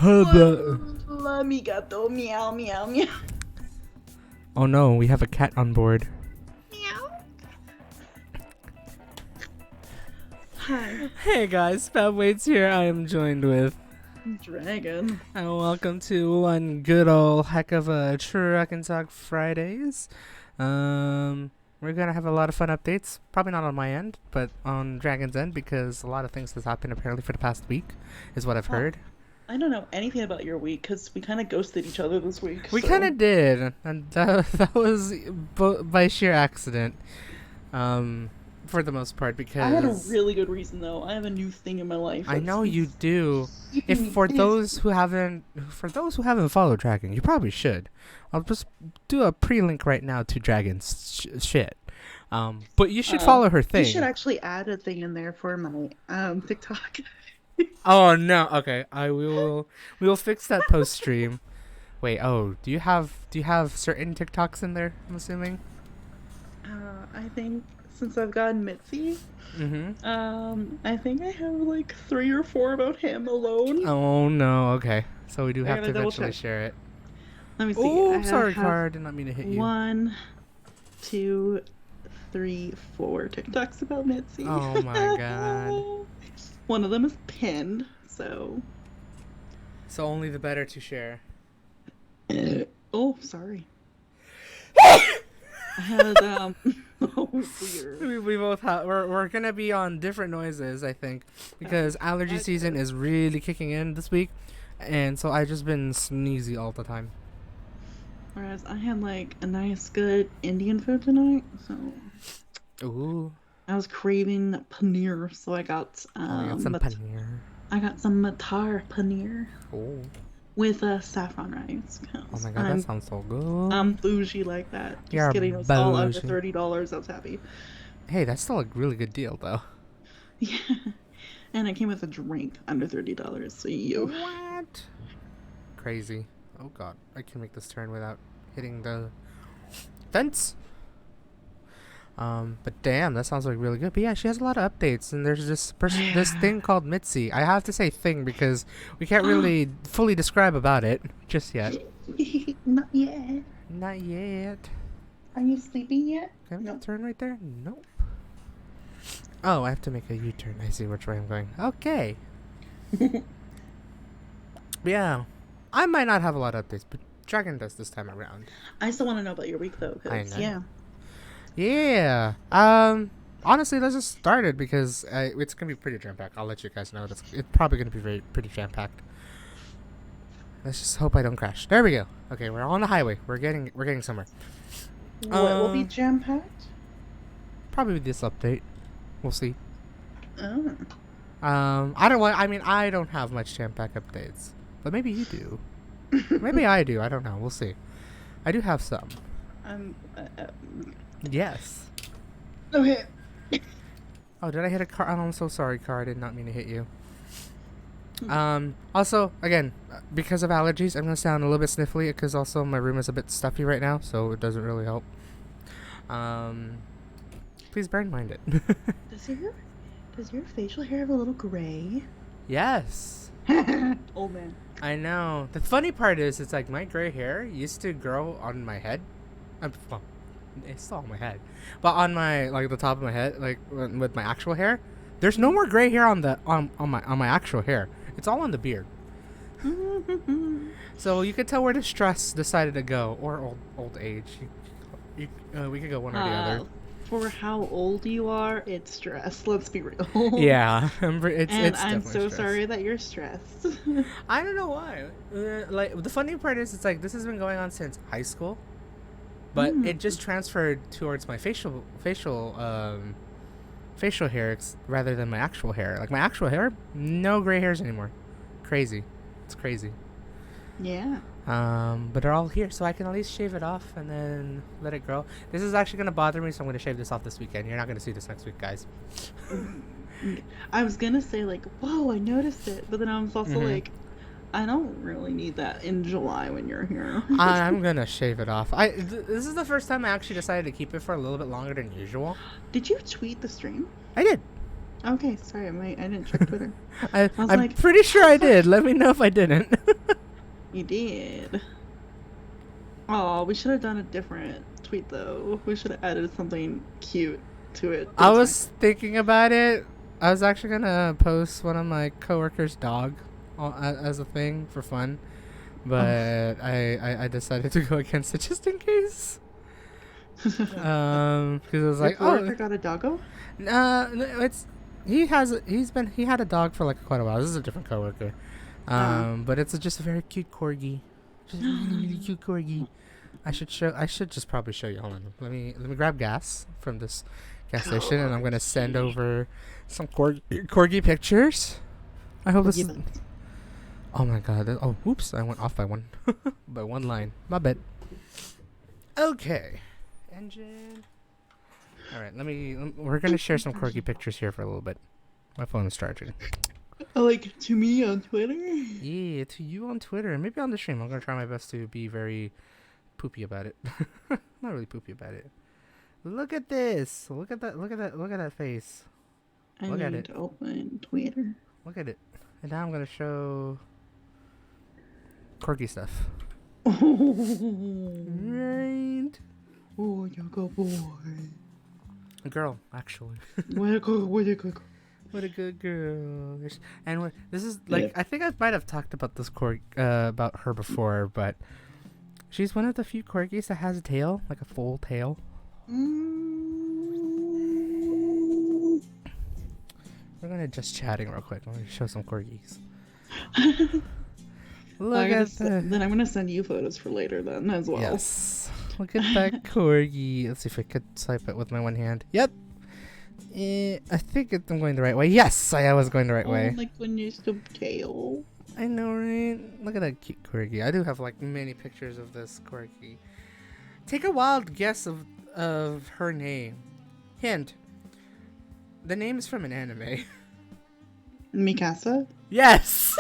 Hola, mi gato. Meow, meow, meow. Oh no, we have a cat on board. Meow. Hi, Hey guys, Fab Waits here. I am joined with, dragon. and welcome to one good old heck of a N Talk Fridays. We're gonna have a lot of fun updates. Probably not on my end, but on Dragon's end because a lot of things has happened apparently for the past week, is what I've heard. I don't know anything about your week because we kind of ghosted each other this week. We so- kind of did, and that was by sheer accident. For the most part, because I had a really good reason though. I have a new thing in my life. I know that's you do. keeping If me for busy. those who haven't followed Dragon, you probably should. I'll just do a pre-link right now to Dragon's shit. But you should follow her thing. You should actually add a thing in there for my TikTok. Oh no. Okay, we will fix that post stream. Wait. Oh, do you have certain TikToks in there? I'm assuming. I think since I've gotten Mitzi, I think I have like 3 or 4 about him alone. Oh no. Okay. So we do I have to gotta double eventually check. share it. Let me see. Oh, I sorry, have Car. Did not mean to hit you. 1, 2, 3, 4 TikToks about Mitzi. Oh my god. One of them is pinned, so. So only the better to share. Oh, sorry. I had oh weird. We both have. We're gonna be on different noises, I think, because allergy season is really kicking in this week, and so I just been sneezy all the time. Whereas I had like a nice, good Indian food tonight, so Ooh, I was craving paneer, so I got I got some paneer. I got some matar paneer Oh, with saffron rice. oh my god, that sounds so good. I'm bougie like that. Just You're kidding. It was all under bougie. $30. I was happy. Hey, that's still a really good deal, though. Yeah. And it came with a drink under $30. So you. What? Crazy. Oh god, I can make this turn without hitting the fence. But damn, that sounds like really good. But yeah, she has a lot of updates, and there's this this thing called Mitzi. I have to say thing because we can't really fully describe about it just yet. Not yet. Not yet. Are you sleeping yet? Can I No. turn right there? Nope. Oh, I have to make a U-turn. I see which way I'm going. Okay. But yeah, I might not have a lot of updates, but Dragon does this time around. I still want to know about your week though. 'Cause, I know. Yeah. Yeah. Honestly, let's just start it because it's gonna be pretty jam packed. I'll let you guys know. It's probably gonna be pretty jam packed. Let's just hope I don't crash. There we go. Okay, we're on the highway. We're getting somewhere. What will be jam packed? Probably this update. We'll see. Oh. I don't have much jam pack updates, but maybe you do. Maybe I do. I don't know. We'll see. I do have some. I'm. Yes. Okay. Oh, did I hit a car? Oh, I'm so sorry, car. I did not mean to hit you. Also, again, because of allergies, I'm gonna sound a little bit sniffly because also my room is a bit stuffy right now, so it doesn't really help. Please bear in mind it. Does your facial hair have a little gray? Yes. Old man. I know. The funny part is, it's like my gray hair used to grow on my head. Well, it's still on my head, but on my the top of my head, with my actual hair, there's no more gray hair on my actual hair. It's all on the beard. So you could tell where the stress decided to go, or old age. We could go one or the other. For how old you are, it's stress. Let's be real. Yeah, And it's I'm definitely so stress. sorry that you're stressed. I don't know why. The funny part is, it's like this has been going on since high school, but it just transferred towards my facial hair rather than my actual hair. Like my actual hair, no gray hairs anymore. Crazy, it's crazy. Yeah. But they're all here, so I can at least shave it off and then let it grow. This is actually gonna bother me, so I'm gonna shave this off this weekend. You're not gonna see this next week, guys. I was gonna say like, whoa, I noticed it, but then I was also like, I don't really need that in July when you're here. I'm gonna shave it off. This is the first time I actually decided to keep it for a little bit longer than usual. Did you tweet the stream? I did. Okay, sorry, I didn't check Twitter. I was I'm like, pretty sure how the I fuck? did. Let me know if I didn't. You did. Oh, we should have done a different tweet though. We should have added something cute to it, but I it's fine. was thinking about it. I was actually gonna post one of my coworkers' dog as a thing for fun, Oh. but I decided to go against it just in case. Because I was Your like, oh, coworker got a doggo? it's he had a dog for like quite a while. This is a different coworker, Uh. but it's just a very cute corgi, just a really cute corgi. I should just probably show you. Hold on, let me grab gas from this gas station, and I'm gonna send over some corgi pictures. I hope this is. Oh my god! Oh, oops! I went off by one by one line. My bad. Okay, engine. All right, we're gonna share some corgi pictures here for a little bit. My phone is charging. Like to me on Twitter? Yeah, to you on Twitter, and maybe on the stream. I'm gonna try my best to be very poopy about it. Not really poopy about it. Look at this. Look at that. Look at that. Look at that face. I Look at need it. to open Twitter. Look at it. And now I'm gonna show corgi stuff. Oh, Right. oh, you go boy. A girl, actually. Way to go, way to go. What a good girl. And this is like, Yeah. I think I might have talked about this about her before, but she's one of the few corgis that has a tail, like a full tail. We're gonna just chatting real quick. I'm gonna show some corgis. Look at that. Then I'm gonna send you photos for later then as well. Yes. Look at that corgi. Let's see if I could swipe it with my one hand. Yep. I think I'm going the right way. Yes, I was going the right way. Oh my goodness, the tail. I know, right? Look at that cute corgi. I do have like many pictures of this corgi. Take a wild guess of her name. Hint. The name is from an anime. Mikasa? Yes.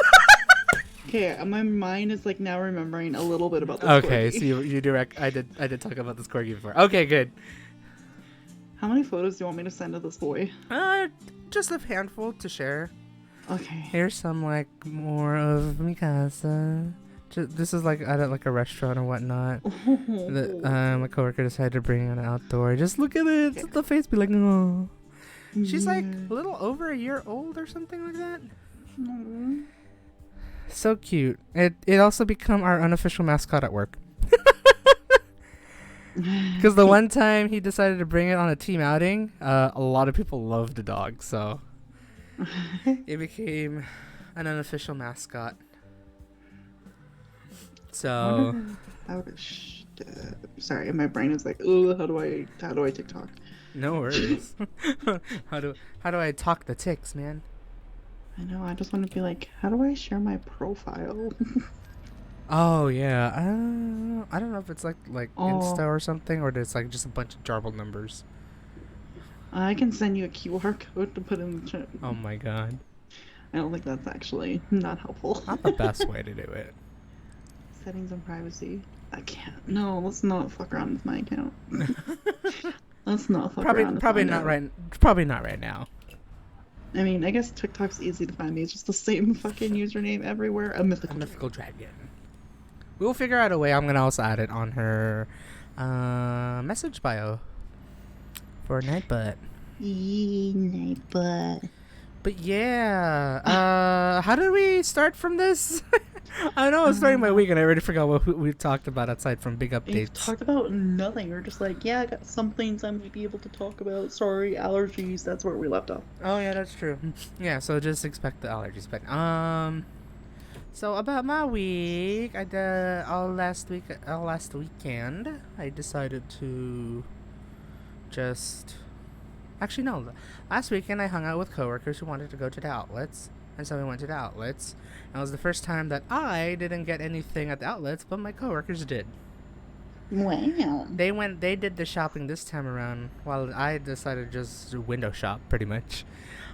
Okay, my mind is like now remembering a little bit about this Okay, corgi. so you do I did talk about this corgi before. Okay, good. How many photos do you want me to send of this boy? Just a handful to share. Okay. Here's some like more of Mikasa. This is like at a restaurant or whatnot. My coworker decided to bring an outdoor. Just look at it. Yeah. The face be like, oh. She's like Yeah. a little over a year old or something like that. Aw. So cute. It also become our unofficial mascot at work. Because the one time he decided to bring it on a team outing, a lot of people loved the dog, so it became an unofficial mascot. So sorry, my brain is like, oh, how do I TikTok? no worries. how do I talk the ticks, man? I know. I just want to be like, how do I share my profile? Oh yeah. I don't know if it's like Insta Oh, or something, or it's like just a bunch of jarbled numbers. I can send you a QR code to put in the chat. Oh my god. I don't think that's actually not helpful. Not the best way to do it. Settings and privacy. I can't. No, let's not fuck around with my account. Let's not fuck around. and Probably find not out. right. Probably not right now. I mean, I guess TikTok's easy to find me. It's just the same fucking username everywhere. A A mythical. mythical dragon. We'll figure out a way. I'm gonna also add it on her message bio for Nightbutt. Nightbutt. But yeah, how did we start from this? I know I was starting my week and I already forgot what we talked about aside from big We updates. talked about nothing. We're just like, yeah, I got some things I might be able to talk about. Sorry, allergies. That's where we left off. Oh yeah, that's true. Yeah, so just expect the allergies. But so about my week, I did all last weekend. I decided to just actually no, last weekend I hung out with coworkers who wanted to go to the outlets, and so we went to the outlets. And it was the first time that I didn't get anything at the outlets, but my coworkers did. Wow. They did the shopping this time around, while I decided to just window shop pretty much.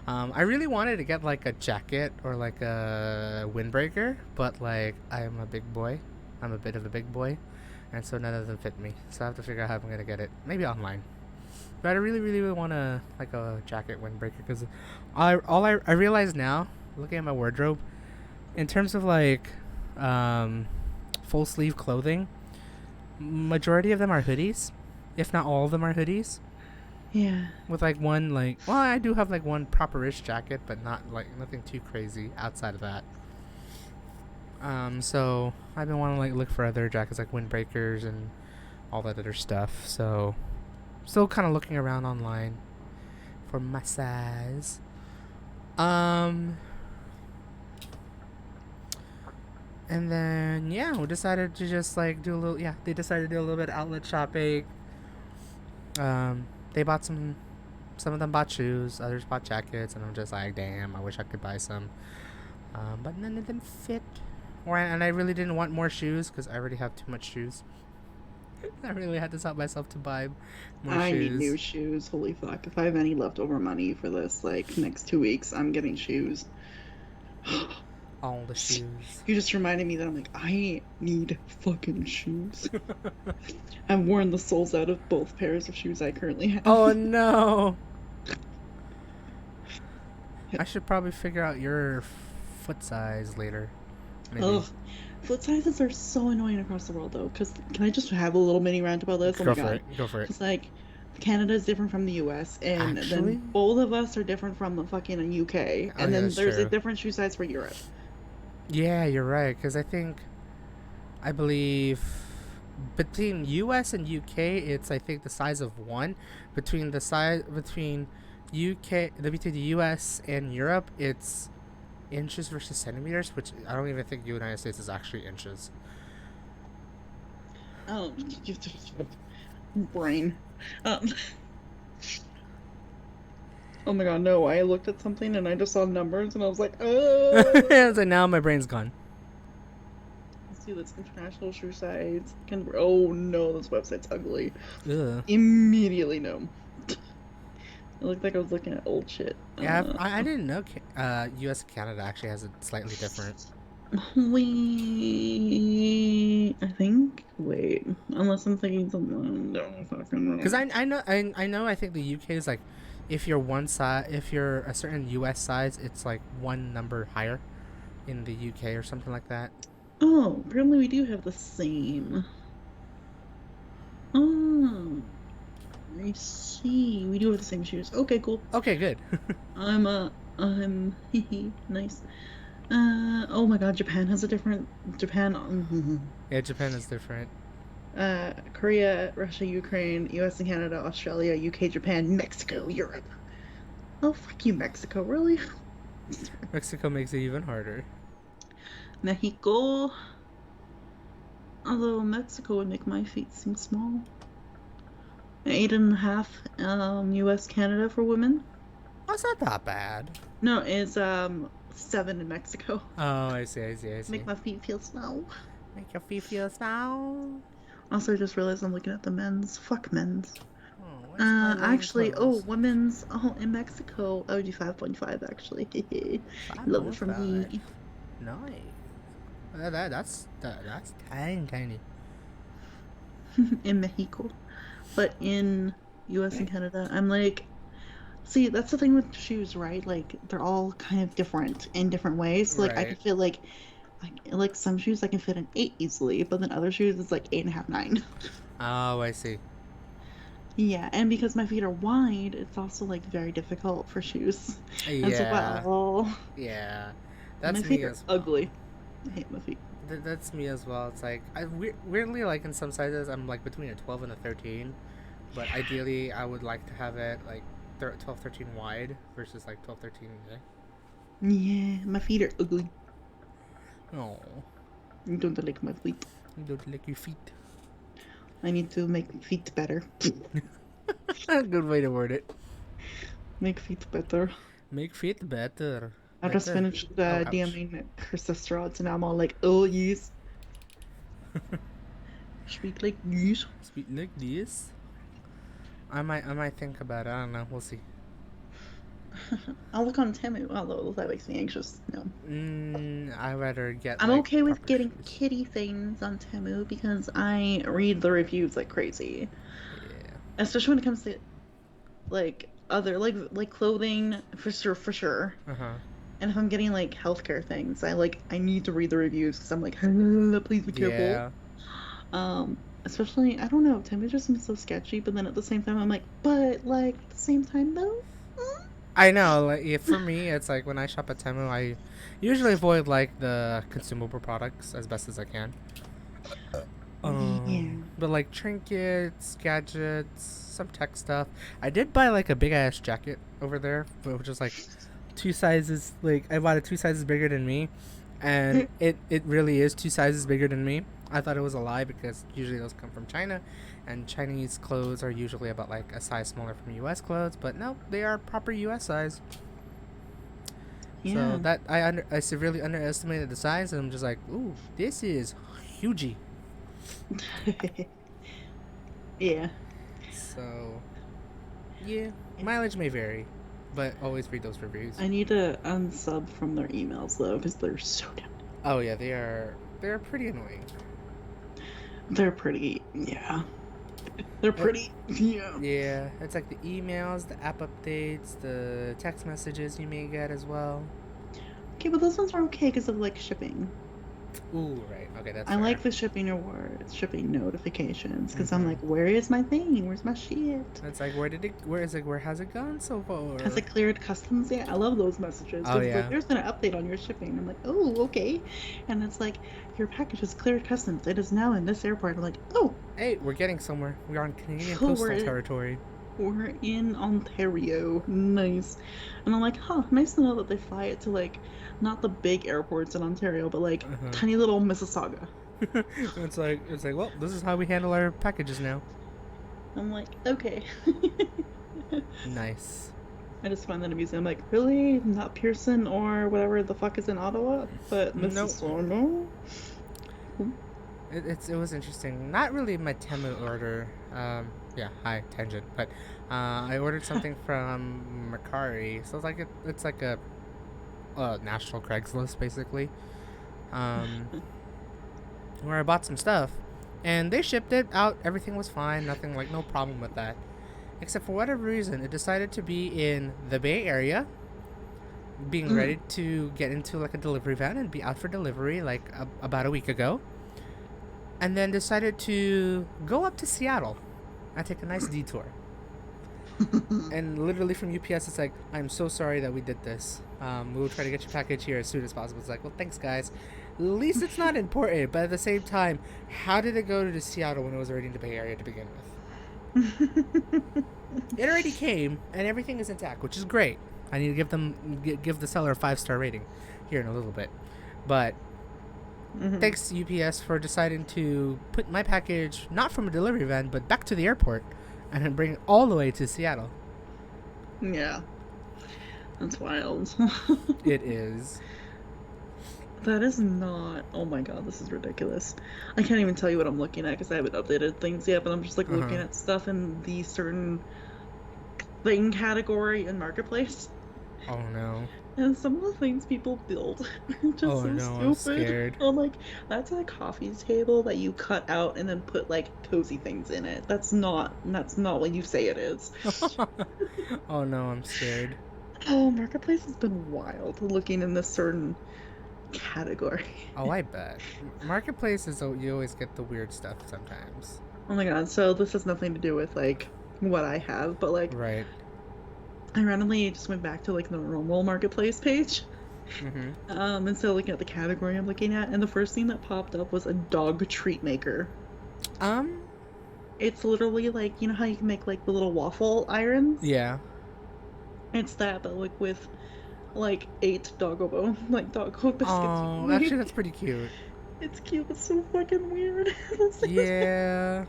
I really wanted to get like a jacket or like a windbreaker, but like I'm a big boy. I'm a bit of a big boy, and so none of them fit me. So I have to figure out how I'm gonna get it. Maybe online. But I really, really want to like a jacket windbreaker because I realize now, looking at my wardrobe, in terms of like um, full sleeve clothing, majority of them are hoodies, if not all of them are hoodies. Yeah. With like one like, well, I do have like one proper-ish jacket, but not like nothing too crazy outside of that. So I've been wanting to like look for other jackets like windbreakers and all that other stuff. So still kind of looking around online for my size. Um, and then yeah, we decided to just like do a little. Yeah, they decided to do a little bit of outlet shopping. They bought some of them bought shoes, others bought jackets, and I'm just like, damn, I wish I could buy some. But none of them fit. And I really didn't want more shoes because I already have too much shoes. I really had to stop myself to buy more I shoes. need new shoes. Holy fuck. If I have any leftover money for this, like, next 2 weeks, I'm getting shoes. All the shoes. You just reminded me that I'm like, I need fucking shoes. I've worn the soles out of both pairs of shoes I currently have. Oh no! I should probably figure out your foot size later. Maybe. Ugh. Foot sizes are so annoying across the world, though. Because can I just have a little mini rant about this? Oh my god. Go for it. It's like Canada is different from the US, and Actually? then both of us are different from the fucking UK, and then that's there's a true. different shoe size for Europe. Yeah, you're right. Because I believe between US and UK, it's I think the size of one. Between between the US and Europe, it's inches versus centimeters, which I don't even think the United States is actually inches. Oh, brain. Um, oh my god, no! I looked at something and I just saw numbers and I was like, oh. I was like, now my brain's gone. Let's see this international shoe size. Oh no, this website's ugly. Ugh. Immediately no. It looked like I was looking at old shit. Yeah, I didn't know US and Canada actually has a slightly different. I think. Wait, unless I'm thinking something. No, fucking wrong. Because I know I think the UK is like, if you're a certain US size, it's like one number higher in the UK or something like that. Oh, apparently we do have the same. Oh, I see. We do have the same shoes. Okay, cool. Okay, good. I'm nice. Oh my god, Japan has a different Yeah, Japan is different. Korea, Russia, Ukraine, US and Canada, Australia, UK, Japan, Mexico, Europe. Oh, fuck you, Mexico, really? Mexico makes it even harder. Mexico. Although Mexico would make my feet seem small. 8.5 US Canada for women. That's not that bad. No, it's 7 in Mexico. Oh, I see. Make my feet feel small. Make your feet feel small. Also, I just realized I'm looking at the men's. Fuck men's. Oh, actually, women's. Oh, in Mexico, I would do 5.5 actually. Love it from me. Nice. That's tiny. In Mexico, but in U.S. and Canada, I'm like, see, that's the thing with shoes, right? Like they're all kind of different in different ways. Like I can feel like some shoes I can fit an 8 easily, but then other shoes it's like 8.5, 9. Oh, I see. Yeah, and because my feet are wide, it's also like very difficult for shoes Yeah. as well. Yeah. That's my feet me are as well. ugly. I hate my feet. That's me as well. It's like weirdly, like in some sizes, I'm like between a 12 and a 13, but ideally, I would like to have it like 12, 13 wide versus like 12, 13. Yeah, my feet are ugly. Oh, I don't like my feet. you don't like your feet. I need to make feet better. Good way to word it. Make feet better. Make feet better. I just finished DMing her sister out, so now I'm all like, oh yes. Speak like this. Speak like this. I might think about it. I don't know. We'll see. I'll look on Temu, although that makes me anxious. No. I rather get. I'm like, okay with proper getting shoes. kitty things on Temu because I read the reviews like crazy. Yeah. Especially when it comes to like other like clothing for sure. Uh huh. And if I'm getting like healthcare things, I need to read the reviews because I'm like, please be careful. Yeah. Especially I don't know, Temu just seems so sketchy, but then at the same time I'm like, but like at the same time though. I know. Like, yeah, for me, it's like when I shop at Temu, I usually avoid like the consumable products as best as I can. Yeah. But like trinkets, gadgets, some tech stuff. I did buy like a big ass jacket over there, which is like two sizes. Like I bought it two sizes bigger than me, and it really is two sizes bigger than me. I thought it was a lie because usually those come from China, and Chinese clothes are usually about like a size smaller from U.S. clothes. But no, they are proper U.S. size. So Yeah. that I severely underestimated the size, and I'm just like, ooh, this is huge. Yeah. So yeah, mileage may vary, but always read those reviews. I need to unsub from their emails though, because they're so dumb. Oh yeah, they're pretty annoying. They're pretty, yeah. They're Uh, pretty, yeah. yeah, it's like the emails, the app updates, the text messages you may get as well. Okay, but those ones are okay because of like shipping. Ooh, right. Okay, that's I fair. like the shipping awards, shipping notifications, because I'm Mhm. like, where is my thing? Where's my shit? It's like where did it? Where is it? Where has it gone so Has far? it cleared customs yet? I love those messages Oh because it's like, yeah. there's been an update on your shipping. I'm like, oh, okay. And it's like, your package has cleared customs. It is now in this airport. I'm like, oh, Hey, we're getting somewhere. We're on Canadian oh, coastal territory. we're in Ontario. Nice. And I'm like, huh, nice to know that they fly it to like not the big airports in Ontario, but like Uh huh. tiny little Mississauga. It's like well, this is how we handle our packages now. I'm like, okay. Nice. I just find that amusing. I'm like, really? Not Pearson or whatever the fuck is in Ottawa, but Nope. Mississauga? It was interesting. Not really my Temu order. Yeah, high tangent, but I ordered something from Mercari. So it's like a national Craigslist basically. Um, where I bought some stuff, and they shipped it out. Everything was fine. Nothing like no problem with that. Except for whatever reason, it decided to be in the Bay Area, being Mm. ready to get into like a delivery van and be out for delivery like about a week ago, and then decided to go up to Seattle and take a nice detour. And literally from UPS, it's like, I'm so sorry that we did this. We will try to get your package here as soon as possible. It's like, well, thanks, guys. At least it's not important, but at the same time, how did it go to Seattle when it was already in the Bay Area to begin with? It already came, and everything is intact, which is great. I need to give the seller a 5-star rating here in a little bit, but Mhm. thanks to UPS for deciding to put my package not from a delivery van but back to the airport, and then bring it all the way to Seattle. Yeah, that's wild. It is. That is not. Oh my god, this is ridiculous. I can't even tell you what I'm looking at because I haven't updated things yet, but I'm just like Uh huh. looking at stuff in the certain thing category in Marketplace. Oh no. And some of the things people build are just Oh so no, I'm stupid. scared. I'm like, that's a coffee table that you cut out and then put like cozy things in it. That's not what you say it is. Oh no, I'm scared. Oh, Marketplace has been wild looking in this certain category. Oh, I bet. Marketplace is you always get the weird stuff sometimes. Oh my god, so this has nothing to do with like what I have, but like Right. I randomly just went back to like the normal Marketplace page. Mhm. And so looking at the category I'm looking at, and the first thing that popped up was a dog treat maker. Um. It's literally like, you know how you can make like the little waffle irons? Yeah. It's that, but like with like 8 doggo biscuits you can Oh, actually, make. that's pretty cute. It's cute, but so fucking weird. Yeah.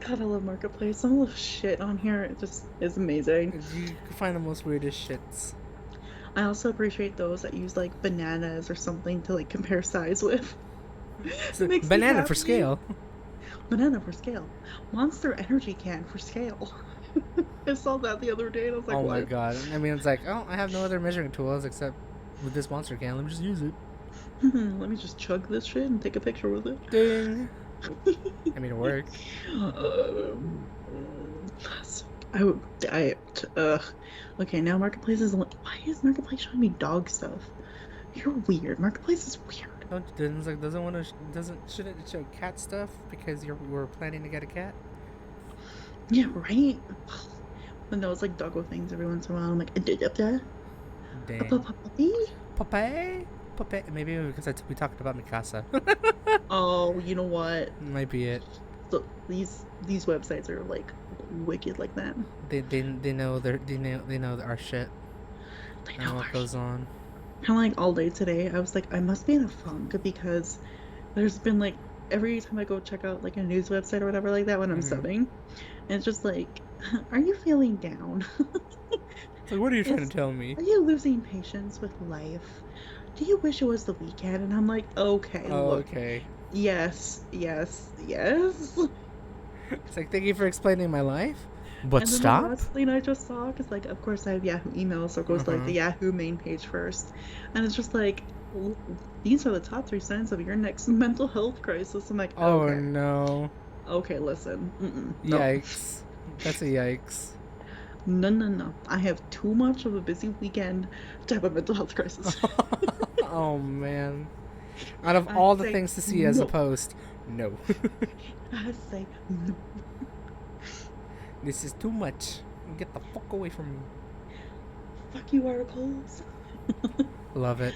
God, I love Marketplace. Some of the shit on here, it just is amazing. You can find the most weirdest shits. I also appreciate those that use like bananas or something to like compare size with. So, Makes me banana for happy. scale. Banana for scale. Monster Energy can for scale. I saw that the other day and I was like, Oh my what? god. I mean, it's like, oh, I have no other measuring tools except with this monster can. Let me just use it. Let me just chug this shit and take a picture with it. Ding. I mean, it worked. Um, so I would, I, ugh. Okay, now Marketplace is, why is Marketplace showing me dog stuff? You're weird. Marketplace is weird. Don't doesn't want to doesn't shouldn't it show cat stuff because we're planning to get a cat? Yeah, right? When those like doggo things every once in a while, I'm like, Dang. puppy? Pape? Pape? Maybe because we talked about Mikasa. Oh, you know what? Might be it. So these websites are like wicked like that. They know they know our shit They and know what our goes on. kind of like all day today. I was like, I must be in a funk because there's been like every time I go check out like a news website or whatever like that when I'm Mm-hmm. subbing, and it's just like, are you feeling down? So what are you trying Is to tell me? Are you losing patience with life? Do you wish it was the weekend? And I'm like, okay, Oh, look, okay. yes, yes, yes. It's like thank you for explaining my life, but And then the stop. last thing I just saw, because like, of course I have Yahoo email, so it goes to like Uh-huh. the Yahoo main page first, and it's just like, these are the top three signs of your next mental health crisis. I'm like, Oh okay, no. okay, listen, no, Yikes. That's a yikes. no, no, no. I have too much of a busy weekend to have a mental health crisis. Oh man. Out of I all the say things to see as a no. post, no. I say no. This is too much. Get the fuck away from me. Fuck you, articles. Love it.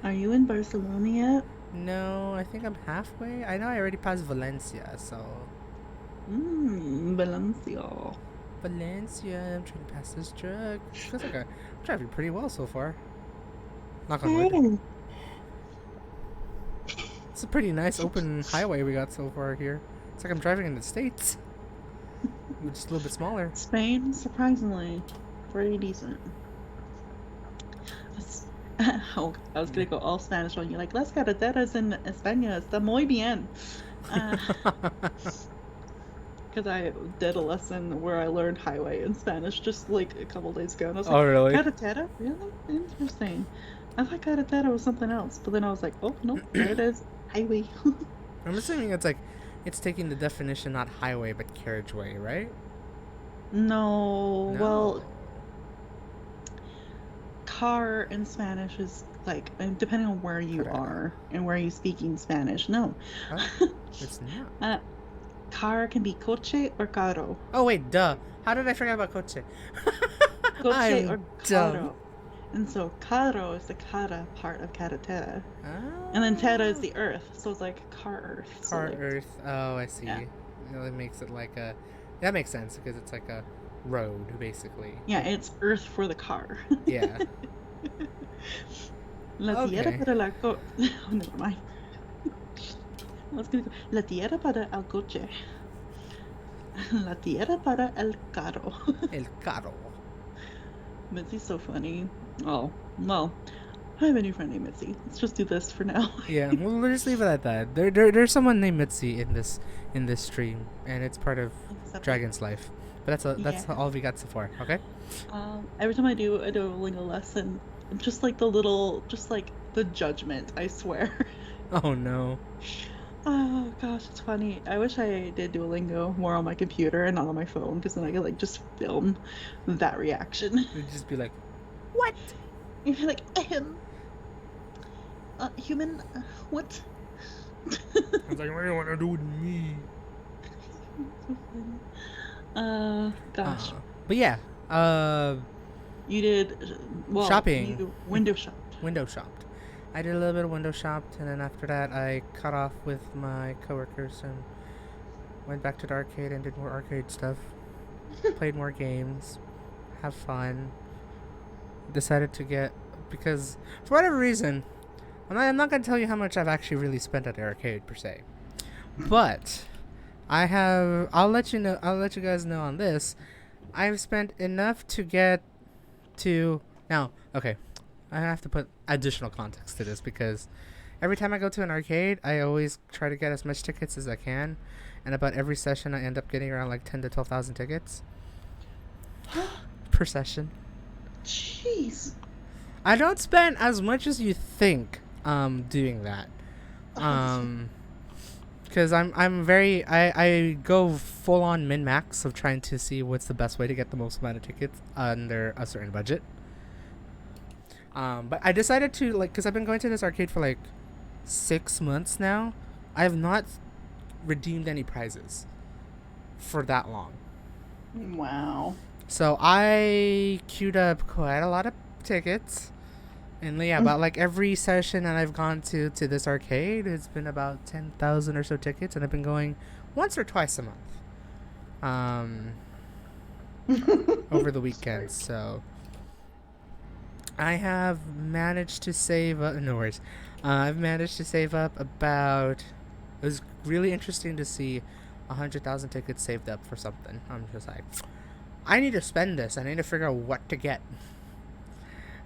Are you in Barcelona yet? No, I think I'm halfway. I know I already passed Valencia, so Valencia. Valencia. I'm trying to pass this truck. Feels like I'm driving pretty well so far. Knock on wood. Oh. It's a pretty nice open highway we got so far here. It's like I'm driving in the States, which is a little bit smaller. Spain, surprisingly, pretty decent. Oh, I was gonna go all Spanish on you, like las carreteras en España está muy bien. Because I did a lesson where I learned highway in Spanish just like a couple days ago, and I was like, Oh really? carretera? Really? Interesting. I thought carretera was something else, but then I was like, oh no, there it is, highway. I'm assuming it's like it's taking the definition not highway but carriageway, right? No, No. well, car in Spanish is like, depending on where you Carrera. are and where you speaking Spanish. No, Oh, it's not. uh, car can be coche or carro. Oh wait, duh. How did I forget about coche? Coche I'm or dumb. carro. And so carro is the cara part of carretera. And then terra is Ah, the earth. So it's like car earth. So car like, earth. Oh, I see. yeah. It really makes it like a. That makes sense because it's like a road basically. Yeah, it's earth for the car. Yeah. La tierra Okay. para la co oh, never mind. I was gonna go. La tierra para el coche. La tierra para el carro. El carro. Mitzi's so funny. Oh, well, I have a new friend named Mitzi. Let's just do this for now. Yeah, we'll just leave it at that. There's someone named Mitzi in this stream, and it's part of Except, Dragon's life. But yeah. that's all we got so far. Okay. Every time I do a Duolingo lesson, just like the little, just like the judgment, I swear. Oh no. Oh gosh, it's funny. I wish I did Duolingo more on my computer and not on my phone, because then I could like just film that reaction. It'd just be like, what? You're like, human, what? I was like, what do you want to do with me? So funny. Gosh. But yeah, You did, well, shopping, you window shopped. window shopped. I did a little bit of window shopped, and then after that, I cut off with my coworkers and went back to the arcade and did more arcade stuff. Played more games, have fun. Decided to get because for whatever reason, I'm not gonna tell you how much I've actually really spent at the arcade per se, but I have. I'll let you know. I'll let you guys know on this. I've spent enough to get to now. Okay, I have to put additional context to this because every time I go to an arcade, I always try to get as much tickets as I can, and about every session, I end up getting around like 10 to 12,000 tickets per session. Jeez. I don't spend as much as you think doing that. Oh, Because I'm very I go full on min max of trying to see what's the best way to get the most amount of tickets under a certain budget. But I decided to, like, because I've been going to this arcade for like 6 months now. I have not redeemed any prizes for that long. Wow. So I queued up quite a lot of tickets. And yeah, about like every session that I've gone to this arcade, it's been about 10,000 or so tickets, and I've been going once or twice a month. Over the weekends. So I have managed to save up. No worries. I've managed to save up about. It was really interesting to see 100,000 tickets saved up for something. I'm just like, I need to spend this. I need to figure out what to get.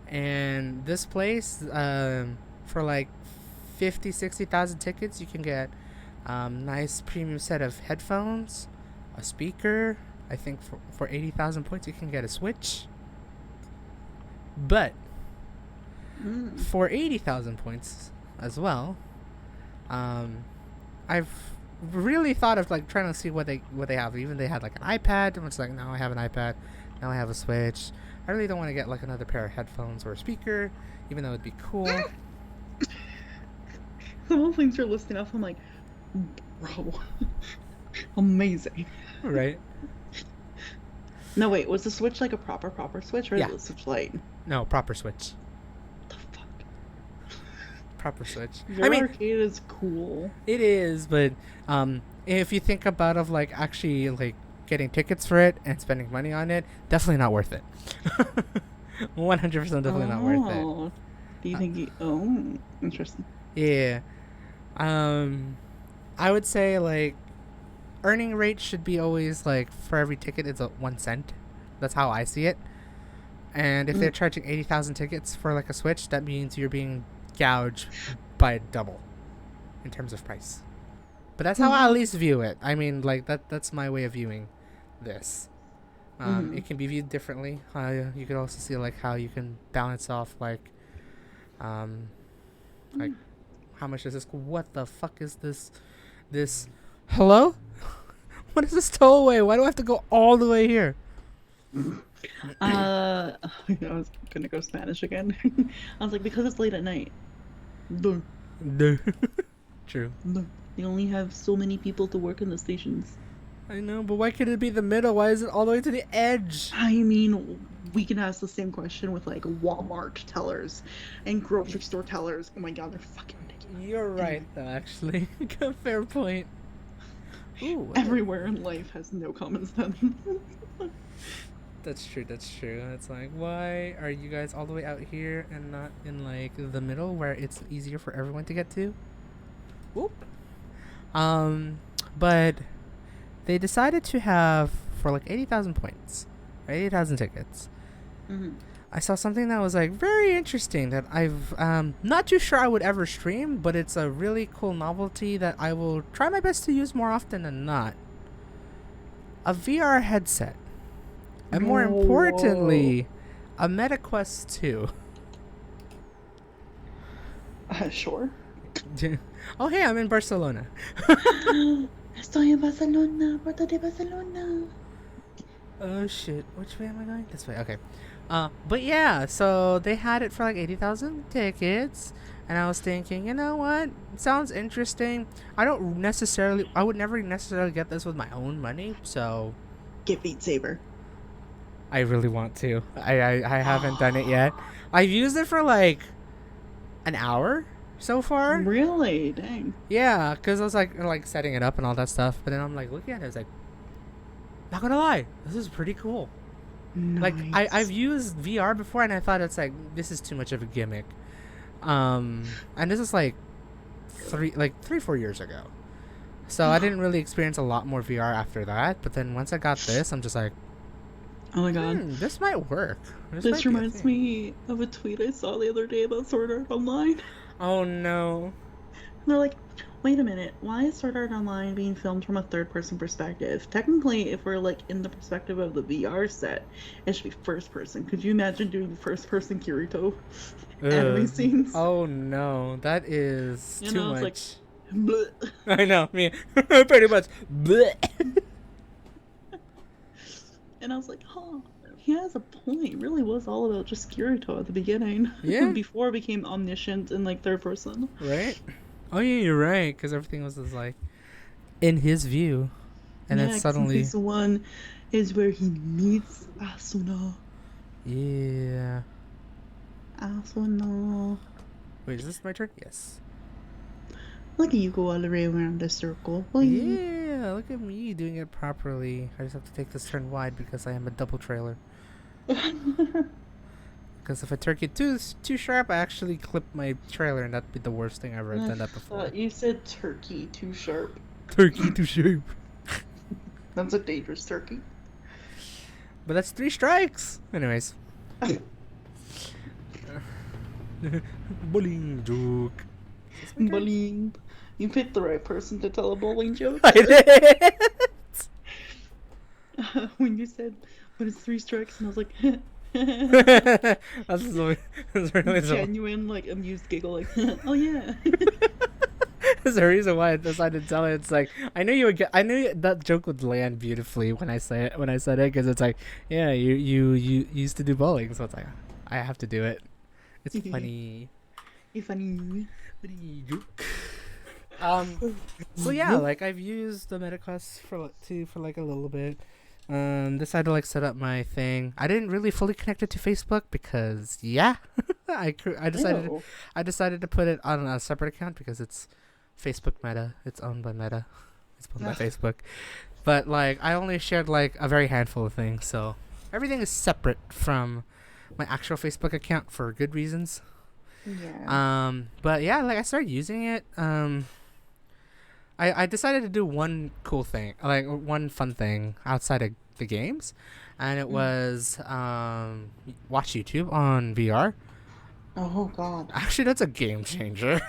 And this place, for like 60,000 tickets, you can get nice premium set of headphones, a speaker. I think for 80,000 points, you can get a Switch. But for 80,000 points as well, I've really thought of like trying to see what they have. Even they had like an iPad, and it's like, now I have an iPad, now I have a Switch. I really don't want to get like another pair of headphones or a speaker, even though it'd be cool. Some of the things you're listing off, I'm like, bro, amazing. Right? No, wait, was the Switch like a proper Switch, or Yeah. was the Switch Lite? No, proper Switch. What the fuck? Proper Switch. Your arcade is cool. It is, but if you think about of like actually like getting tickets for it and spending money on it, definitely not worth it. 100% definitely not worth it. Do you think interesting. Yeah. I would say like earning rate should be always like for every ticket it's 1 cent. That's how I see it. And if they're charging 80,000 tickets for like a Switch, that means you're being gouged by double in terms of price. But that's how I at least view it. I mean, like that's my way of viewing this. It can be viewed differently. You could also see like how you can balance off like how much is this? What the fuck is this? Hello? What is this tollway? Why do I have to go all the way here? I was gonna go Spanish again. I was like, because it's late at night. Duh. True. Duh. They only have so many people to work in the stations. I know, but why could it be the middle? Why is it all the way to the edge? I mean, we can ask the same question with like Walmart tellers and grocery store tellers. Oh my god, they're fucking ridiculous. You're right, though, actually. Fair point. Ooh, everywhere in life has no common sense. That's true. It's like, why are you guys all the way out here and not in like the middle where it's easier for everyone to get to? Whoop. But they decided to have for like 80,000 points, or 80,000 tickets. I saw something that was like very interesting that I've not too sure I would ever stream, but it's a really cool novelty that I will try my best to use more often than not. A VR headset. And more importantly, a MetaQuest 2. Sure. Oh, hey, I'm in Barcelona. Estoy en Barcelona, Puerto de Barcelona. Oh, shit. Which way am I going? This way. Okay. But yeah, so they had it for like 80,000 tickets. And I was thinking, you know what? It sounds interesting. I would never necessarily get this with my own money. So Get Beat Saber. I really want to. I haven't done it yet. I've used it for like an hour so far. Really? Dang. Yeah, because I was like setting it up and all that stuff. But then I'm like looking at it, I was like, not gonna lie, this is pretty cool. Nice. Like I've used VR before and I thought it's like, this is too much of a gimmick. And this is like 3-4 years ago. So I didn't really experience a lot more VR after that. But then once I got this, I'm just like, oh my god. This might work. This reminds me of a tweet I saw the other day about Sword Art Online. Oh no. And they're like, wait a minute, why is Sword Art Online being filmed from a third-person perspective? Technically, if we're like in the perspective of the VR set, it should be first-person. Could you imagine doing first-person Kirito anime scenes? Oh no, that is too much. It's like, bleh. I know, me. Pretty much. Bleh. And I was like, huh, he has a point. It really was all about just Kirito at the beginning. Yeah, Before it became omniscient in like third person. right. Oh yeah, you're right. Because everything was just like in his view, and then Yeah, because in suddenly, season one is where he meets Asuna. yeah. Asuna. Wait, is this my turn? Yes. Look at you go all the way around the circle. Boing. Yeah, look at me doing it properly. I just have to take this turn wide because I am a double trailer. Because if I turn it too sharp, I actually clip my trailer, and that'd be the worst thing ever. I've done that before. You said turkey too sharp. Turkey too sharp. That's a dangerous turkey. But that's 3 strikes. Anyways. Bullying joke. Bullying. You picked the right person to tell a bullying joke. I did. When you said, but it's 3 strikes, and I was like, That's really genuine, like amused giggle, like, oh yeah. There's a reason why I decided to tell it. It's like I knew you would get. I knew that joke would land beautifully when I say it. When I said it, because it's like, yeah, you used to do bowling, so it's like I have to do it. It's funny. You're funny. Funny joke. So yeah, like I've used the MetaQuest for like a little bit. Decided to like set up my thing. I didn't really fully connect it to Facebook because I decided to put it on a separate account because it's Facebook Meta. It's owned by Meta. It's owned by Facebook. But like I only shared like a very handful of things, so everything is separate from my actual Facebook account for good reasons. Yeah. But yeah, like I started using it. I decided to do one cool thing, like one fun thing outside of the games, and it was watch YouTube on VR. Oh god. Actually, that's a game changer.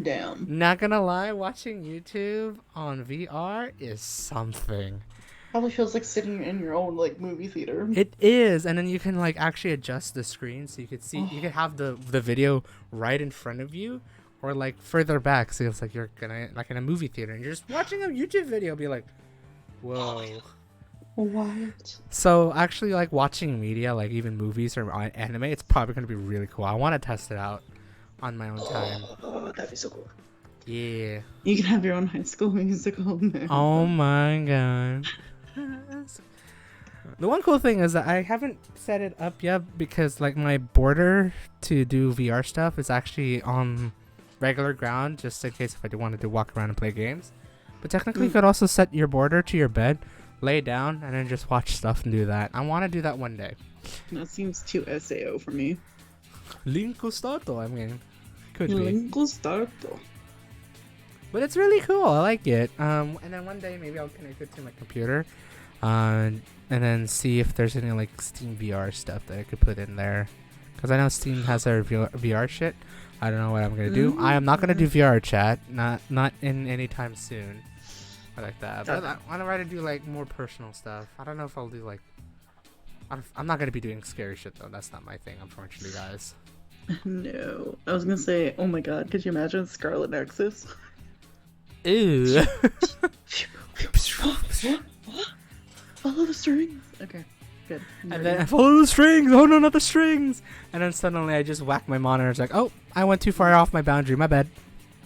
Damn. Not gonna lie, watching YouTube on VR is something. Probably feels like sitting in your own like movie theater. It is, and then you can like actually adjust the screen so you could see, you could have the video right in front of you, or like further back, so it's like you're gonna like in a movie theater and you're just watching a YouTube video, be like, whoa. What? So actually, like watching media, like even movies or anime, it's probably gonna be really cool. I want to test it out on my own time. Oh, that'd be so cool. Yeah. You can have your own High School Musical now. Oh my god. The one cool thing is that I haven't set it up yet because like my border to do VR stuff is actually on regular ground, just in case if I do wanted to walk around and play games. But technically you could also set your border to your bed, lay down, and then just watch stuff and do that. I want to do that one day. That seems too SAO for me. Linko Stato, I mean, could be. Linko Stato. But it's really cool. I like it. And then one day maybe I'll connect it to my computer, and then see if there's any like Steam VR stuff that I could put in there. Because I know Steam has their VR shit. I don't know what I'm gonna do. I am not gonna do VR chat. Not in any time soon. I like that. But I want to rather do like more personal stuff. I don't know if I'll do like. I'm not gonna be doing scary shit though. That's not my thing, unfortunately, guys. No, I was gonna say, oh my god, could you imagine Scarlet Nexus? Ew. Follow the strings. Okay, good. And then I follow the strings. Oh no, not the strings. And then suddenly I just whack my monitor. It's like, oh, I went too far off my boundary. My bad.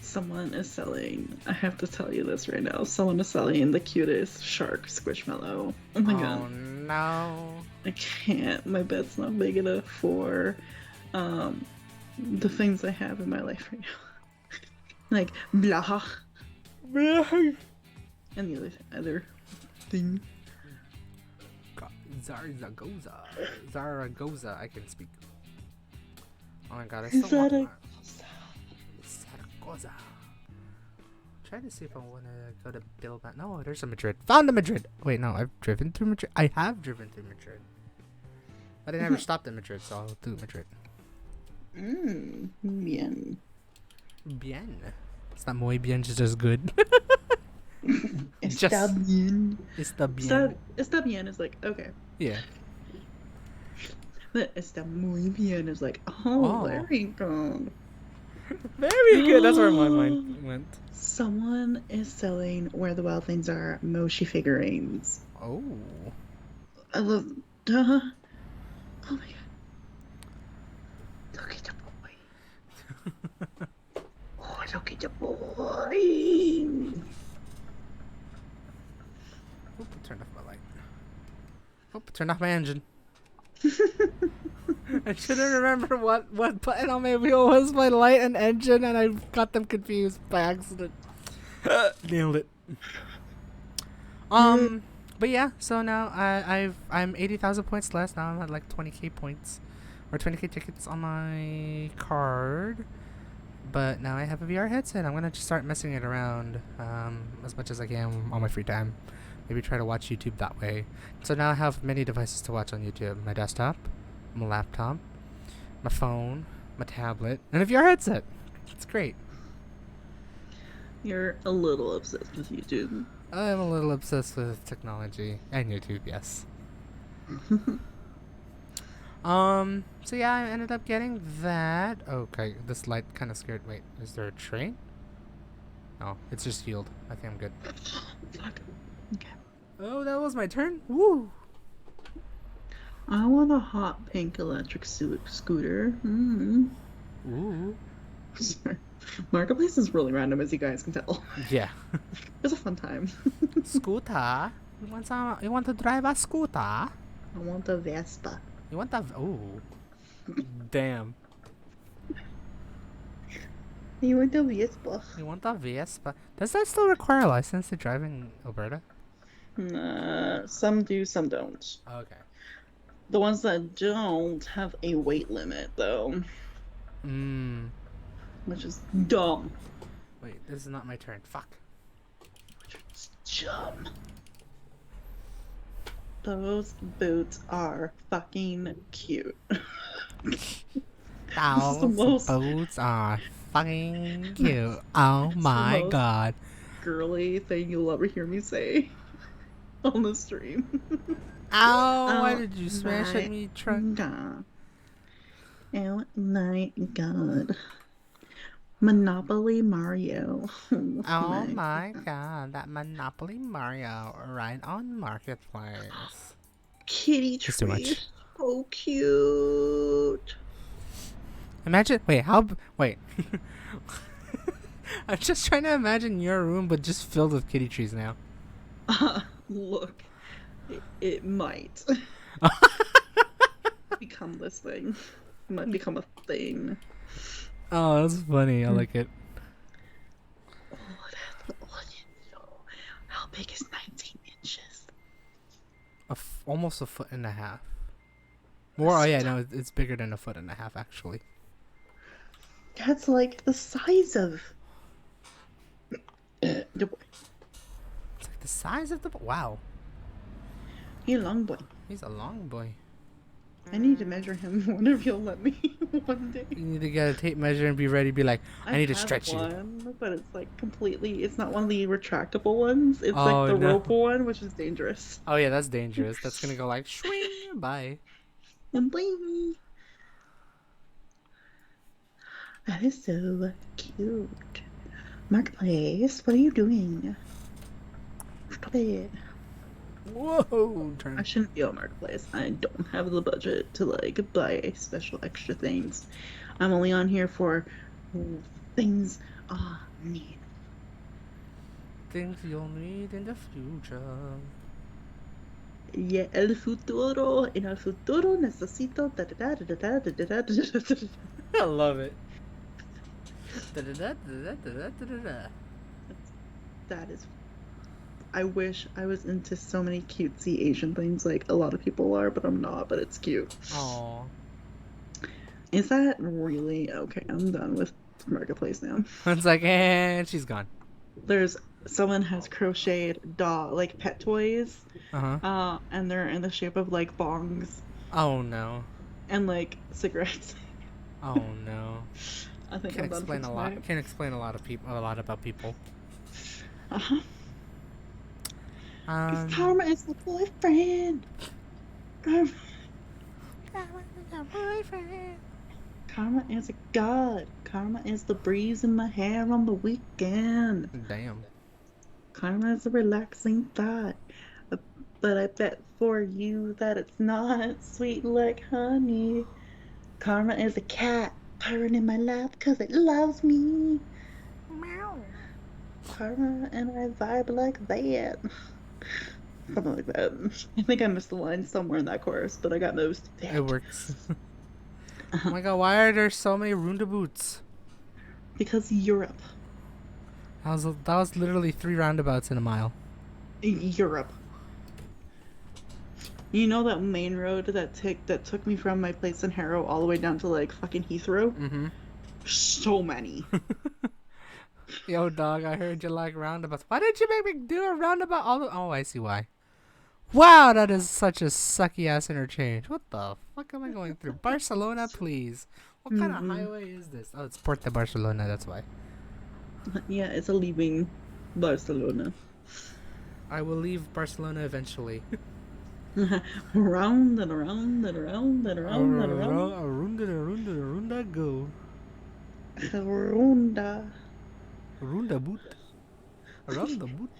Someone is selling. I have to tell you this right now. Someone is selling the cutest shark squishmallow. Oh my god. Oh no. I can't. My bed's not big enough for the things I have in my life right now. Like blah. And the other thing. Zaragoza. I can speak. Oh my god, I still want Zaragoza. Trying to see if I want to go to Bilbao. No, there's a Madrid. Found a Madrid. Wait, no, I've driven through Madrid. I have driven through Madrid. But I never stopped in Madrid, so I'll do Madrid. Bien. Bien. It's not muy bien, it's just good. Está bien. Está bien. Está bien is like, okay. Yeah. But está muy bien is like, oh, very good. Very good. That's where my mind went. Someone is selling Where the Wild Things Are Moshi figurines. Oh. I love. Duh. Oh my god. Look at the boy. Oh, look at the boy. Oop, turned off my light. Oop, turned off my engine. I shouldn't remember what button on my wheel was my light and engine, and I got them confused by accident. Nailed it. But yeah, so now I'm 80,000 points less. Now I'm at like 20k points, or 20k tickets on my card. But now I have a VR headset. I'm gonna just start messing it around as much as I can on my free time. Maybe try to watch YouTube that way. So now I have many devices to watch on YouTube: my desktop, my laptop, my phone, my tablet, and a VR headset. It's great. You're a little obsessed with YouTube. I'm a little obsessed with technology and YouTube, yes. So yeah, I ended up getting that. Okay, this light kind of scared. Wait, is there a train? No, it's just healed. I think I'm good. Fuck. Okay. Oh, that was my turn? Woo! I want a hot pink electric scooter. Ooh. Sorry. Marketplace is really random, as you guys can tell. Yeah. It was a fun time. Scooter? You want to drive a scooter? I want a Vespa. You want that? Ooh. Damn. You want a Vespa? You want that Vespa? Does that still require a license to drive in Alberta? Nah, some do, some don't. Okay. The ones that don't have a weight limit, though. Which is dumb. Wait, this is not my turn. Fuck. It's dumb. Those boots are fucking cute. Those boots are fucking cute. Oh my god. Girly thing you'll ever hear me say on the stream. Ow, why did you smash at me, trunk? Oh my god. Monopoly Mario. Oh my god, that Monopoly Mario right on Marketplace. Kitty tree. It's too much. So cute. Imagine, wait, I'm just trying to imagine your room, but just filled with kitty trees now. Look, it might become this thing. It might become a thing. Oh, that's funny. I like it. How big is 19 inches? Almost a foot and a half. More, oh yeah, no, it's bigger than a foot and a half, actually. That's like the size of the boy. It's like the size of the boy. Wow. He's a long boy. He's a long boy. I need to measure him whenever you'll let me one day. You need to get a tape measure and be ready to be like, I need to stretch you. But it's like completely, it's not one of the retractable ones. It's like the rope one, which is dangerous. Oh yeah, that's dangerous. That's gonna go like, swing, bye. And bling. That is so cute. Marketplace, what are you doing? Stop it. Whoa! I shouldn't be on Marketplace. I don't have the budget to like buy special extra things. I'm only on here for things I need. Things you'll need in the future. Yeah, el futuro. En el futuro necesito. I love it. That is. I wish I was into so many cutesy Asian things like a lot of people are, but I'm not, but it's cute. Aww. Is that really? Okay, I'm done with Marketplace now. It's like, and she's gone. There's someone has crocheted dog, like pet toys. And they're in the shape of like bongs. Oh no. And like cigarettes. Oh no. I think Can't explain a lot. Can't explain a lot about people. Because Karma is the boyfriend. Karma is a god. Karma is the breeze in my hair on the weekend. Damn. Karma is a relaxing thought. A But I bet for you that it's not sweet like honey. Karma is a cat purring in my lap 'cause it loves me. Meow. Karma and I vibe like that. Something like that. I think I missed the line somewhere in that chorus, but I got most of It that. works. Oh my god, why are there so many Runda boots? Because Europe. That was literally 3 roundabouts in a mile. Europe. You know that main road that took me from my place in Harrow all the way down to like fucking Heathrow? Mm-hmm. So many. Yo, dog, I heard you like roundabouts. Why did you make me do a roundabout all the... Oh, I see why. Wow, that is such a sucky ass interchange. What the fuck am I going through? Barcelona, please. What kind of Mm-mm. highway is this? Oh, it's Puerto Barcelona, that's why. Yeah, it's a leaving Barcelona. I will leave Barcelona eventually. Round and around and around and around and around. Arunda, go. Ronda. Arunda boot. Around the boot.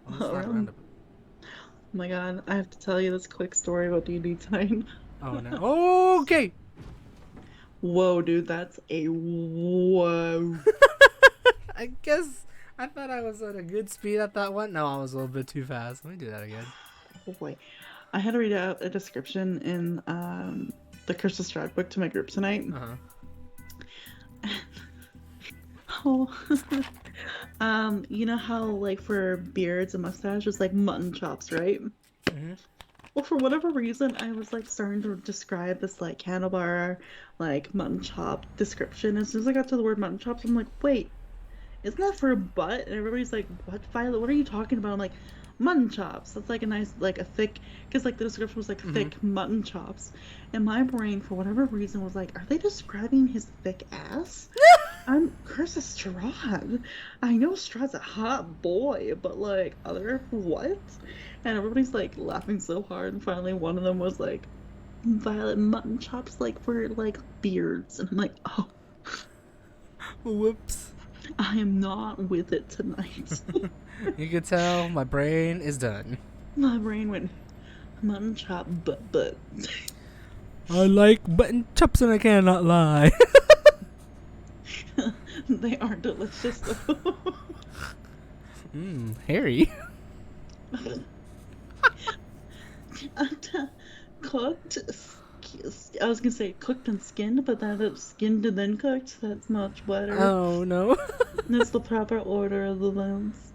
Oh, it's not around Around. the boot. Oh my god, I have to tell you this quick story about D&D tonight. Oh, no. Okay. Whoa, dude, that's a whoa. I guess I thought I was at a good speed at that one. No, I was a little bit too fast. Let me do that again. Oh boy. I had to read out a description in the Curse of Strahd book to my group tonight. Oh. You know how like for beards and mustaches, like mutton chops, right? Mm-hmm. Well, for whatever reason, I was like starting to describe this like handlebar, like mutton chop description. As soon as I got to the word mutton chops, I'm like, wait, isn't that for a butt? And everybody's like, what, Violet? What are you talking about? I'm like, mutton chops. That's like a nice, like a thick, because like the description was like thick mutton chops. And my brain, for whatever reason, was like, are they describing his thick ass? I'm Curse of Strahd. I know Strahd's a hot boy, but like, other what? And everybody's like laughing so hard. And finally, one of them was like, Violet, mutton chops like for like beards. And I'm like, oh, Whoops. I am not with it tonight. You can tell my brain is done. My brain went mutton chop, but. I like button chops and I cannot lie. They are delicious though. Hairy. Cooked. I was gonna say cooked and skinned, but that is skinned and then cooked. That's much better. Oh no. That's the proper order of the lens.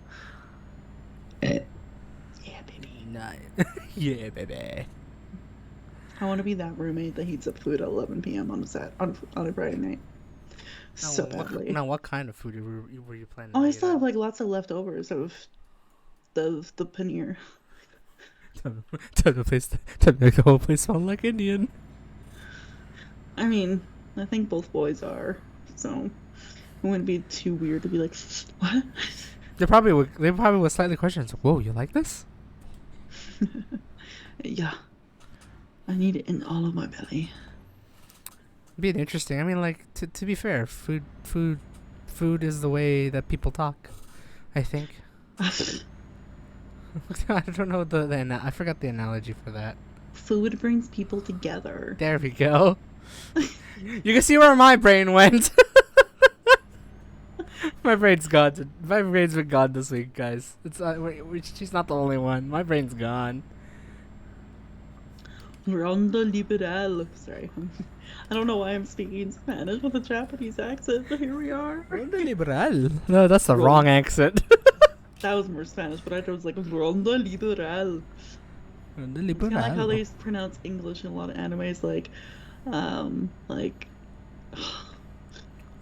Yeah, baby. Nice. Yeah, baby. I want to be that roommate that heats up food at 11 p.m. on a Friday night. So badly. Now, what kind of food were you planning? Oh, I still have like lots of leftovers of the paneer. Time to make the whole place smell like Indian. I mean, I think both boys are, so it wouldn't be too weird to be like, what? They probably would slightly question. Whoa, you like this? Yeah, I need it in all of my belly. It'd be interesting. I mean, like to be fair, food is the way that people talk. I think. I don't know I forgot the analogy for that. Food brings people together. There we go. You can see where my brain went. My brain's gone. My brain's been gone this week, guys. She's not the only one. My brain's gone. Ronda liberal. Sorry. I don't know why I'm speaking Spanish with a Japanese accent, but here we are. Ronda liberal. No, that's the wrong accent. That was more Spanish, but I thought it was like Ronda liberal. Ronda It's kind of like how liberal. they pronounce English in a lot of animes, like.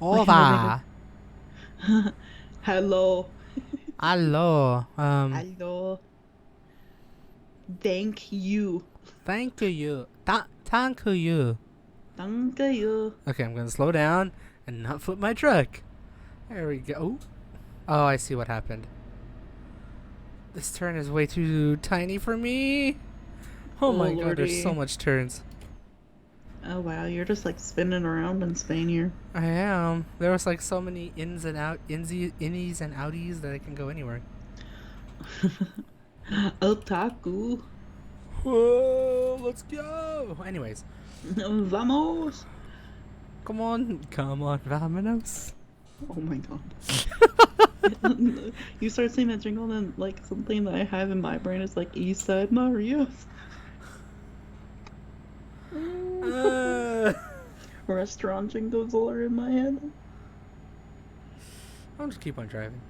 Ova. Hello. Hello. Hello. Thank you. Thank you. Thank you. Thank you. Okay, I'm gonna slow down and not flip my truck. There we go. Oh, I see what happened. This turn is way too tiny for me. Oh my god, there's so much turns. Oh wow, you're just like spinning around in Spain here. I am. There was like so many innies and outies that I can go anywhere. Otaku. Whoa, let's go. Anyways, Vamos. come on, vámonos. Oh my god. You start saying that jingle, and like something that I have in my brain is like East Side Maria's. Uh, Restaurant jingles all are in my head. I'll just keep on driving.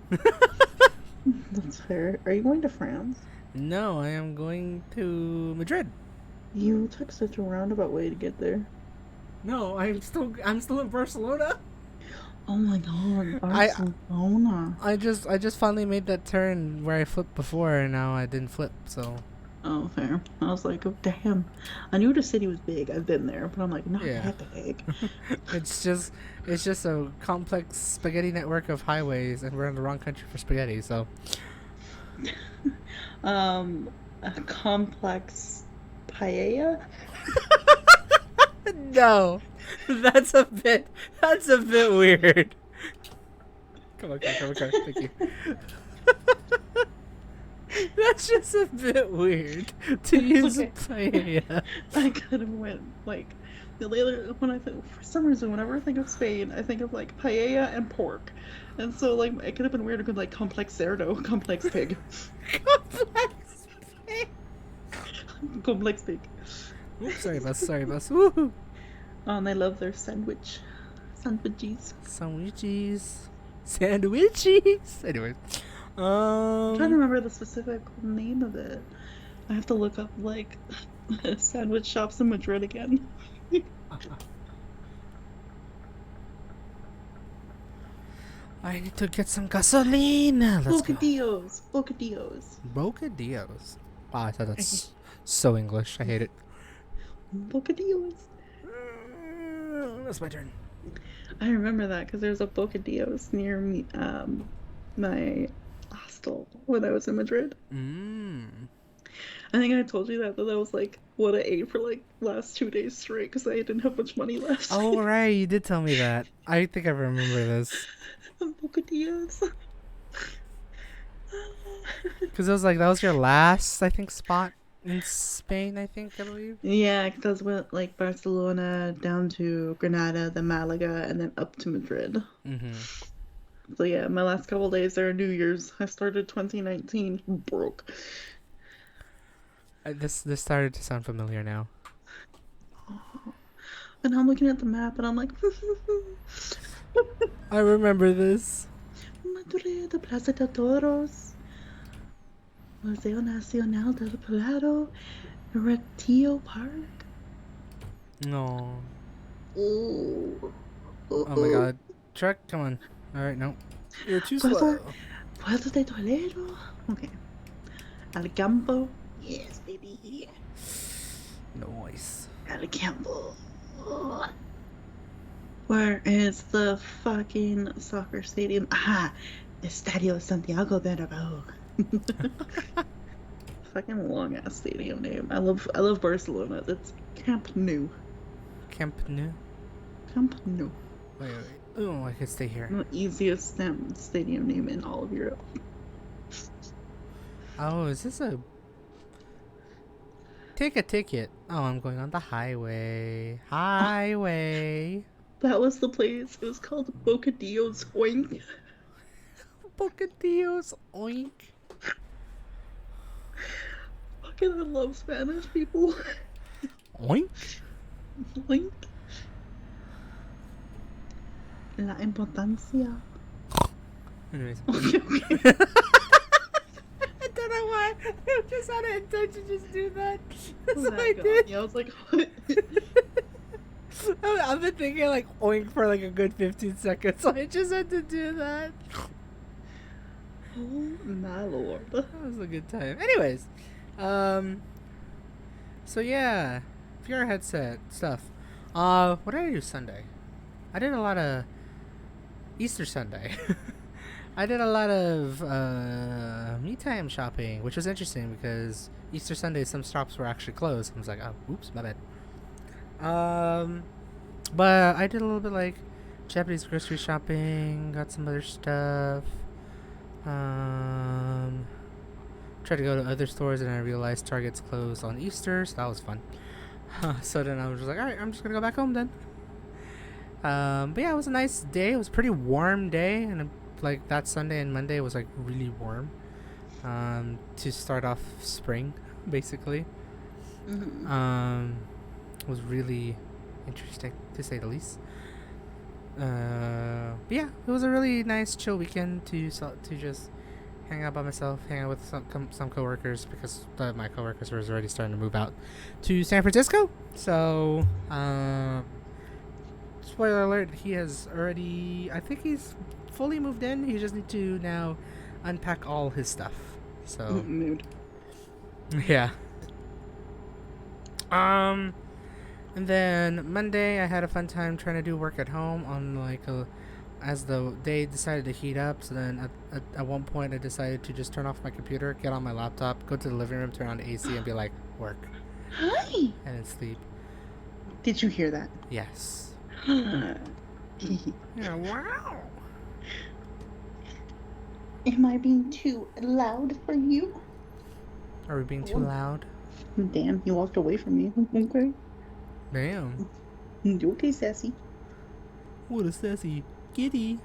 That's fair. Are you going to France? No, I am going to Madrid. You took such a roundabout way to get there. No, I'm still in Barcelona. Oh my god, I Barcelona. I just finally made that turn where I flipped before, and now I didn't flip. So Oh, fair. I was like, oh damn. I knew the city was big. I've been there, but I'm like, not yeah, that big. it's just a complex spaghetti network of highways, and we're in the wrong country for spaghetti. So A complex paella. no, that's a bit weird. Come on. Thank you. That's just a bit weird to use Okay. paella. I could have went like the later when I think for some reason whenever I think of Spain, I think of like paella and pork, and so like it could have been weird to go like complex cerdo, complex pig, Complex pig. complex pig. Oops, sorry, boss. Woohoo. Oh, and they love their sandwiches. Sandwiches. Anyways, I'm trying to remember the specific name of it. I have to look up like sandwich shops in Madrid again. I need to get some gasolina. Let's go. Bocadillos, bocadillos, Bocadillos. Wow, I thought that's so English. I hate it. bocadillos. That's my turn. I remember that because there's a bocadillos near me, my hostel when I was in Madrid. Mmm. I think I told you that that was like what I ate for like last 2 days straight because I didn't have much money left. Oh right, you did tell me that. I think I remember this. Bocadillos. Because it was like that was your last, I think, spot in Spain. I believe. Yeah, because I went like Barcelona down to Granada, then Malaga, and then up to Madrid. Mm-hmm. So yeah, my last couple days there are New Year's. I started 2019 broke. This started to sound familiar now. And I'm looking at the map and I'm like, I remember this. Madrid, the Plaza de Toros, Museo Nacional del Prado, Retiro Park. No. Oh, Oh my god. Truck, come on. Alright, no. You're too slow. Puerto de Toledo. Okay. Al Campo. Yes, baby. Noise. Al Campo. Where is the fucking soccer stadium? Aha! Estadio Santiago Bernabeu. Fucking long ass stadium name. I love Barcelona. It's Camp Nou. Camp Nou? Camp Nou. Wait. Oh, I could stay here. The easiest stadium name in all of Europe. Oh, is this a... Take a ticket. Oh, I'm going on the highway. Highway. That was the place. It was called Bocadillos Oink. Bocadillos. Oink. Fucking I love Spanish people. Oink. Oink. La importancia. Anyways. Okay. I don't know why. I just had an intention to just do that. That's That what I got did. me. I was like, what? I've been thinking like oink for like a good 15 seconds, so I just had to do that. Oh my lord. That was a good time. Anyways, so yeah, VR headset stuff. What did I do Sunday? I did a lot of Easter Sunday. I did a lot of me time shopping, which was interesting because Easter Sunday some shops were actually closed. I was like, oh, oops, my bad. But I did a little bit like Japanese grocery shopping, got some other stuff. Trying Tried to go to other stores, and I realized Target's closed on Easter, so that was fun. So then I was just like, all right, I'm just gonna go back home then. But yeah, it was a nice day. It was a pretty warm day, and like that Sunday and Monday was like really warm. To start off spring, basically. Mm-hmm. It was really interesting to say the least. But yeah, it was a really nice chill weekend to just hang out by myself, hang out with some coworkers because my coworkers were already starting to move out to San Francisco. So, spoiler alert, he has already. I think he's fully moved in. He just need to now unpack all his stuff. So, Mood. yeah. Um, and then Monday, I had a fun time trying to do work at home on as the day decided to heat up. So then at one point, I decided to just turn off my computer, get on my laptop, go to the living room, turn on the AC, and be like, work, Hi. and then sleep. Did you hear that? Yes. Am Yeah. Wow. I being too loud for you? Are we being too loud? Damn, you walked away from me. Okay. Damn. You okay, sassy? What a sassy kitty.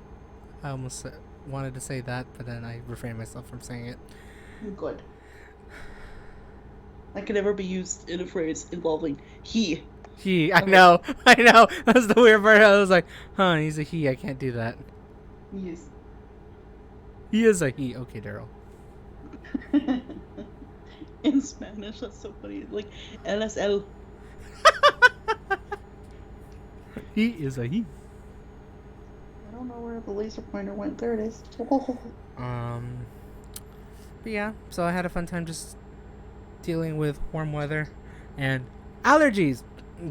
I almost wanted to say that, but then I refrained myself from saying it. Good. That could never be used in a phrase involving he. He. I know. I know. That's the weird part. I was like, huh, he's a he. I can't do that. Yes. He is a he. Okay, Daryl. In Spanish, that's so funny. Like, él es él. He is a he. I don't know where the laser pointer went. There it is. But yeah, so I had a fun time just dealing with warm weather and allergies.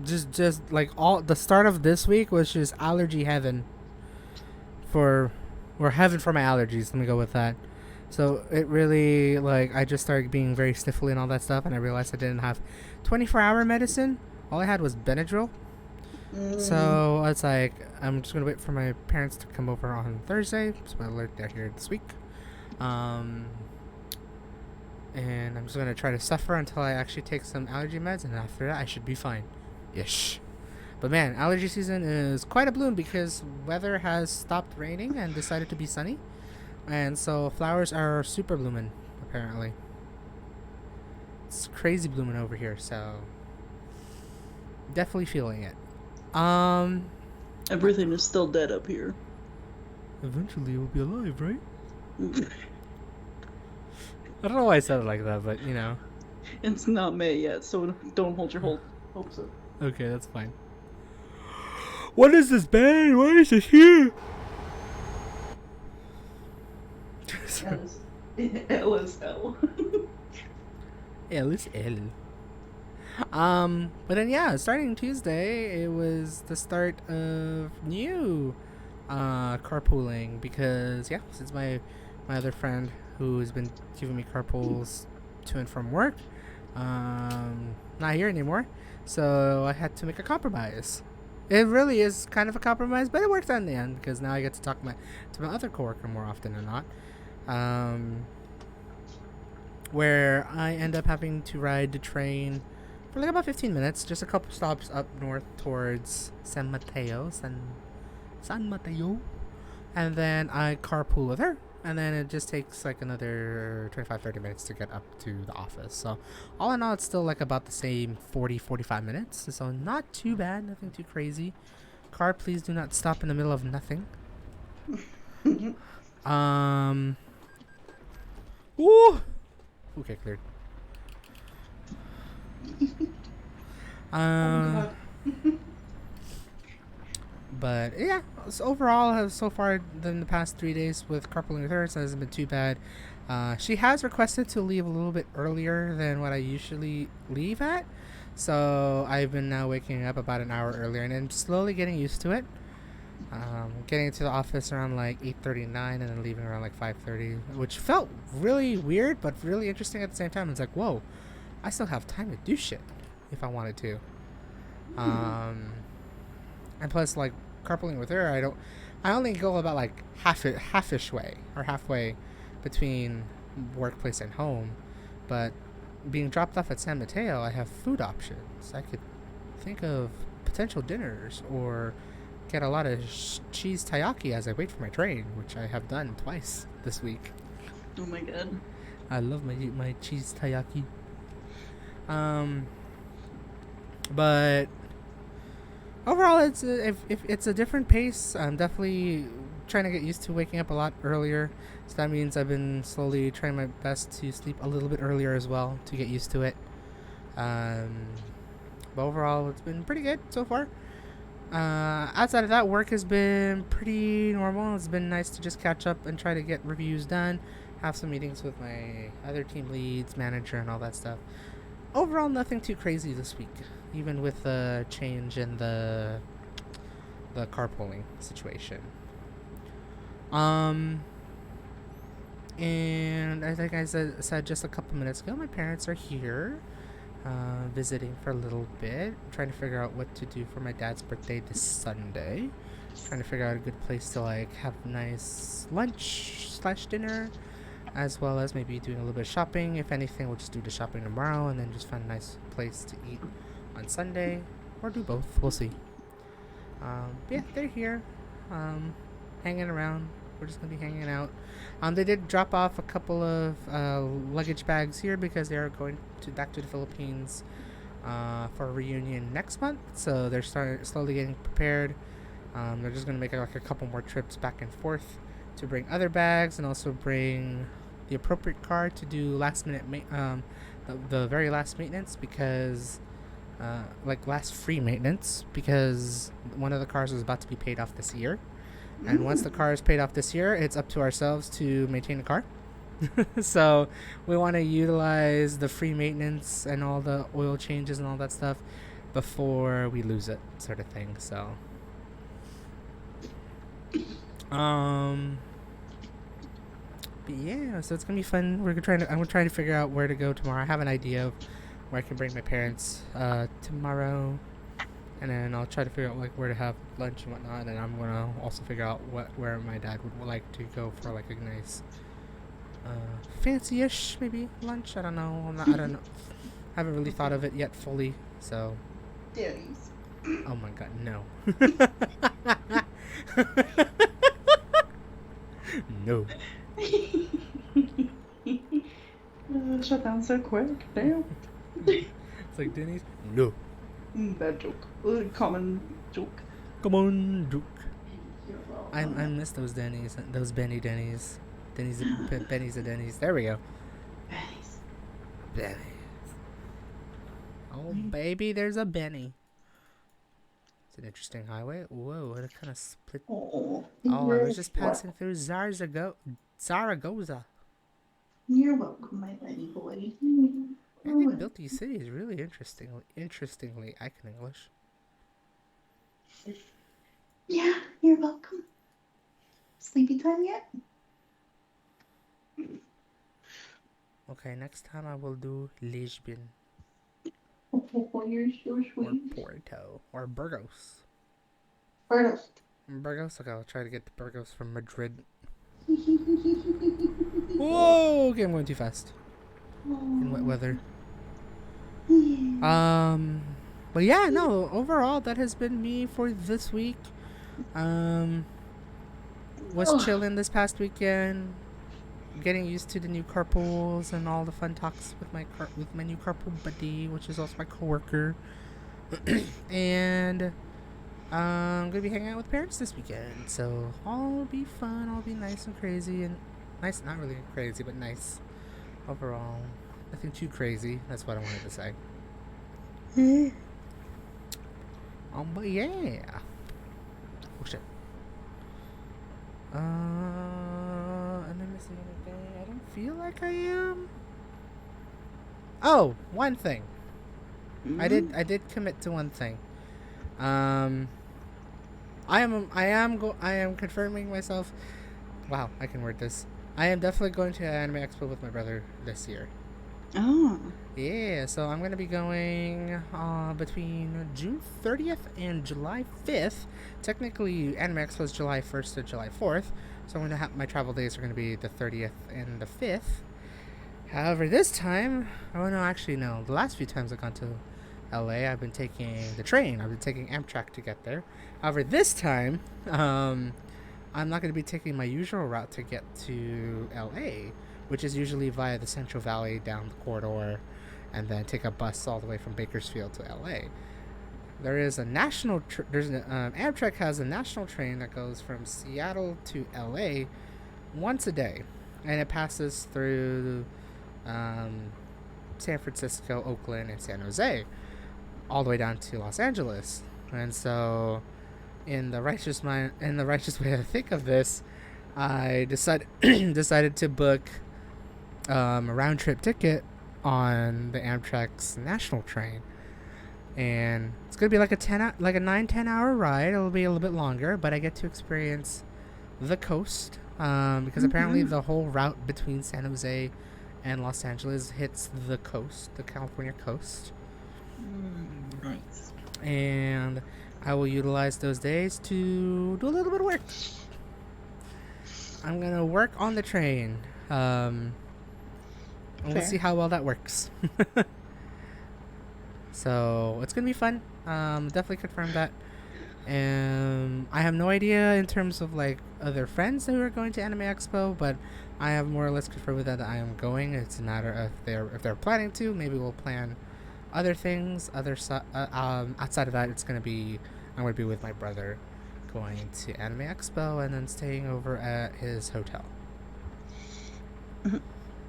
Just like all the start of this week was just allergy heaven or heaven for my allergies. Let me go with that. So it really like I just started being very sniffly and all that stuff, and I realized I didn't have 24-hour medicine. All I had was Benadryl. So it's like I'm just gonna wait for my parents to come over on Thursday. Spoiler alert, they're here this week. And I'm just gonna try to suffer until I actually take some allergy meds, and after that I should be fine. Ish. But man, allergy season is quite a bloom because weather has stopped raining and decided to be sunny, and so flowers are super blooming. Apparently, it's crazy blooming over here. So definitely feeling it. Everything is still dead up here. Eventually, we'll be alive, right? I don't know why I said it like that, but you know. It's not May yet, so don't hold your hopes up. Okay, that's fine. What is this band? Why is this here? LSL. LSL. But then yeah, starting Tuesday, it was the start of new carpooling because yeah, since my other friend who has been giving me carpools to and from work, not here anymore, so I had to make a compromise. It really is kind of a compromise, but it worked out in the end because now I get to talk to my other coworker more often than not. Where I end up having to ride the train for like about 15 minutes, just a couple stops up north towards San Mateo, and then I carpool with her, and then it just takes like another 25-30 minutes to get up to the office. So all in all, it's still like about the same 40-45 minutes, so not too bad, nothing too crazy. Car, please do not stop in the middle of nothing. Ooh. Okay, cleared. But yeah, so overall, so far in the past 3 days with carpooling with her, it hasn't been too bad. She has requested to leave a little bit earlier than what I usually leave at, so I've been now waking up about an hour earlier, and I'm slowly getting used to it. Getting to the office around like 8:39 and then leaving around like 5:30, which felt really weird but really interesting at the same time. It's like, whoa, I still have time to do shit if I wanted to. And plus, like carpooling with her, I only go about like halfish way or halfway between workplace and home. But being dropped off at San Mateo, I have food options. I could think of potential dinners or get a lot of cheese taiyaki as I wait for my train, which I have done twice this week. Oh my god. I love my cheese taiyaki. Um, but overall, it's a different pace. I'm definitely trying to get used to waking up a lot earlier. So that means I've been slowly trying my best to sleep a little bit earlier as well to get used to it. But overall, it's been pretty good so far. Outside of that, work has been pretty normal. It's been nice to just catch up and try to get reviews done, have some meetings with my other team leads, manager, and all that stuff. Overall, nothing too crazy this week, even with the change in the carpooling situation. And I think I said just a couple minutes ago, my parents are here, visiting for a little bit, trying to figure out what to do for my dad's birthday this Sunday. Trying to figure out a good place to like have nice lunch/dinner, as well as maybe doing a little bit of shopping. If anything, we'll just do the shopping tomorrow and then just find a nice place to eat on Sunday, or do both. We'll see. Yeah, they're here, hanging around. We're just gonna be hanging out. They did drop off a couple of luggage bags here because they are going back to the Philippines for a reunion next month. So they're slowly getting prepared. They're just gonna make like a couple more trips back and forth to bring other bags and also bring the appropriate car to do last minute the very last maintenance, because like last free maintenance, because one of the cars was about to be paid off this year. And once the car is paid off this year, it's up to ourselves to maintain the car. So we want to utilize the free maintenance and all the oil changes and all that stuff before we lose it, sort of thing. So but yeah, so it's gonna be fun. I'm trying to figure out where to go tomorrow. I have an idea of where I can bring my parents tomorrow, and then I'll try to figure out like where to have lunch and whatnot. And I'm gonna also figure out where my dad would like to go for like a nice fancy-ish maybe lunch. I don't know. I don't know. I haven't really thought of it yet fully. So. Daddies. Oh my god, no. No. Shut down so quick. Damn. It's like Denny's. No. Bad joke. Common joke. Come on, Duke. I miss those Denny's. Those Benny Denny's. Benny's and Denny's. There we go. Benny's. Oh, baby, there's a Benny. It's an interesting highway. Whoa, it kind of split. Oh, I was just passing through Zaragoza. You're welcome, my buddy boy. And they built these cities really interestingly. I can English. Yeah, you're welcome. Sleepy time yet? Okay, next time I will do Lisbon. Oh, you're so sweet. Or Porto. Or Burgos. Burgos? Okay, I'll try to get to Burgos from Madrid. Whoa! Okay, I'm going too fast. In wet weather. But yeah, no, overall, that has been me for this week. Was chilling this past weekend. Getting used to the new carpools and all the fun talks with my new carpool buddy, which is also my coworker. And I'm gonna be hanging out with parents this weekend, so all be fun, all be nice and crazy, and nice, not really crazy, but nice overall. Nothing too crazy. That's what I wanted to say. But yeah. Oh shit. Am I missing anything? I don't feel like I am. Oh, one thing. I did commit to one thing. I am confirming myself. Wow, I can word this. I am definitely going to Anime Expo with my brother this year. Oh. Yeah, so I'm going to be going between June 30th and July 5th. Technically, Anime Expo is July 1st to July 4th, so I'm going to have my travel days are going to be the 30th and the 5th. However, this time, oh no, actually no. The last few times I've gone to LA, I've been taking the train. I've been taking Amtrak to get there. However, this time, I'm not going to be taking my usual route to get to LA, which is usually via the Central Valley down the corridor, and then take a bus all the way from Bakersfield to LA. There is a national. Amtrak has a national train that goes from Seattle to LA once a day, and it passes through um, San Francisco, Oakland, and San Jose, all the way down to Los Angeles. And so, in the righteous way to think of this, I decided to book a round trip ticket on the Amtrak's national train, and it's gonna be like like a 9-10 hour ride. It'll be a little bit longer, but I get to experience the coast because apparently Mm-hmm. the whole route between San Jose and Los Angeles hits the coast, the California coast, Nice. and I will utilize those days to do a little bit of work. I'm gonna work on the train. And we'll Fair. see how well that works. So it's gonna be fun. Definitely confirm that. I have no idea in terms of like other friends who are going to Anime Expo, but I have more or less confirmed with that I am going. It's a matter of if they're planning to. Maybe we'll plan other things. Outside of that, I'm gonna be with my brother, going to Anime Expo and then staying over at his hotel. Mhm.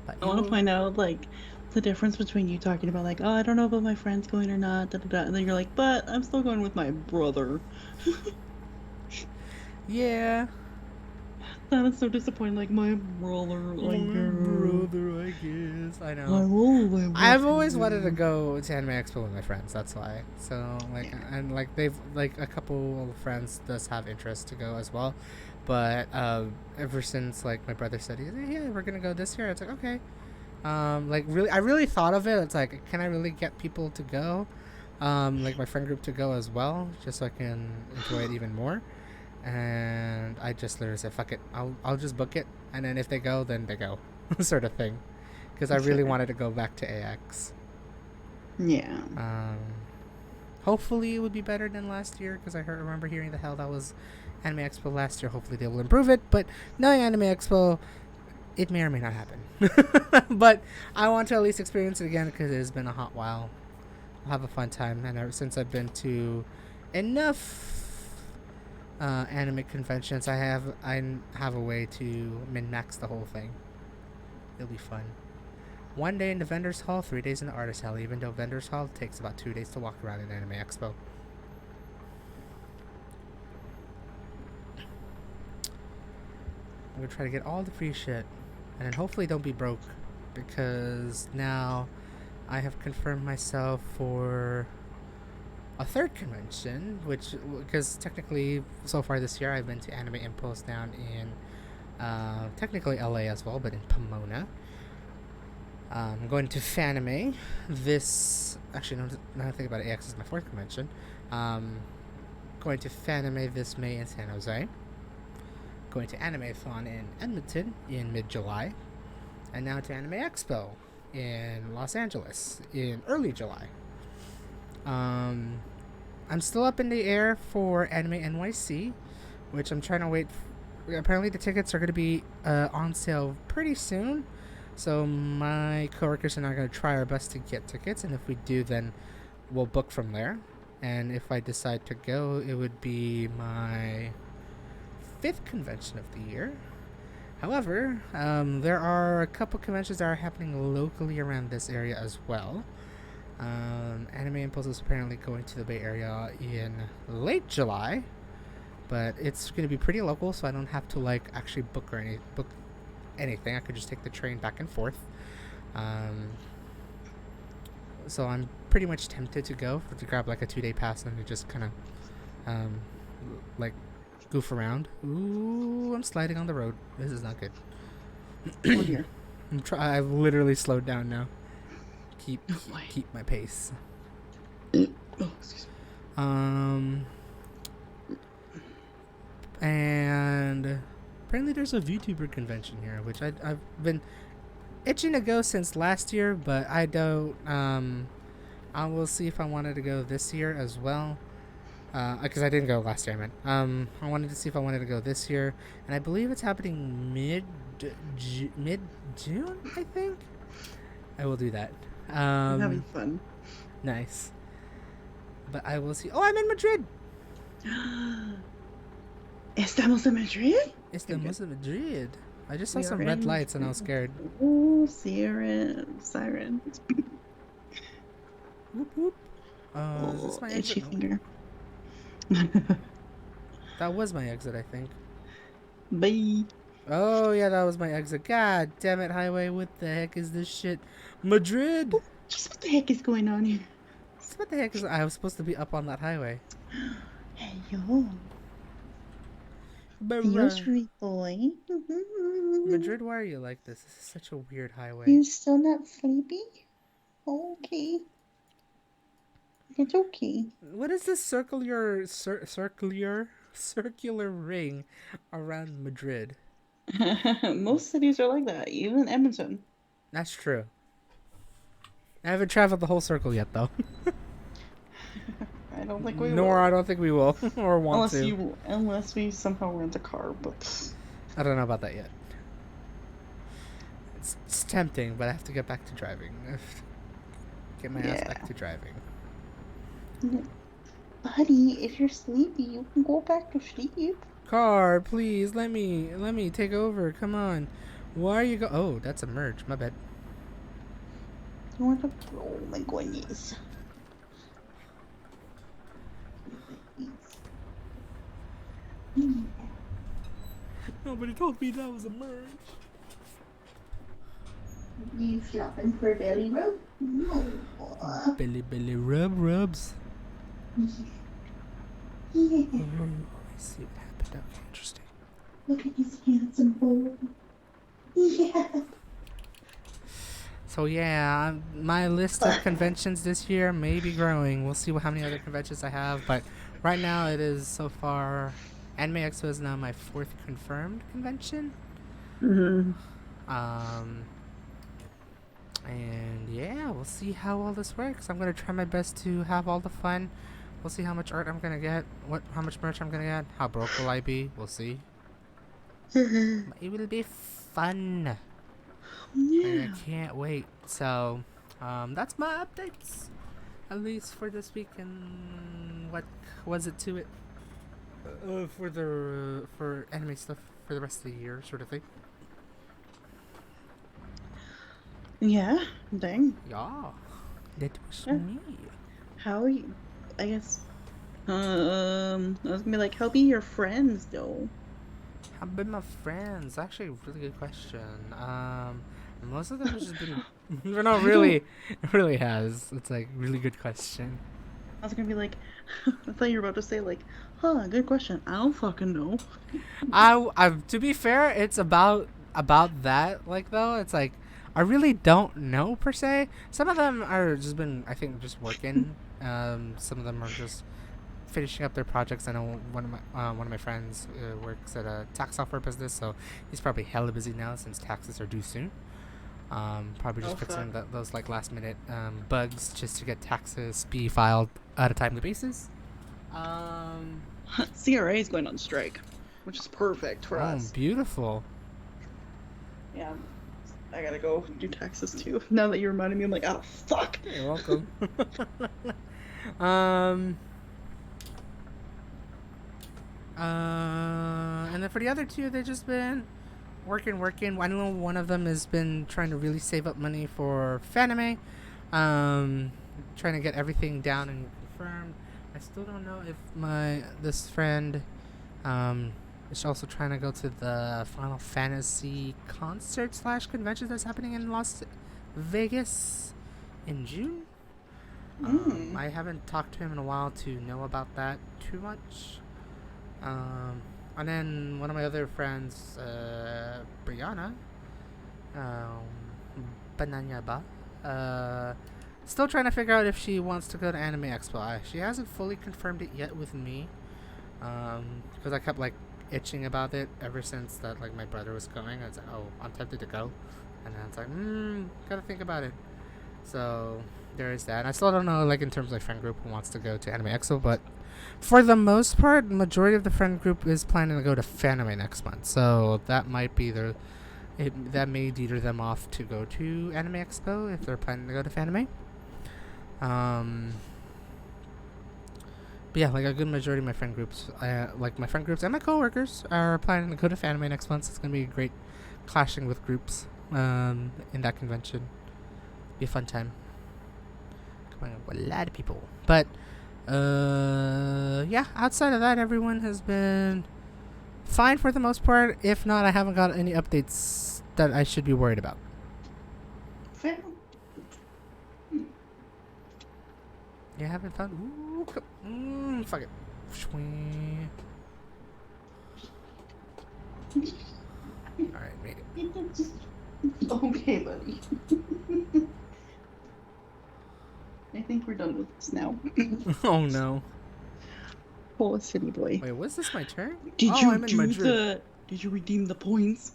But I want to you, find out like the difference between you talking about like, oh, I don't know about my friends going or not, da, da, da, and then you're like, but I'm still going with my brother. yeah, That is so disappointing. Like my brother, my like, brother, I guess. I I know. love my I've always wanted to brother. go to Anime Expo with my friends. That's why. So like, Yeah. and like they've like a couple of friends does have interest to go as well, but ever since like my brother said, yeah, we're gonna go this year. It's like okay. Like really, I really thought of it. It's like, can I really get people to go? Like my friend group to go as well, just so I can enjoy it even more. And I just literally said, "Fuck it, I'll just book it, and then if they go, then they go," sort of thing. Because I really Fair. wanted to go back to AX. Yeah. Um, Hopefully it would be better than last year because remember hearing the hell that was Anime Expo last year. Hopefully they will improve it, but knowing Anime Expo, it may or may not happen. But I want to at least experience it again because it has been a hot while. I'll have a fun time, and ever since I've been to enough anime conventions, I have a way to min max the whole thing. It'll be fun. 1 day in the vendors hall, 3 days in the artist hall. Even though vendors hall takes about 2 days to walk around in Anime Expo. I'm gonna try to get all the free shit, and then hopefully don't be broke, because now I have confirmed myself for a third convention, which because technically so far this year I've been to Anime Impulse down in technically LA as well, but in Pomona. I'm going to Fanime this. Actually, no, now I think about it, AX is my fourth convention. Um, Going to Fanime this May in San Jose. Going to Animathon in Edmonton in mid July. And now to Anime Expo in Los Angeles in early July. Um, I'm still up in the air for Anime NYC, which I'm trying to wait. Apparently, the tickets are going to be on sale pretty soon. So my coworkers and I are going to try our best to get tickets, and if we do, then we'll book from there. And if I decide to go, it would be my fifth convention of the year. However, there are a couple conventions that are happening locally around this area as well. Anime Impulse is apparently going to the Bay Area in late July, but it's going to be pretty local, so I don't have to like actually book anything. I could just take the train back and forth. Um, so I'm pretty much tempted to go to grab like a 2 day pass and to just kind of um, like goof around. Ooh, I'm sliding on the road. This is not good. Oh dear. I've literally slowed down now. Keep Oh boy. keep my pace. Oh, excuse me. Um, and apparently there's a VTuber convention here, which I've been itching to go since last year, but I don't. I will see if I wanted to go this year as well. Because I didn't go last year, I meant. I wanted to see if I wanted to go this year, and I believe it's happening mid June. I think I will do that. I'm having fun. Nice. But I will see. Oh, I'm in Madrid. Estamos en Madrid? Estamos in Madrid. I just saw We are some red in. lights and I was scared. Oh, siren. Whoop whoop. Is Oh, this my itchy exit? No. finger. That was my exit, I think. Bye. Oh yeah, that was my exit. God damn it, highway! What the heck is this shit? Madrid. Just what the heck is going on here? What the heck is? I was supposed to be up on that highway. Hey, yo. Feel free, boy. Madrid, why are you like this? This is such a weird highway. You still not sleepy? Okay. It's okay. What is this circular ring around Madrid? Most cities are like that, even Edmonton. That's true. I haven't traveled the whole circle yet, though. I don't think we Nor will. I don't think we will or want Unless we somehow rent a car, but I don't know about that yet. It's tempting, but I have to get back to driving. Get my ass back to driving. Buddy, if you're sleepy, you can go back to sleep. Car, please let me take over. Come on. Why are you go? Oh, that's a merge. My bad. You want to? Oh my goodness. Nobody told me that was a merge. You shopping for belly rub? No. Belly rubs. Yeah. I see what happened. Okay, interesting. Look at his handsome boy. Yeah. So yeah, my list of conventions this year may be growing. We'll see how many other conventions I have, but right now it is so far. Anime Expo is now my 4th confirmed convention. Mm-hmm. And yeah, we'll see how all this works. I'm gonna try my best to have all the fun. We'll see how much art I'm gonna get, how much merch I'm gonna get, how broke will I be. We'll see. But it will be fun. Yeah. And I can't wait. So, that's my updates. At least for this week and what was it to it for anime stuff for the rest of the year, sort of thing. Yeah. Dang. Yeah, that was Yeah. me. How are you? I guess. I was gonna be like, how be your friends though? How been my friends? Actually, a really good question. Most of them have just been. No, really, it really has. It's like really good question. I was gonna be like, I thought you were about to say like, huh, good question. I don't fucking know. I to be fair, it's about that. Like though, it's like I really don't know per se. Some of them are just been, I think, just working. Some of them are just finishing up their projects. I know one of my friends works at a tax software business, so he's probably hella busy now since taxes are due soon. Probably just fixing those like last minute bugs just to get taxes be filed at a timely basis. CRA is going on strike, which is perfect for us. Beautiful. Yeah, I gotta go do taxes too. Now that you reminded me, I'm like, oh fuck. You're welcome. And then for the other two, they've just been working. I know one of them has been trying to really save up money for Fanime, trying to get everything down and confirmed. I still don't know if this friend is also trying to go to the Final Fantasy concert / convention that's happening in Las Vegas in June. I haven't talked to him in a while to know about that too much. And then one of my other friends, Brianna, Bananyaba, still trying to figure out if she wants to go to Anime Expo. She hasn't fully confirmed it yet with me, because I kept like itching about it ever since that like my brother was going. I was like, oh, I'm tempted to go, And then it's like, gotta think about it. So there is that. I still don't know, like in terms of like friend group who wants to go to Anime Expo, but for the most part, the majority of the friend group is planning to go to Fanime next month. So that might be that may deter them off to go to Anime Expo if they're planning to go to Fanime. Um, but yeah, like a good majority of my friend groups, like my friend groups and my coworkers are planning to go to Fanime next month. So it's gonna be a great clashing with groups in that convention. Be a fun time. Coming up with a lot of people, but yeah. Outside of that, everyone has been fine for the most part. If not, I haven't got any updates that I should be worried about. Fair. You haven't found? Ooh, fuck it. Alright, made it. Okay, buddy. I think we're done with this now. Oh no. Oh, city boy. Wait, was this my turn? Did Oh, you I'm in do Madrid. Did you redeem the points?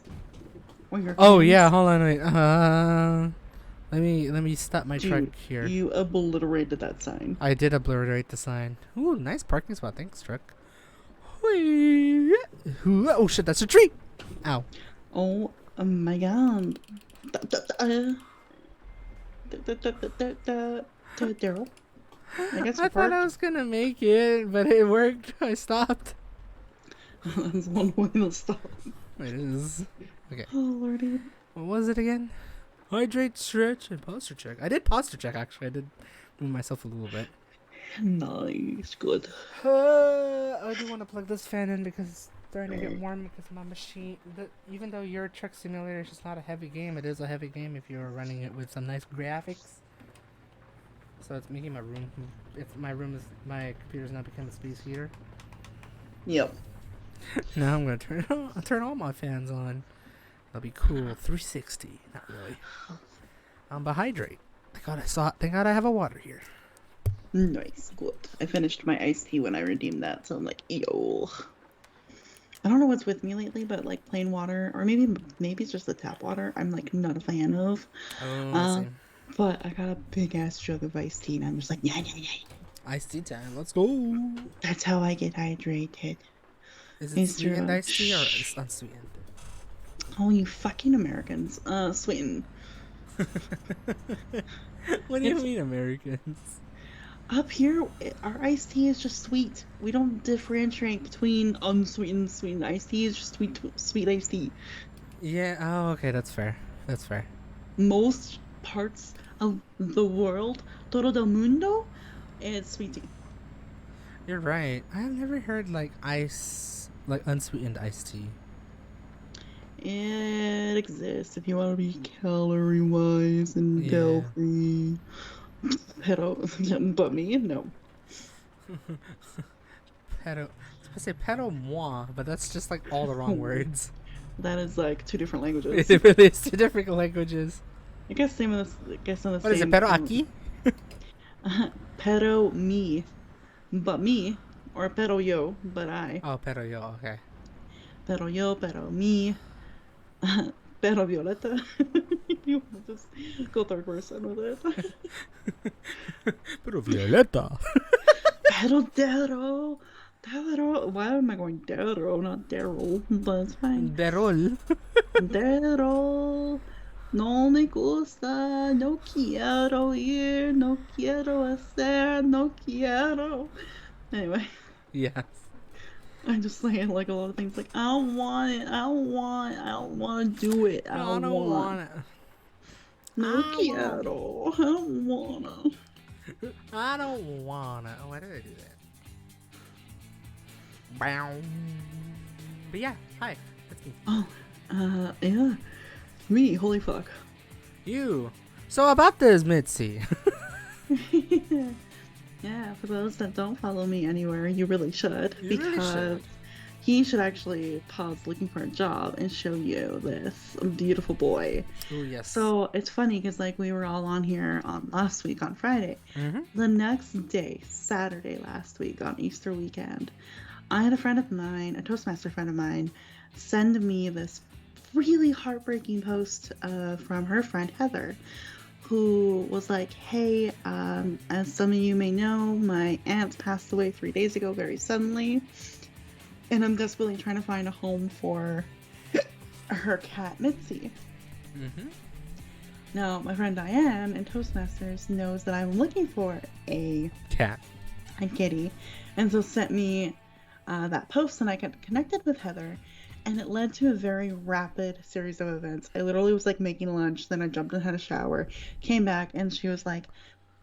Or your Oh coins? yeah, hold on, wait. Let me stop my truck Dude, here. you obliterated that sign. I did obliterate the sign. Ooh, nice parking spot. Thanks, truck. Whee! Oh shit, that's a tree! Ow. Oh my god. Daryl. I guess I it thought I worked. was gonna make it, but it worked. I stopped. That's one way to stop. Wait, it is. Okay. Oh lordy. What was it again? Hydrate, stretch, and posture check. I did posture check, actually. I did move myself a little bit. Nice, good. I do want to plug this fan in because it's starting to get warm because my machine. Even though your truck simulator is just not a heavy game, it is a heavy game if you're running it with some nice graphics. So it's making my room. My computer's now become a space heater. Yep. Now I'm gonna turn all my fans on. That'll be cool. 360. Not really. But hydrate. Thank God I have a water here. Nice, good. I finished my iced tea when I redeemed that, so I'm like, yo. I don't know what's with me lately, but like plain water, or maybe it's just the tap water, I'm like not a fan of. Oh, same. But I got a big ass jug of iced tea, and I'm just like, yeah. Iced tea time. Let's go. That's how I get hydrated. Is it sweetened iced tea or it's unsweetened? Oh, you fucking Americans. Sweetened. What do you mean, Americans? Up here, our iced tea is just sweet. We don't differentiate between unsweetened, sweetened iced tea. It's just sweet iced tea. Yeah. Oh, okay. That's fair. That's fair. Most parts of the world, todo el mundo, it's sweet tea. You're right. I've never heard like unsweetened iced tea. It exists if you want to be calorie wise and Yeah. healthy. But me, no. Pedo. I was gonna say pedo moi, but that's just like all the wrong words. That is like two different languages. It really is 2 different languages. I guess same in this. I guess in the What same. is it? Pedo aquí? Pero me, but me, or pero yo, but I. Oh, pedo yo. Okay. Pero yo, pero me, pero Violeta. You want to just go third person with it? Pero Violeta. Pero Daryl. Why am I going Daryl, not Daryl? But it's fine. Derol. Daryl. No me gusta, no quiero ir, no quiero hacer, no quiero. Anyway, Yes. I'm just saying like a lot of things like I don't want it, I don't want to do it, I don't want it. No quiero, I don't wanna. I don't wanna. Oh, why did I do that? Bow. But yeah, hi. That's me. Oh, yeah. Me, holy fuck. You. So about this Mitzi. Yeah, for those that don't follow me anywhere, you really should. You really should. He should actually pause looking for a job and show you this beautiful boy. Oh, yes. So it's funny because like we were all on here on last week on Friday. Mm-hmm. The next day, Saturday last week on Easter weekend, I had a friend of mine, a Toastmaster friend of mine, send me this really heartbreaking post from her friend Heather, who was like, "Hey, as some of you may know, my aunt passed away 3 days ago very suddenly, and I'm desperately trying to find a home for her cat Mitzi." Mm-hmm. Now, my friend Diane in Toastmasters knows that I'm looking for Cat. a kitty, and so sent me that post, and I got connected with Heather, and it led to a very rapid series of events. I literally was like making lunch, then I jumped and had a shower, came back, and she was like,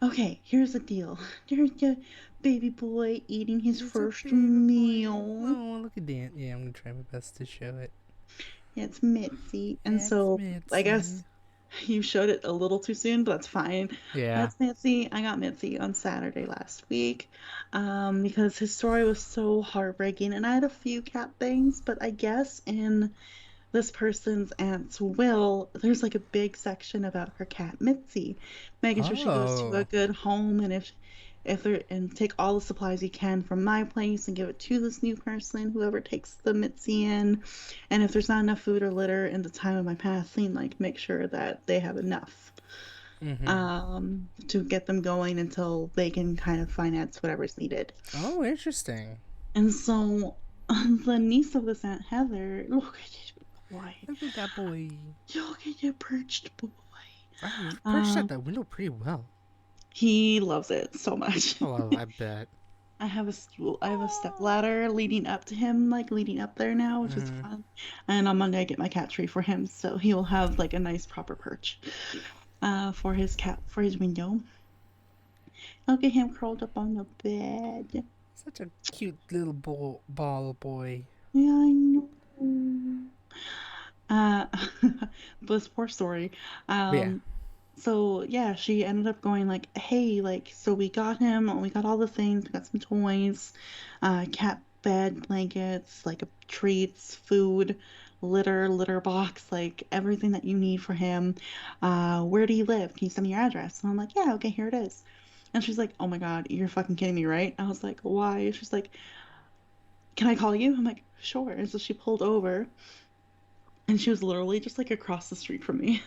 "Okay, here's the deal. There's your baby boy eating his It's a first baby boy. meal. Oh, look at that. Yeah, I'm gonna try my best to show it. It's Mitzi." And It's so I guess Mitzi. you showed it a little too soon, but that's fine. Yeah. That's Mitzi. I got Mitzi on Saturday last week because his story was so heartbreaking. And I had a few cat things, but I guess in this person's aunt's will, there's like a big section about her cat Mitzi, making sure she goes to a Oh. good home, and if there and take all the supplies you can from my place and give it to this new person, whoever takes the Mitzi in, and if there's not enough food or litter in the time of my passing, like make sure that they have enough Mm-hmm. to get them going until they can kind of finance whatever's needed. Oh, interesting. And so the niece of this Aunt Heather, look at this boy. Look at that boy. Look at your perched boy. Wow, you perched at Um, that window pretty well. he loves it so much. Oh, well, I bet. I have a stool. I have a step ladder leading up to him, like leading up there now, which is Mm-hmm. fun. And on Monday I get my cat tree for him, so he will have like a nice proper perch, for his cat for his window. Look at him curled up on the bed. Such a cute little ball boy. Yeah, I know. Uh, this poor story. But yeah. Um, So yeah, she ended up going like, "Hey, like, so we got all the things, we got some toys, cat bed, blankets, like treats, food, litter box, like everything that you need for him. Where do you live? Can you send me your address?" And I'm like, "Yeah, okay, here it is." And she's like, "Oh my God, you're fucking kidding me, right?" I was like, "Why?" She's like, "Can I call you?" I'm like, "Sure." And so she pulled over, and she was literally just like across the street from me.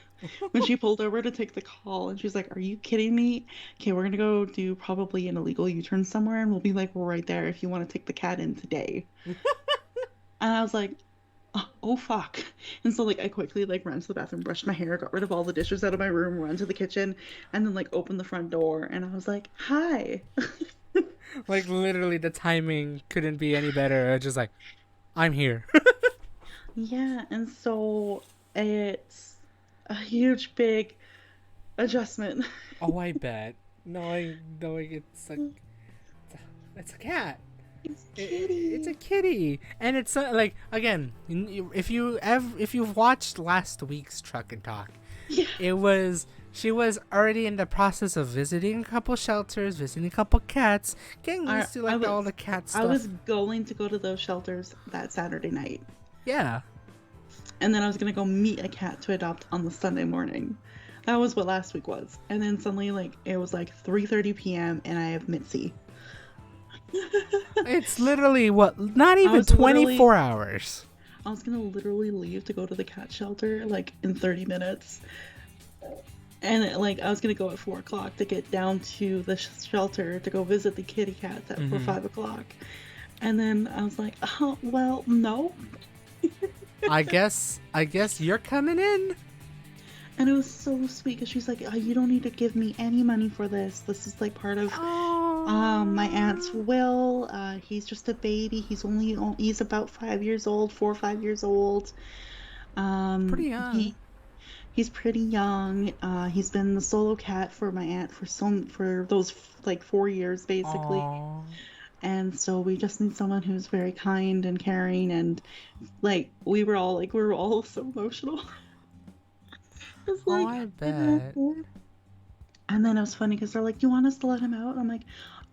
When she pulled over to take the call, and she's like, "Are you kidding me? Okay, we're gonna go do probably an illegal U-turn somewhere, and we'll be like right there if you want to take the cat in today." And I was like, "Oh fuck." And so like I quickly like ran to the bathroom, brushed my hair, got rid of all the dishes out of my room, ran to the kitchen, and then like opened the front door, and I was like, "Hi." Like, literally, the timing couldn't be any better. Just like, I'm here. Yeah, and so it's a huge big adjustment. Oh, I bet. Knowing it's a cat. It's It's a kitty. kitty, and it's like, again, if you've watched last week's Truck and Talk, Yeah. it was she was already in the process of visiting a couple shelters, visiting a couple cats, getting I, used to I like all was the cat I was stuff. going to go to those shelters that Saturday night, Yeah. and then I was gonna go meet a cat to adopt on the Sunday morning. That was what last week was. And then suddenly like it was like 3:30 p.m. and I have Mitzi. It's literally what, not I even was literally 24 hours. I was gonna literally leave to go to the cat shelter like in 30 minutes. And like I was gonna go at 4 o'clock to get down to the shelter to go visit the kitty cats at for Hmm. 5 o'clock. And then I was like, "Oh well, no." I guess you're coming in. And it was so sweet because she's like, "You don't need to give me any money for this. This is like part of my aunt's Oh, will. He's just a baby. He's about 5 years old, 4 or 5 years old. pretty Um, young. he he's pretty young. He's been the solo cat for my aunt for those like 4 years basically. Oh, And so we just need someone who's very kind and caring, and like we were all so emotional. It's oh, like, I bet. and then it was funny because they're like, "You want us to let him out?" I'm like,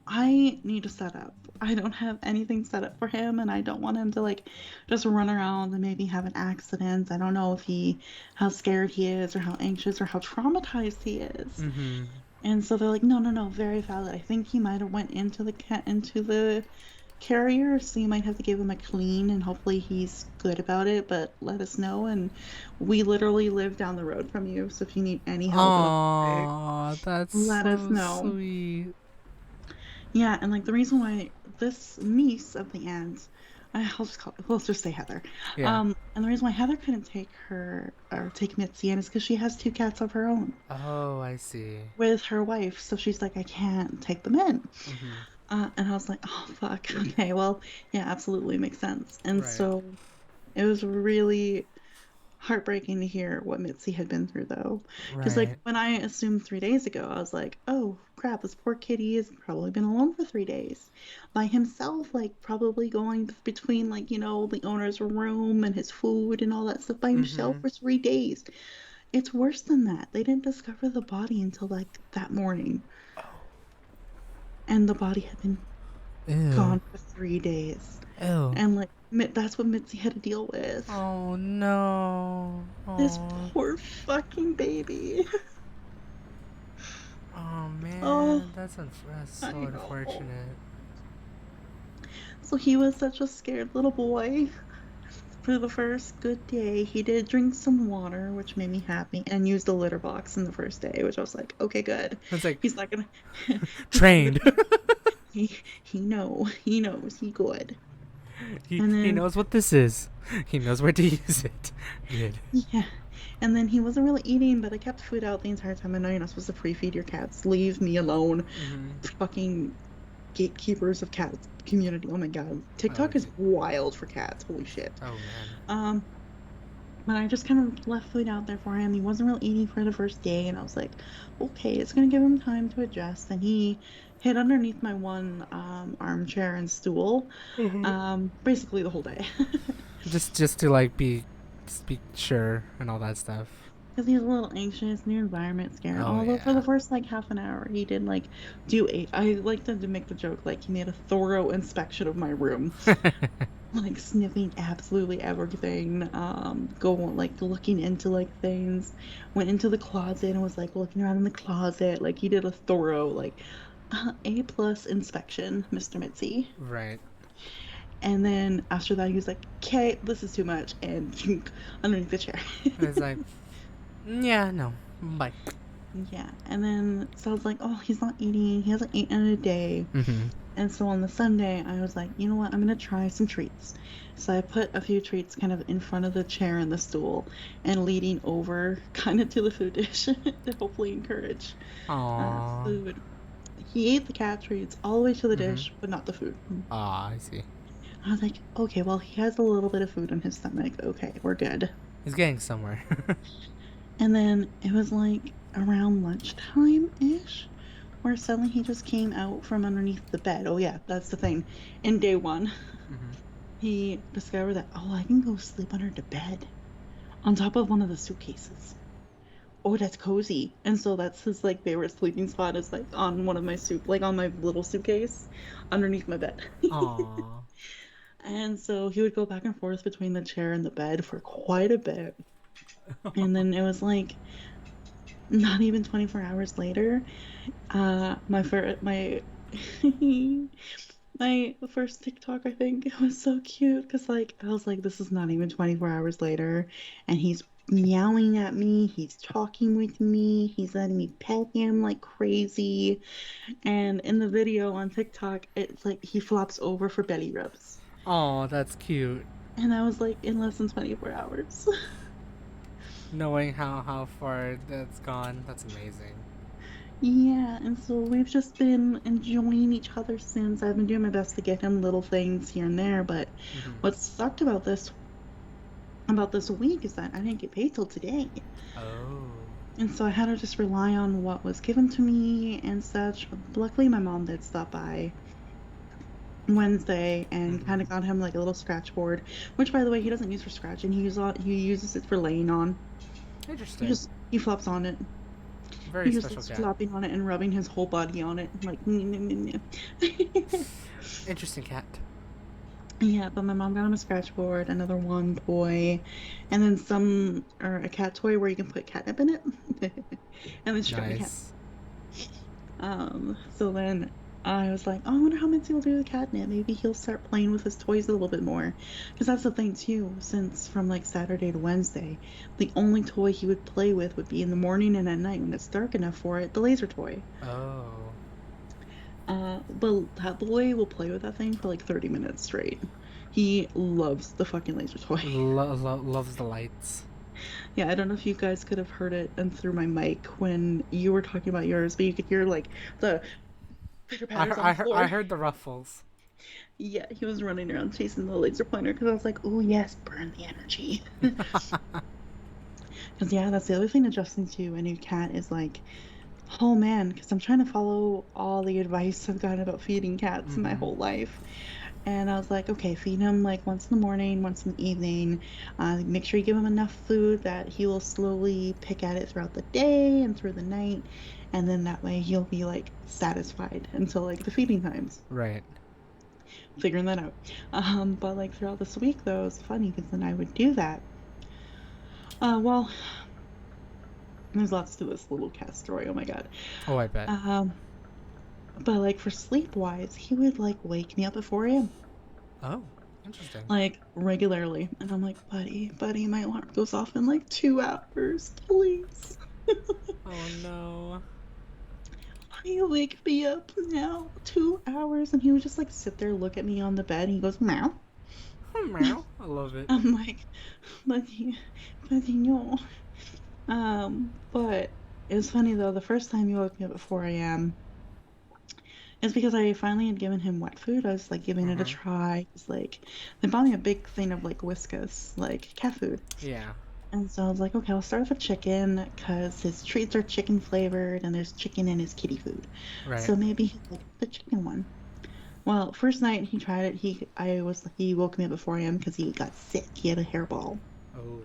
"I need to set up. I don't have anything set up for him, and I don't want him to like just run around and maybe have an accident. I don't know if how scared he is, or how anxious, or how traumatized he is." Mm-hmm. And so they're like, "No, no, no, very valid. I think he might have went into the carrier, so you might have to give him a clean, and hopefully he's good about it, but let us know. And we literally live down the road from you, so if you need any help at all, like, Aw, that's let us so know. sweet. Yeah, and like the reason why this niece of the aunt, let's just say Heather. Yeah. And the reason why Heather couldn't take her or take Mitzi in is because she has two cats of her own Oh, I see. with her wife, so she's like, I can't take them in. Mm-hmm. And I was like, oh fuck, okay, well, yeah, absolutely makes sense. And Right. so it was really heartbreaking to hear what Mitzi had been through, though. Because, like, Right. when I assumed 3 days ago, I was like, oh crap, this poor kitty has probably been alone for 3 days by himself, like, probably going between, like, the owner's room and his food and all that stuff by himself Mm-hmm. for 3 days. It's worse than that. They didn't discover the body until, like, that morning, and the body had been Ew. gone for 3 days. Ew. And, like, that's what Mitzi had to deal with. Oh no. This Oh. poor fucking baby. Oh Oh, man, that's I so know. unfortunate. So he was such a scared little boy for the first good day. He did drink some water, which made me happy, and used the litter box in the first day, which I was like, okay, good. It's like He's not gonna. He's not gonna. trained. He knows he good. he And he then knows what this is. He knows where to use it. Good. yeah, and then he wasn't really eating, but I kept food out the entire time. I know you're not supposed to free feed your cats. Leave me alone. Mm-hmm. Fucking gatekeepers of cats community. Oh my god, Oh, TikTok is wild for cats. Holy shit. oh man. Um, but I just kind of left food out there for him. He wasn't really eating for the first day, and I was like, okay, it's gonna give him time to adjust. And he hid underneath my one armchair and stool, Mm-hmm. basically the whole day. Just to like be sure and all that stuff. Because he was a little anxious, new environment, scared. Oh Although for the yeah. first like half an hour, he did like do a. I like to make the joke like he made a thorough inspection of my room, like sniffing absolutely everything, going like looking into like things, went into the closet and was like looking around in the closet, like he did a thorough like A plus inspection, Mr. Mitzi. Right. And then after that he was like, okay, this is too much, and underneath the chair. It's like, yeah, no, bye. Yeah, and then so I was like, oh, he's not eating, he hasn't eaten in a day. Mm-hmm. And so on the Sunday, I was like, you know what? I'm gonna try some treats. So I put a few treats kind of in front of the chair and the stool and leading over kind of to the food dish to hopefully encourage Aww. food. He ate the cat treats all the way to the Mm-hmm. dish, but not the food. Ah, I see. I was like, okay, well, he has a little bit of food in his stomach. Okay, we're good. He's getting somewhere. And then it was like around lunchtime-ish where suddenly he just came out from underneath the bed. Oh yeah, that's the thing. In day one, Mm-hmm. he discovered that, oh, I can go sleep under the bed on top of one of the suitcases. Oh, that's cozy. And so that's his like favorite sleeping spot is like on one of my like on my little suitcase underneath my bed. Aww. And so he would go back and forth between the chair and the bed for quite a bit. And then it was like not even 24 hours later, my my first TikTok, I think, it was so cute because like I was like, this is not even 24 hours later, and he's meowing at me, he's talking with me, he's letting me pet him like crazy, and in the video on TikTok, it's like he flops over for belly rubs, Oh, that's cute. and I was like in less than 24 hours. Knowing how far that's gone, that's amazing. Yeah, and so we've just been enjoying each other since. I've been doing my best to get him little things here and there, but Mm-hmm. what sucked about this week is that I didn't get paid till today. Oh. And so I had to just rely on what was given to me and such. Luckily my mom did stop by Wednesday and kind Mm-hmm. of got him like a little scratch board, which by the way he doesn't use for scratching. He uses it for laying on. Interesting. He flops on it. Very He just special likes cat. flopping on it and rubbing his whole body on it, like. Interesting cat. Yeah, but my mom got him a scratch board, another one toy, and then or a cat toy where you can put catnip in it, and then she got me cat. Nice. So then I was like, oh, I wonder how Mitzi will do with catnip. Maybe he'll start playing with his toys a little bit more. Because that's the thing, too, since from like Saturday to Wednesday, the only toy he would play with would be in the morning and at night when it's dark enough for it, the laser toy. Oh. But that boy will play with that thing for like 30 minutes straight. He loves the fucking laser toy. Loves the lights. Yeah, I don't know if you guys could have heard it and through my mic when you were talking about yours, but you could hear like the pitter patters on the I floor. heard the ruffles. Yeah, he was running around chasing the laser pointer because I was like, oh yes, burn the energy. Because yeah, that's the other thing adjusting to a new cat is like, oh man, because I'm trying to follow all the advice I've gotten about feeding cats my Mm-hmm. whole life. And I was like, okay, feed him like once in the morning, once in the evening. Make sure you give him enough food that he will slowly pick at it throughout the day and through the night. And then that way he'll be like satisfied until like the feeding times. Right. Figuring that out. But like throughout this week though, it's funny because then I would do that. Well, there's lots to this little cat story. Oh my God. Oh, I bet. Um, but like for sleep wise, he would like wake me up at 4 a.m. Oh, interesting. like regularly. And I'm like, buddy, my alarm goes off in like 2 hours, please. Oh no. Why you wake me up now? 2 hours. And he would just like sit there, look at me on the bed, and he goes, meow. Meow. I love it. I'm like, buddy, buddy, no. But it was funny though, the first time he woke me up at 4 a.m. is because I finally had given him wet food. I was like giving it a Mm-hmm. try. It's like they bought me a big thing of like Whiskas, like cat food. Yeah. And so I was like, okay, I'll start with the chicken because his treats are chicken flavored and there's chicken in his kitty food. Right. So maybe he'll like the chicken one. Well, first night he tried it, he woke me up at 4 a.m. because he got sick. He had a hairball. Oh.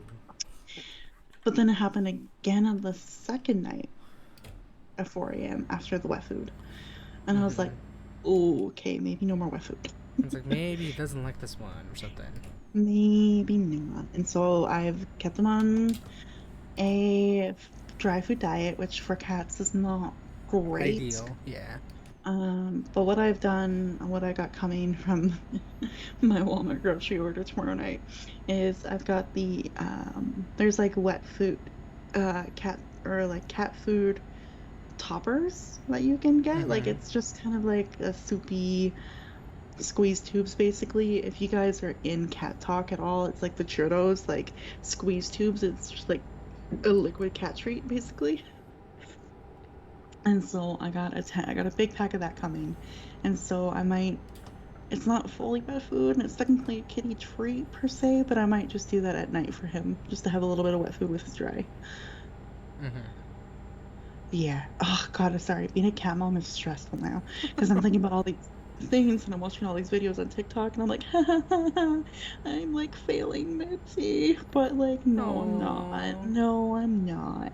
But then it happened again on the second night at 4 a.m. after the wet food. And I was Mm-hmm. like, oh, okay, maybe no more wet food. It's like maybe he doesn't like this one or something. Maybe not. And so I've kept him on a dry food diet, which for cats is not great. Ideal. Yeah. But what I've done, what I got coming from my Walmart grocery order tomorrow night is I've got there's like wet food, cat or like cat food toppers that you can get. Like Mm-hmm. it's just kind of like a soupy squeeze tubes basically. If you guys are in cat talk at all, it's like the churros, like squeeze tubes. It's just like a liquid cat treat basically. And so I got a big pack of that coming. And so I might it's not fully pet food and it's technically a kitty treat per se, but I might just do that at night for him, just to have a little bit of wet food with his dry. Mm-hmm. Yeah. Oh God, I'm sorry. Being a cat mom is stressful now because I'm thinking about all these things and I'm watching all these videos on TikTok and I'm like, I'm like failing Mitzi, but like, no, I'm not. Oh. No, I'm not.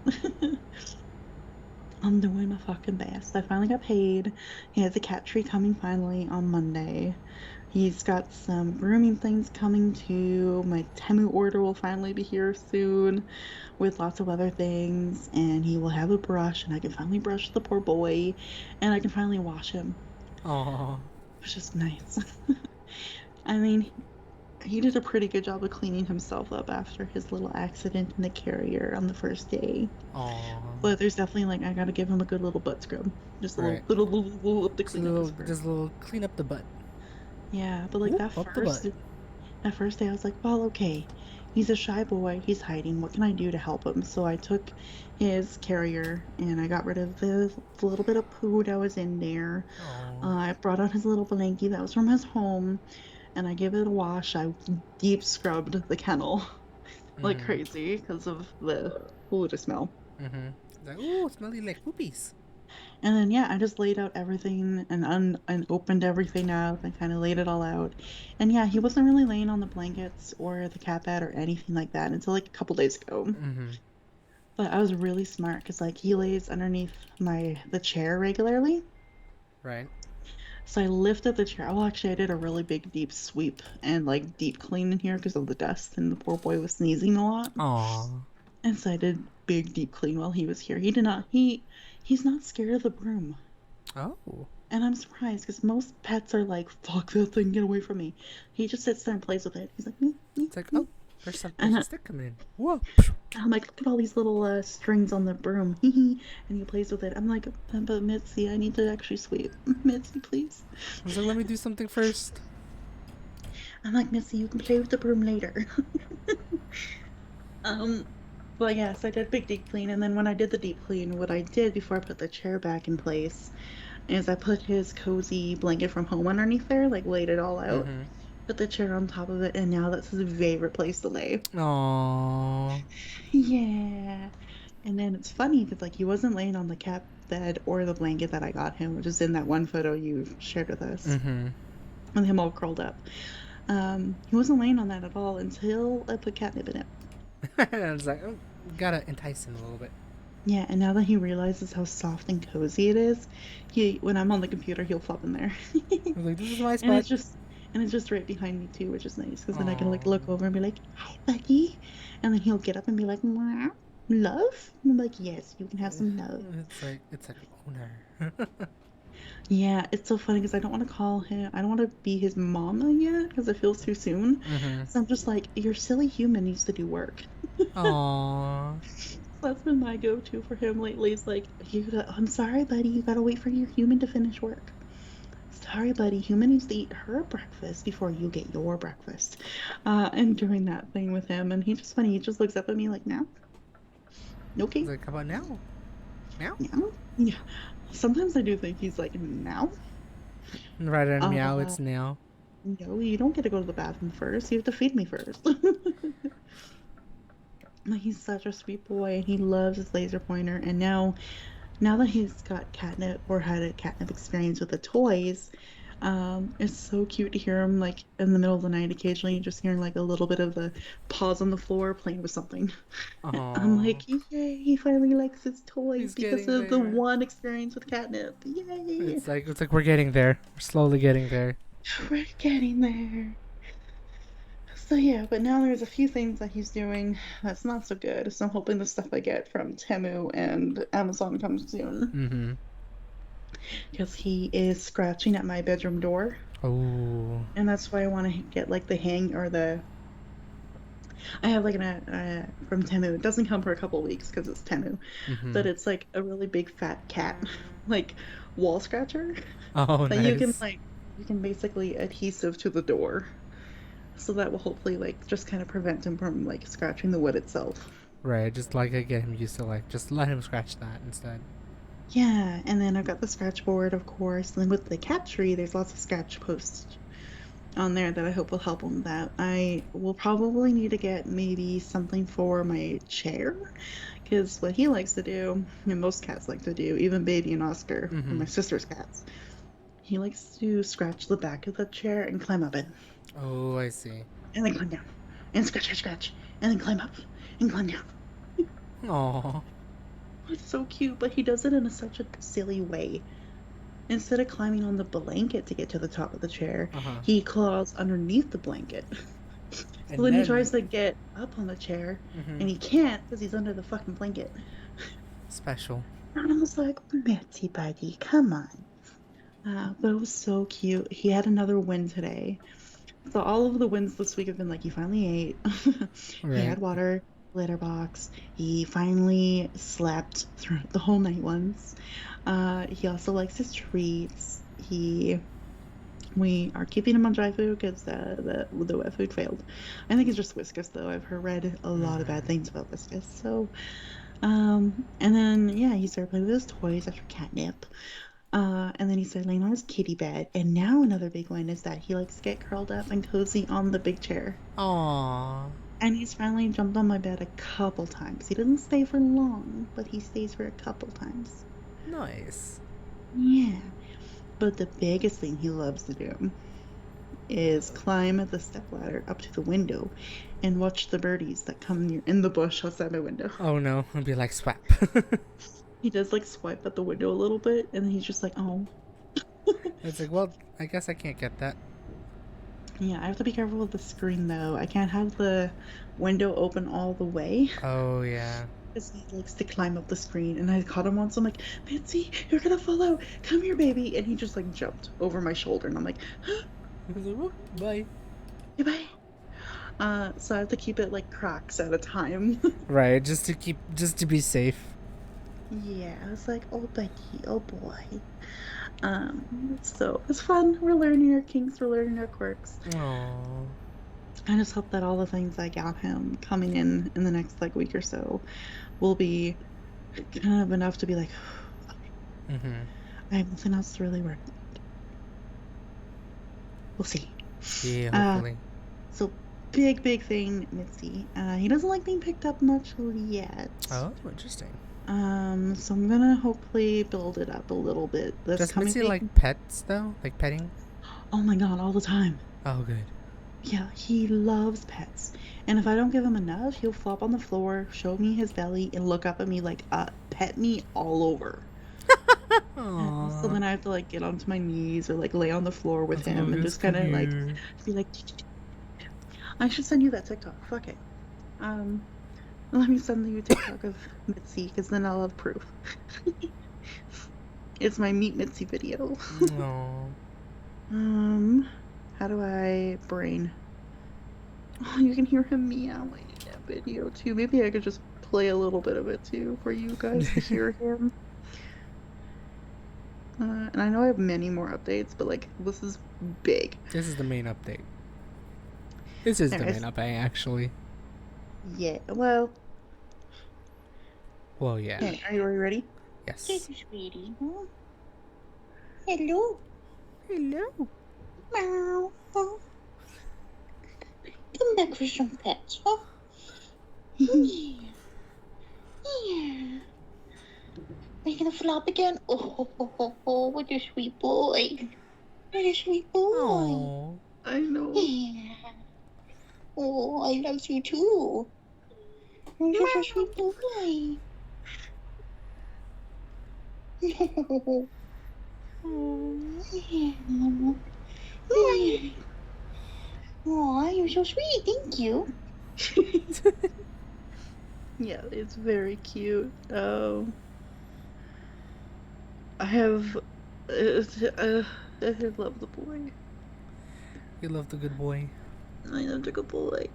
I'm doing my fucking best. I finally got paid. He has a cat tree coming finally on Monday. He's got some grooming things coming too. My Temu order will finally be here soon with lots of other things. And he will have a brush, and I can finally brush the poor boy. And I can finally wash him, Oh. which is nice. I mean, he did a pretty good job of cleaning himself up after his little accident in the carrier on the first day. Oh. But there's definitely like I gotta give him a good little butt scrub, just a Right. little up to clean up his fur. Just a little clean up the butt. Yeah, but like Whoop, up the butt. that first day I was like, well, okay, he's a shy boy, he's hiding. What can I do to help him? So I took his carrier and I got rid of the little bit of poo that was in there. Oh. I brought out his little blankie that was from his home, and I gave it a wash. I deep scrubbed the kennel like Mm-hmm. crazy because of the food smell. Mm-hmm. Like, ooh, smelly like poopies. And then yeah, I just laid out everything and opened everything up and kind of laid it all out. And yeah, he wasn't really laying on the blankets or the cat bed or anything like that until like a couple days ago. Mm-hmm. But I was really smart because like he lays underneath the chair regularly. Right. So I lifted the chair. Well, actually, I did a really big deep sweep and like deep clean in here because of the dust and the poor boy was sneezing a lot. Aw. And so I did big deep clean while he was here. He's not scared of the broom. Oh. And I'm surprised because most pets are like, fuck that thing, get away from me. He just sits there and plays with it. He's like, It's like, me. oh, there's And a stick coming in. Whoa. I'm like, look at all these little strings on the broom. And he plays with it. I'm like, but Mitzi, I need to actually sweep. Mitzi, please. I was like, let me do something first. I'm like, Mitzi, you can play with the broom later. um, well, yes, I did big deep clean. And then when I did the deep clean, what I did before I put the chair back in place is I put his cozy blanket from home underneath there, like laid it all out, Mm-hmm. put the chair on top of it, and now that's his favorite place to lay. Aww. Yeah. And then it's funny because like he wasn't laying on the cat bed or the blanket that I got him, which is in that one photo you shared with us, Mm-hmm. with him all curled up. He wasn't laying on that at all until I put catnip in it. And I was like, oh, gotta entice him a little bit. Yeah, and now that he realizes how soft and cozy it is, he when I'm on the computer, he'll flop in there. I was like, this is my And spot. it's just right behind me too, which is nice because then I can like Aww. look over and be like, "Hi, buddy," and then he'll get up and be like, "Meow, love." And I'm like, "Yes, you can have some love." It's like owner. Yeah, it's so funny because I don't want to call him. I don't want to be his mama yet because it feels too soon. Mm-hmm. So I'm just like, your silly human needs to do work. Aww. So that's been my go-to for him lately. It's like, I'm sorry, buddy. You gotta wait for your human to finish work. Sorry, buddy. Human needs to eat her breakfast before you get your breakfast. And doing that thing with him, and he's just funny. He just looks up at me like, now, It's okay, like, how about now? Now? now. Yeah. Sometimes I do think he's like, now. Rather than meow, Uh, it's now. no, you don't get to go to the bathroom first. You have to feed me first. Like, he's such a sweet boy, and he loves his laser pointer. And now that he's got catnip or had a catnip experience with the toys, it's so cute to hear him like in the middle of the night. Occasionally, just hearing like a little bit of the paws on the floor playing with something. I'm Aww. like, yay! He finally likes his toys He's because getting of the there. one experience with catnip. Yay! It's like we're getting there. We're slowly getting there. We're getting there. So yeah, but now there's a few things that he's doing that's not so good. So I'm hoping the stuff I get from Temu and Amazon comes soon. Mm-hmm. Because he is scratching at my bedroom door. Oh. And that's why I want to get like the hang or the. I have like from Temu. It doesn't come for a couple weeks because it's Temu, Mm-hmm. but it's like a really big fat cat, like wall scratcher Oh, that nice. you can basically adhesive to the door. So that will hopefully like just kind of prevent him from like scratching the wood itself. Right, just like I get him used to like just let him scratch that instead. Yeah, and then I've got the scratch board, of course. And then with the cat tree, there's lots of scratch posts on there that I hope will help him with that. I will probably need to get maybe something for my chair, because what he likes to do, and most cats like to do, even Baby and Oscar, or Mm-hmm. my sister's cats, he likes to scratch the back of the chair and climb up it, Oh, I see. and then climb down, and scratch, scratch, scratch, and then climb up, and climb down. Aw. It's so cute, but he does it in such a silly way. Instead of climbing on the blanket to get to the top of the chair, Uh-huh. he crawls underneath the blanket. So And then he then tries to get up on the chair, mm-hmm. and he can't because he's under the fucking blanket. Special. And I was like, Mitzi, buddy, come on. But it was so cute. He had another win today. So all of the wins this week have been like, he finally ate. He Right. had water, litter box. He finally slept through the whole night once. He also likes his treats. We are keeping him on dry food because the wet food failed. I think it's just Whiskas though. I've read a lot of bad Mm-hmm. things about Whiskas. So, and then yeah, he started playing with his toys after catnip. And then he started laying on his kitty bed. And now another big one is that he likes to get curled up and cozy on the big chair. Aw. And he's finally jumped on my bed a couple times. He doesn't stay for long, but he stays for a couple times. Nice. Yeah. But the biggest thing he loves to do is climb the stepladder up to the window and watch the birdies that come near in the bush outside my window. Oh no, I'd be like swap. He does like swipe at the window a little bit, and then he's just like, oh. It's like, well, I guess I can't get that. Yeah, I have to be careful with the screen though. I can't have the window open all the way Oh yeah. Because he likes to climb up the screen, and I caught him once. I'm like, Mitzi, you're gonna fall out. Come here, baby. And he just like jumped over my shoulder, and I'm like, Bye. goodbye. So I have to keep it like cracks at a time. Right, just to be safe. Yeah, I was like, oh buddy, oh boy. So it's fun. We're learning our kinks, we're learning our quirks. Aww. I just hope that all the things I got him coming in the next like week or so will be kind of enough to be like, I have nothing else to really work on. We'll see. Yeah, Uh, hopefully. so big thing, Mitzi. He doesn't like being picked up much yet. Oh, interesting. So I'm gonna hopefully build it up a little bit this Does coming Mitzi week. like pets though? Like petting? Oh my god, all the time. Oh, good. Yeah, he loves pets. And if I don't give him enough, he'll flop on the floor, show me his belly, and look up at me like, pet me all over. So then I have to like get onto my knees or like lay on the floor with him and just kind of like be like, I should send you that TikTok. Fuck it. Let me send you a TikTok of Mitzi because then I'll have proof. It's my Meet Mitzi video. How do I brain? Oh, you can hear him meowing in that video too. Maybe I could just play a little bit of it too for you guys to hear him. And I know I have many more updates, but like this is big. This is the main update. This is Anyways. the main update, actually. Yeah. Well. Well, yeah. Okay, are you ready? Yes. Hey, sweetie. Hello. Hello. Meow. Come back for some pets, huh? Yeah. Yeah. Are you gonna flop again? Oh, what a sweet boy. What a sweet boy. Aww. I know. Yeah. Oh, I love you too. You're such a sweet boy. No. Oh, you're so sweet. Thank you. Yeah, it's very cute. I have. I love the boy. You love the good boy. I love the good boy.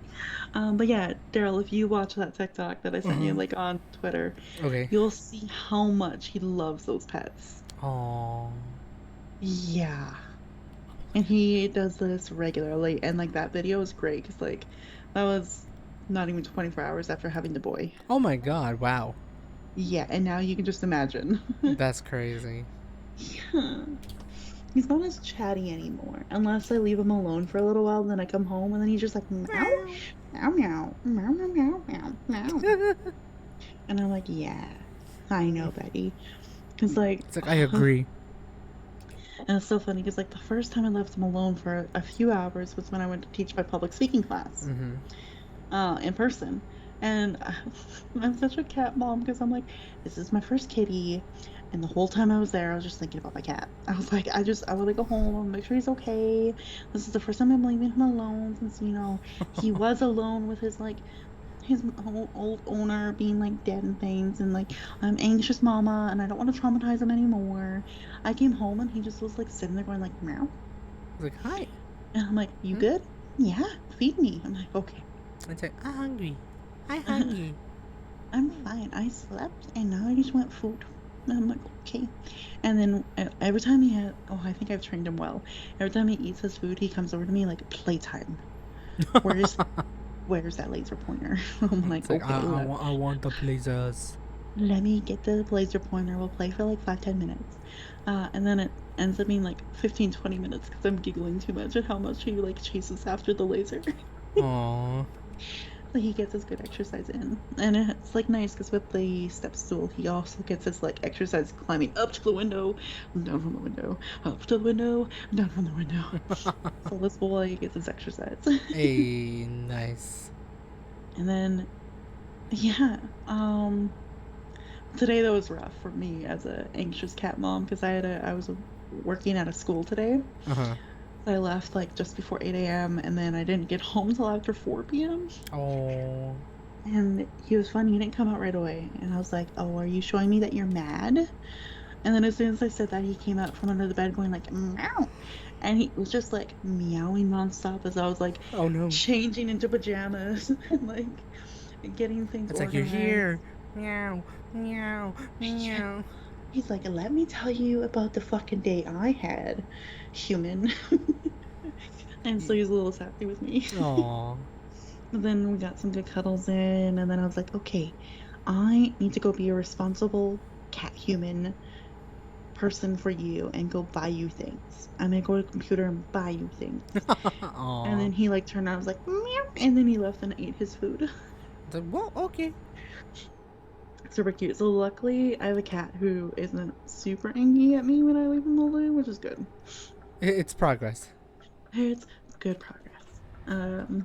But yeah, Daryl, if you watch that TikTok that I sent you, like on Twitter, okay, you'll see how much he loves those pets. Aww. Yeah. And he does this regularly, and like that video is great because like that was not even 24 hours after having the boy. Oh my god! Wow. Yeah, and now you can just imagine. That's crazy. Yeah. He's not as chatty anymore, unless I leave him alone for a little while. Then I come home, and then he's just like meow, meow, meow, meow, meow, meow, meow. And I'm like, yeah, I know, Betty. It's like I agree. And it's so funny because like the first time I left him alone for a few hours was when I went to teach my public speaking class in person. And I'm such a cat mom because I'm like, this is my first kitty. And the whole time I was there, I was just thinking about my cat. I was like, I want to go home and make sure he's okay. This is the first time I'm leaving him alone since, he was alone with his old owner being like dead and things, and like I'm anxious mama and I don't want to traumatize him anymore. I came home and he just was like sitting there going like meow. Like, hi. And I'm like, you good? Yeah, feed me. I'm like, okay. It's like, I'm hungry. I'm hungry. I'm fine. I slept and now I just want food. And I'm like, okay. And then every time I think I've trained him well. Every time he eats his food, he comes over to me like playtime. Where's that laser pointer? I'm like, okay. I want the lasers. Let me get the laser pointer. We'll play for like 5-10 minutes. And then it ends up being like 15-20 minutes because I'm giggling too much at how much he like chases after the laser. Aww. So he gets his good exercise in. And it's like nice because with the step stool, he also gets his like exercise climbing up to the window, down from the window, up to the window, down from the window. So this boy gets his exercise. Hey, nice. And then, yeah, today that was rough for me as a anxious cat mom because I was working at a school today. I left like just before 8 a.m. and then I didn't get home till after 4 p.m. Oh. And he was funny. He didn't come out right away. And I was like, oh, are you showing me that you're mad? And then as soon as I said that, he came out from under the bed going like, meow. And he was just like meowing nonstop as I was like Oh no. changing into pajamas and like getting things It's like you're here. organized. Meow, meow, Yeah. meow. He's like, let me tell you about the fucking day I had, human. And so he's a little sassy with me. Aww. But then we got some good cuddles in, and then I was like, okay, I need to go be a responsible cat human person for you and go buy you things. I'm gonna go to the computer and buy you things. And Aww. then he like turned around, and was like, meow, and then he left and ate his food. It's like, well, okay. Super cute. So luckily, I have a cat who isn't super angry at me when I leave him alone, which is good. It's progress. It's good progress.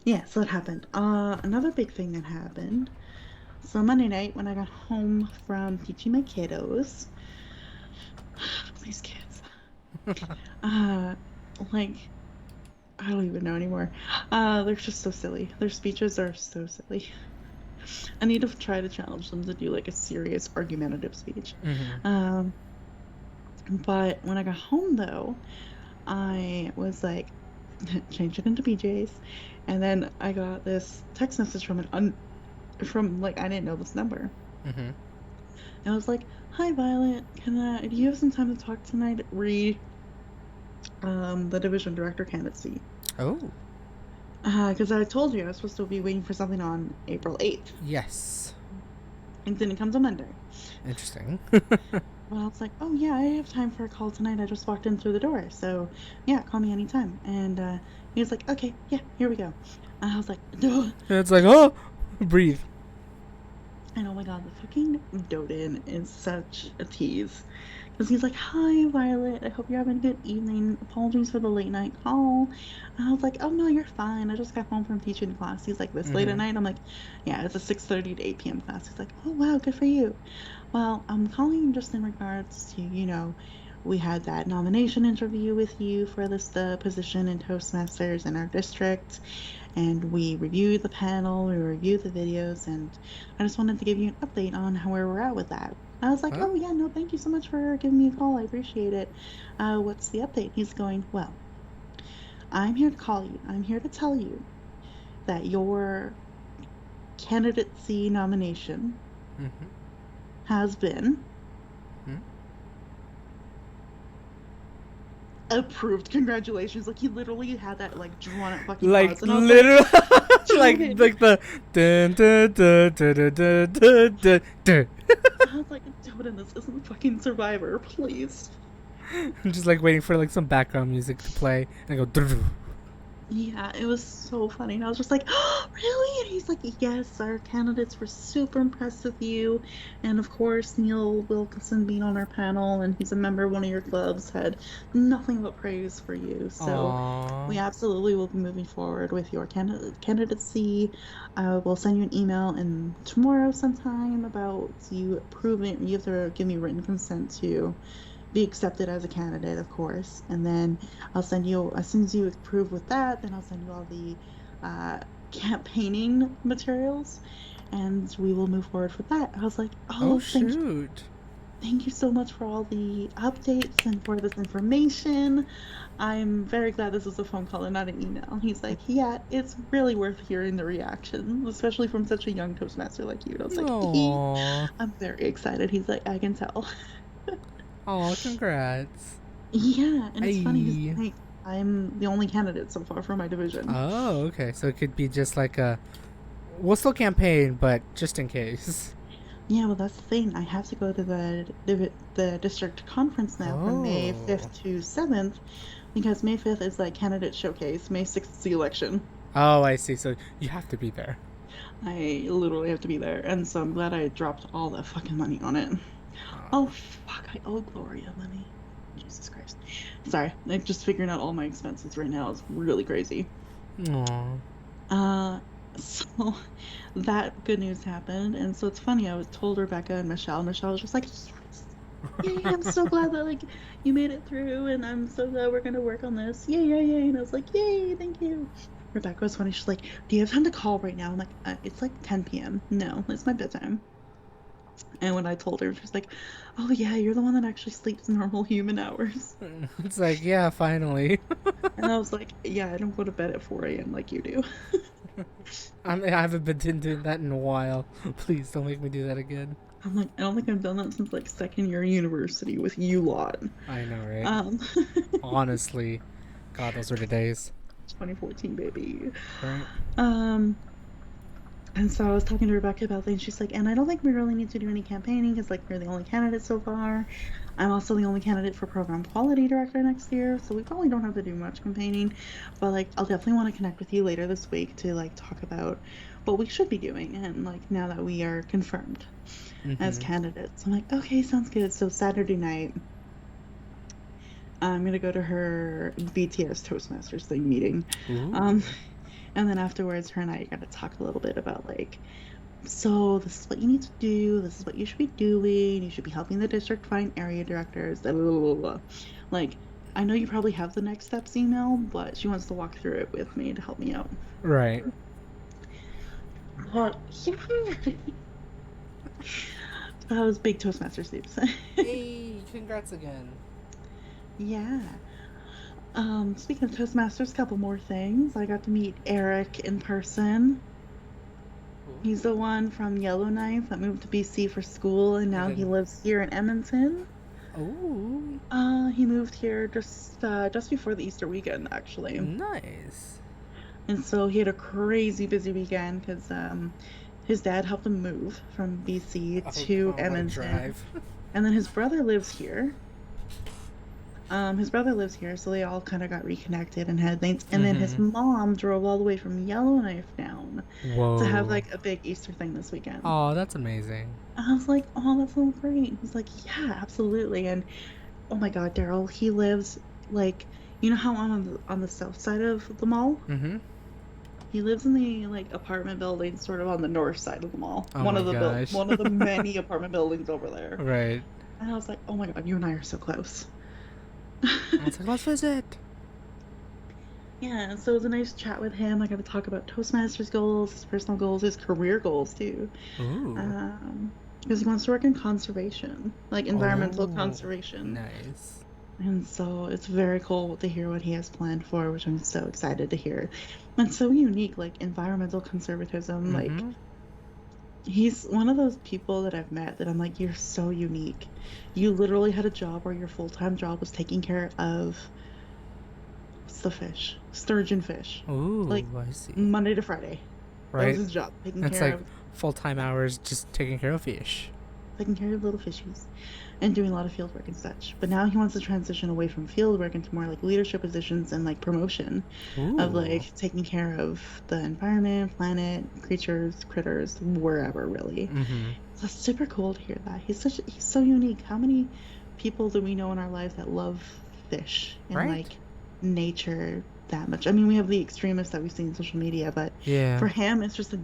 Yeah, so it happened. Another big thing that happened. So Monday night when I got home from teaching my kiddos, these kids, uh, like I don't even know anymore. They're just so silly. Their speeches are so silly. I need to try to challenge them to do like a serious argumentative speech. Mm-hmm. Um, but when I got home though, I was like, change it into BJ's, and then I got this text message from from like I didn't know this number. Mm-hmm. And I was like, "Hi Violet, do you have some time to talk tonight? Read the division director candidacy." Oh. Because I told you I was supposed to be waiting for something on April 8th. Yes. And then it comes on Monday. Interesting. Well, I was like, "Oh yeah, I have time for a call tonight. I just walked in through the door, so yeah, call me anytime." And he was like, "Okay, yeah, here we go." And I was like, "Duh." It's like, oh, breathe. And oh my god, the fucking Doden is such a tease. Because he's like, "Hi, Violet. I hope you're having a good evening. Apologies for the late night call." And I was like, "Oh, no, you're fine. I just got home from teaching class." He's like, "This late at Mm-hmm. night?" I'm like, "Yeah, it's a 6:30 to 8 p.m. class." He's like, "Oh, wow, good for you." Well, I'm calling just in regards to, we had that nomination interview with you for the position in Toastmasters in our district, and we reviewed the panel, we reviewed the videos, and I just wanted to give you an update on where we're at with that. I was like, Huh? "Oh yeah, no, thank you so much for giving me a call. I appreciate it. What's the update?" He's going, "Well, I'm here to call you. I'm here to tell you that your candidacy nomination Mm-hmm. has been Hmm? approved. Congratulations." Like he literally had that like drawn out fucking Like pause, and I was like, literally, like "Jordan." the dun, dun, dun, dun, dun, dun, dun, dun. I was like, "Jordan, this isn't fucking Survivor, please." I'm just like waiting for like some background music to play, and I go. Doo-doo. Yeah, it was so funny. And I was just like, "Oh, really?" And he's like, "Yes, our candidates were super impressed with you. And of course, Neil Wilkinson being on our panel, and he's a member of one of your clubs, had nothing but praise for you. So Aww. we absolutely will be moving forward with your candidacy. We'll send you an email and tomorrow sometime about you approving. You have to give me written consent to be accepted as a candidate, of course. And then I'll send you, as soon as you approve with that, then I'll send you all the uh, campaigning materials, and we will move forward with that." I was like, Oh "Oh, shoot. thank you so much for all the updates and for this information. I'm very glad this was a phone call and not an email." He's like, "Yeah, it's really worth hearing the reaction, especially from such a young Toastmaster like you." And I was like, Aww. "I'm very excited." He's like, "I can tell." Aw, congrats. Yeah, and it's funny because Hey. like I'm the only candidate so far for my division. Oh, okay. So it could be just like a. We'll still campaign, but just in case. Yeah, well, that's the thing. I have to go to the district conference now from May Oh. 5th to 7th, because May 5th is like candidate showcase. May 6th is the election. Oh, I see. So you have to be there. I literally have to be there, and so I'm glad I dropped all that fucking money on it. Oh fuck, I owe Gloria money. Jesus Christ. Sorry, like just figuring out all my expenses right now is really crazy. Aw. Uh, so that good news happened, and so it's funny. I was told Rebecca and Michelle. Michelle was just like, "Yes, yay! I'm so glad that like you made it through, and I'm so glad we're gonna work on this. Yay, yay, yay!" And I was like, "Yay, thank you." Rebecca was funny. She's like, "Do you have time to call right now?" I'm like, "It's like 10 p.m. No, it's my bedtime." And when I told her, she's like, "Oh yeah, you're the one that actually sleeps normal human hours." It's like, yeah, finally. And I was like, "Yeah, I don't go to bed at 4 a.m. like you do." I haven't been doing that in a while. Please don't make me do that again. I'm like, I don't think I've done that since like second year university with you lot. I know, right? Um, Honestly, God, those were the days. 2014, baby. Right? Um, and so I was talking to Rebecca about things. She's like, and I don't think we really need to do any campaigning because like we're the only candidate so far. I'm also the only candidate for program quality director next year, so we probably don't have to do much campaigning. But like, I'll definitely want to connect with you later this week to like talk about what we should be doing and like now that we are confirmed as Mm-hmm. candidates. I'm like, okay, sounds good. So Saturday night, I'm gonna go to her BTS Toastmasters thing meeting. Um, Ooh. and then afterwards, her and I are gonna talk a little bit about like, so this is what you need to do, this is what you should be doing, you should be helping the district find area directors, blah, blah, blah, blah. Like, I know you probably have the next steps email, but she wants to walk through it with me to help me out. Right. But that was big Toastmaster sleeps. Hey, congrats again. Yeah. Speaking of Toastmasters, a couple more things. I got to meet Eric in person. He's the Ooh. one from Yellowknife that moved to BC for school and And now he then, lives here in Edmonton. ooh, He moved here just before the Easter weekend actually. nice. And so he had a crazy busy weekend because his dad helped him move from BC Oh, to oh, what a Edmonton. drive. And then his brother lives here. His brother lives here, so they all kind of got reconnected and had things. And then his Mm-hmm. mom drove all the way from Yellowknife down to have Whoa. like a big Easter thing this weekend. Oh, that's amazing. I was like, oh, that's so great. He's like, yeah, absolutely. And oh my God, Daryl, he lives like, you know how on the south side of the mall? Mm-hmm. He lives in the like apartment building, sort of on the north side of the mall. Oh my gosh. One of the many apartment buildings over there. Right. And I was like, oh my God, you and I are so close. I was like, let's visit. Yeah, so it was a nice chat with him. I got to talk about Toastmasters goals, his personal goals, his career goals too. Ooh. Because he wants to work in conservation, like environmental Oh, conservation. nice. And so it's very cool to hear what he has planned for, which I'm so excited to hear. And so unique, like environmental conservatism. Like Mm-hmm. he's one of those people that I've met that I'm like, you're so unique. You literally had a job where your full-time job was taking care of what's the fish? Sturgeon fish. Ooh, Like I see. Monday to Friday. That was Right? his job, It's like full-time hours just taking care of fish. taking care of little fishies and doing a lot of field work and such. But now he wants to transition away from field work into more like leadership positions and like promotion of Ooh. like taking care of the environment, planet, creatures, critters, wherever really. Mm-hmm. So it's super cool to hear that. He's so unique. How many people do we know in our lives that love fish and Right? like nature that much? I mean, we have the extremists that we see in social media, but Yeah. for him, it's just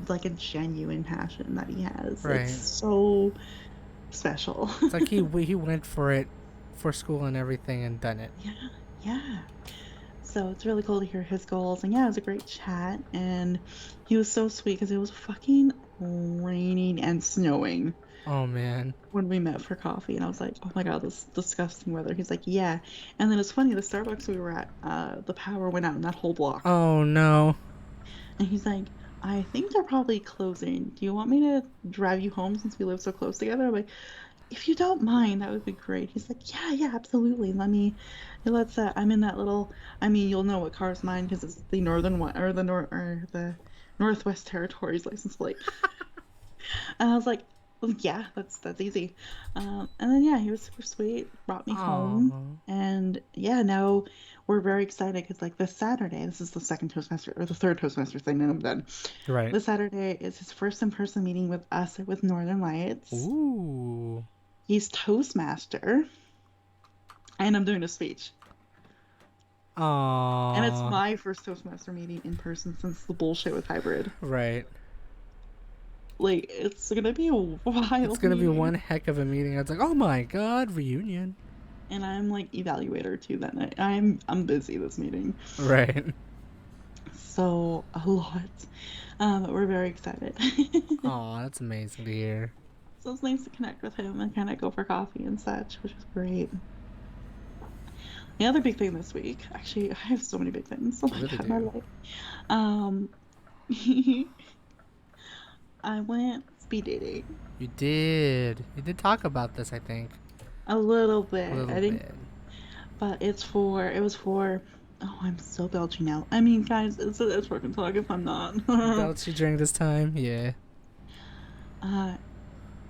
like a genuine passion that he has. It's Right. so special. It's like he went for it for school and everything and done it. Yeah, yeah. So it's really cool to hear his goals. And yeah, it was a great chat. And he was so sweet because it was fucking raining and snowing Oh man. when we met for coffee. And I was like, oh my God, this disgusting weather. He's like, yeah. And then it's funny, the Starbucks we were at, the power went out in that whole block. Oh no. And he's like, I think they're probably closing. Do you want me to drive you home since we live so close together? I'm like, if you don't mind, that would be great. He's like, yeah, yeah, absolutely. I'm in that little, I mean, you'll know what car's mine because it's the northern one or the Northwest Territories license plate. And I was like, well, yeah, that's easy. And then yeah, he was super sweet, brought me home, Oh. and yeah, now we're very excited because like this Saturday, this is the second Toastmaster or the third Toastmaster thing that I'm done. Right. This Saturday is his first in-person meeting with us with Northern Lights. Ooh. He's Toastmaster, and I'm doing a speech. And it's Aw. my first Toastmaster meeting in person since the bullshit with hybrid. Right. Like, it's gonna be a It's wild gonna be one meeting. heck of a meeting. It's like, oh my god, reunion. And I'm like evaluator too that night. I'm busy this meeting. Right. So a lot. But we're very excited. Oh, that's amazing to hear. So it's nice to connect with him and kind of go for coffee and such, which is great. The other big thing this week, actually, I have so many big things. Oh You my really God, my do. life. Um, I went speed dating You did. You did talk about this, I think, a little a bit. little I think, bit. but it was for, oh, I'm so belchy now. I mean, guys, it's working talk if I'm not. Belchy during this time, yeah. uh,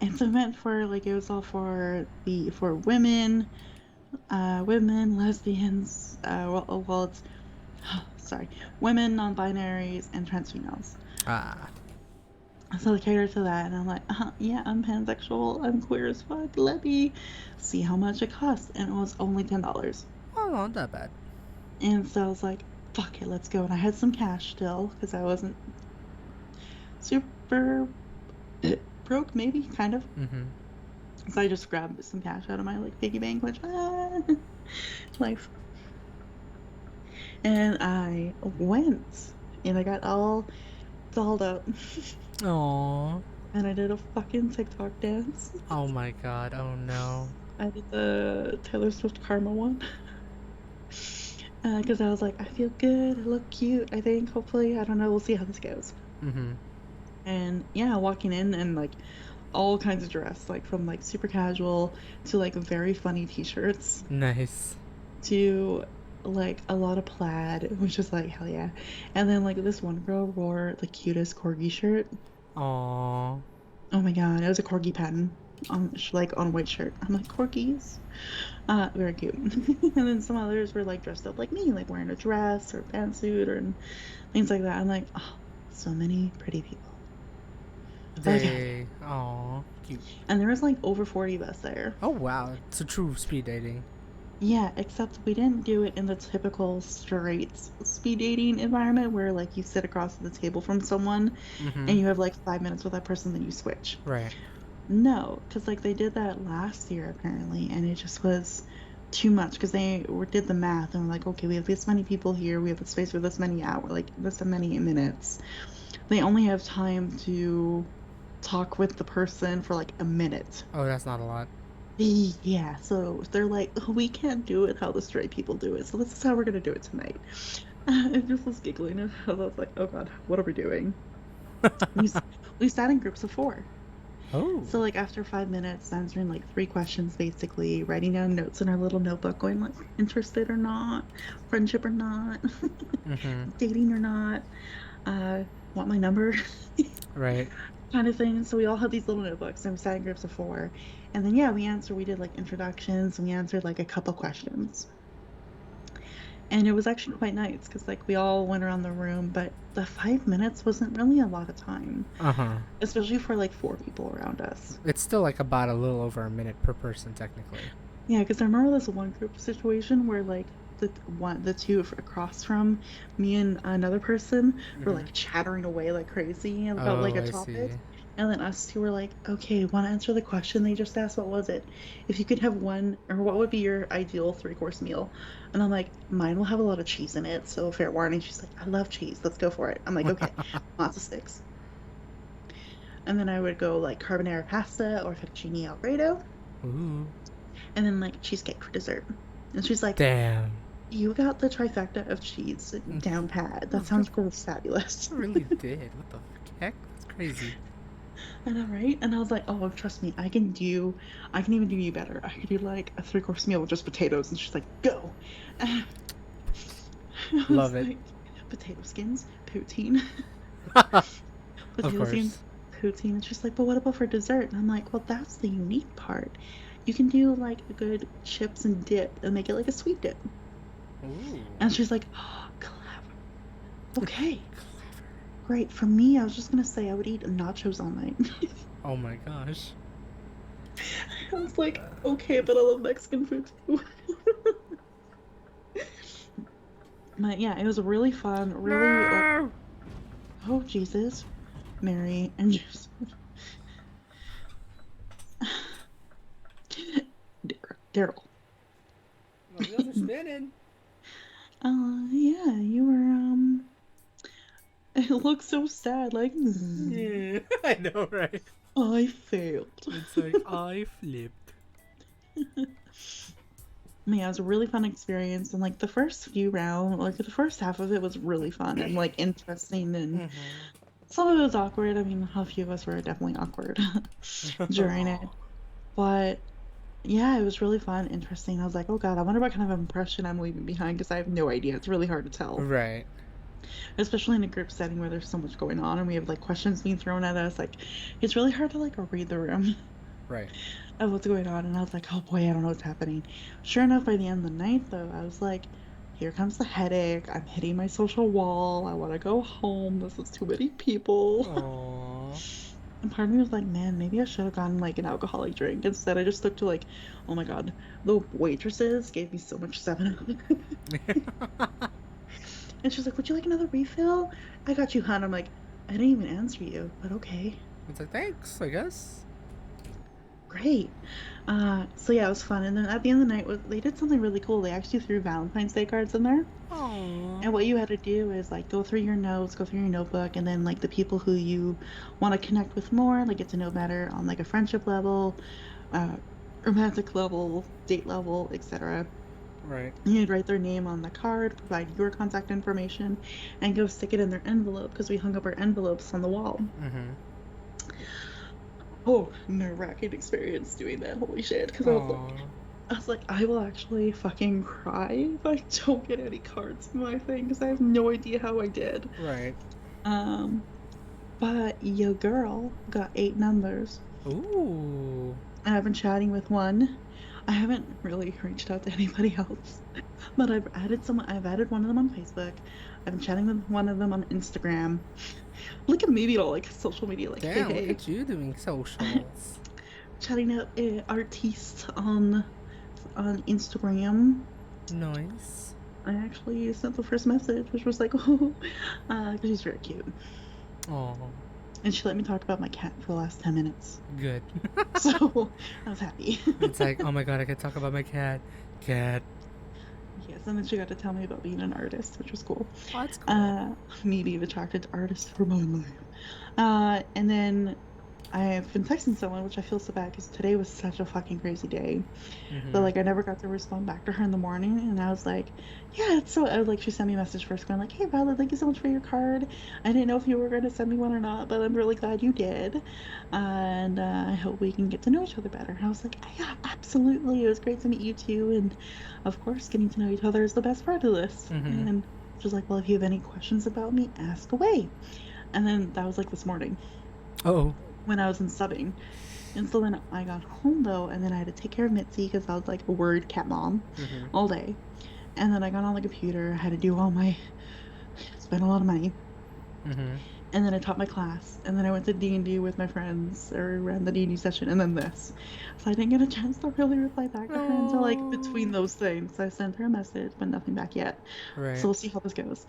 it's a event for like it was all for women, women, lesbians, well, it's sorry, women, non-binaries, and trans females. Ah, So they cater to that, and I'm like, yeah, I'm pansexual, I'm queer as fuck. Let me see how much it costs, and it was only $10. well, not that bad. And so I was like, fuck it, let's go. And I had some cash still because I wasn't super broke, maybe kind of. Mm-hmm. So I just grabbed some cash out of my like piggy bank, which life. And I went, and I got all dolled up, Oh. and I did a fucking TikTok dance. Oh my god. Oh no. I did the Taylor Swift Karma one. Because I was like, I feel good, I look cute, I think, hopefully. I don't know, we'll see how this goes. Mm-hmm. And yeah, walking in and like all kinds of dress, like from like super casual to like very funny t-shirts Nice. to like a lot of plaid, which is like hell yeah. And then like this one girl wore the cutest corgi shirt. Oh. Oh my God, it was a corgi pattern on like on a white shirt. I'm like corgis. Very cute. And then some others were like dressed up like me, like wearing a dress or pantsuit or and things like that. I'm like, oh, so many pretty people. Like hell yeah. They. Oh. Cute. And there was like over 40 of us there. Oh wow. It's a true speed dating. Yeah, except we didn't do it in the typical straight speed dating environment where like you sit across the table from someone Mm-hmm. and you have like 5 minutes with that person, then you switch. Right. No, because like they did that last year apparently, and it just was too much because did the math and were like, okay, we have this many people here, we have the space for this many hours, like this many minutes. They only have time to talk with the person for like a minute. Oh, that's not a lot. Yeah, so they're like, oh, we can't do it how the straight people do it, so this is how we're gonna do it tonight. I just was giggling and I was like, oh God, what are we doing? We s- we sat in groups of four. Oh. So like after 5 minutes, answering like three questions basically, writing down notes in our little notebook, going like interested or not, friendship or not, Mm-hmm. dating or not, uh, want my number, Right. kind of thing. So we all had these little notebooks and we sat in groups of four. And then yeah, we did like introductions and we answered like a couple questions. And it was actually quite nice because like we all went around the room, but the 5 minutes wasn't really a lot of time, Uh-huh. especially for like four people around us. It's still like about a little over a minute per person, technically. Yeah, because I remember this one group situation where like the two across from me and another person were Mm-hmm. like chattering away like crazy about like Oh, a I see. topic. And then us two were like, okay, want to answer the question they just asked? What was it? If you could have one, or what would be your ideal three-course meal? And I'm like, mine will have a lot of cheese in it, so fair warning. She's like, I love cheese. Let's go for it. I'm like, okay, lots of sticks. And then I would go like carbonara pasta or fettuccine alfredo, Ooh. and then like cheesecake for dessert. And she's like, Damn. you got the trifecta of cheese down pat. That sounds gross fabulous. I really did. What the heck? That's crazy. I know, right? And I was like, oh, trust me, I can even do you better. I could do like a three-course meal with just potatoes. And she's like, go. And I was Love it. like, potato skins, poutine, Of potato skins, course. poutine. And she's like, but what about for dessert? And I'm like, well, that's the unique part. You can do like a good chips and dip and make it like a sweet dip. Ooh. And she's like, oh, clever. Okay. Great. For me, I was just gonna say I would eat nachos all night. Oh my gosh. I was like, okay, but I love Mexican food too. But yeah, it was really fun. Really, No. oh Jesus, Mary and Joseph. Daryl. My wheels are spinning. Yeah, you were it looks so sad. Like, Yeah, I know, right? I failed. It's like I flipped. Yeah, it was a really fun experience, and like the first few rounds, like the first half of it was really fun and like interesting, and Mm-hmm. some of it was awkward. I mean, a few of us were definitely awkward during it, but yeah, it was really fun, interesting. I was like, oh God, I wonder what kind of impression I'm leaving behind because I have no idea. It's really hard to tell, Right. especially in a group setting where there's so much going on and we have like questions being thrown at us. Like, it's really hard to like read the room Right. of what's going on. And I was like, oh boy, I don't know what's happening. Sure enough, by the end of the night, though, I was like, here comes the headache. I'm hitting my social wall. I want to go home. This is too many people. Aww. And part of me was like, man, maybe I should have gotten like an alcoholic drink. Instead, I just stuck to like, oh my God, the waitresses gave me so much 7-Up. And she's like, would you like another refill? I got you, hon. I'm like, I didn't even answer you, but okay. It's like thanks, I guess. Great. So yeah, it was fun. And then at the end of the night, they did something really cool. They actually threw Valentine's Day cards in there. Aww. And what you had to do is like go through your notes, go through your notebook, and then like the people who you want to connect with more, like get to know better on like a friendship level, uh, romantic level, date level, etc. Right. You'd write their name on the card, provide your contact information, and go stick it in their envelope because we hung up our envelopes on the wall. Mm-hmm. Oh, nerve-wracking experience doing that. Holy shit. Because Aww. I was like, I will actually fucking cry if I don't get any cards in my thing because I have no idea how I did. Right. Um, but your girl got 8 numbers. Ooh. And I've been chatting with one. I haven't really reached out to anybody else, but I've added one of them on Facebook. I've been chatting with one of them on Instagram. Look at me being all like social media, like, hey, Damn, look hey. at you doing socials. Chatting up artists on Instagram. Nice. I actually sent the first message, which was like, oh, because she's very cute. Aw, And she let me talk about my cat for the last 10 minutes. good. So I was happy. It's like, oh my god, I can talk about my cat. Cat. Yes, and then she got to tell me about being an artist, which was cool. Oh, that's cool. Me being attracted to artists for my life. And then I've been texting someone, which I feel so bad because today was such a fucking crazy day. But Mm-hmm. like I never got to respond back to her in the morning, and I was like, yeah, it's so like she sent me a message first going like, hey Violet, thank you so much for your card. I didn't know if you were going to send me one or not, but I'm really glad you did. And I hope we can get to know each other better. And I was like, yeah, absolutely. It was great to meet you too, and of course, getting to know each other is the best part of this. Mm-hmm. And she was like, well, if you have any questions about me, ask away. And then that was like this morning Oh. when I was in subbing. And so then I got home though, and then I had to take care of Mitzi because I was like a word cat mom Mm-hmm. all day. And then I got on the computer, I had to do all my, spend a lot of money. Mm-hmm. And then I taught my class, and then I went to D&D with my friends, or ran the D&D session, and then this. So I didn't get a chance to really reply back to her until like between those things. I sent her a message, but nothing back yet. Right. So we'll see how this goes.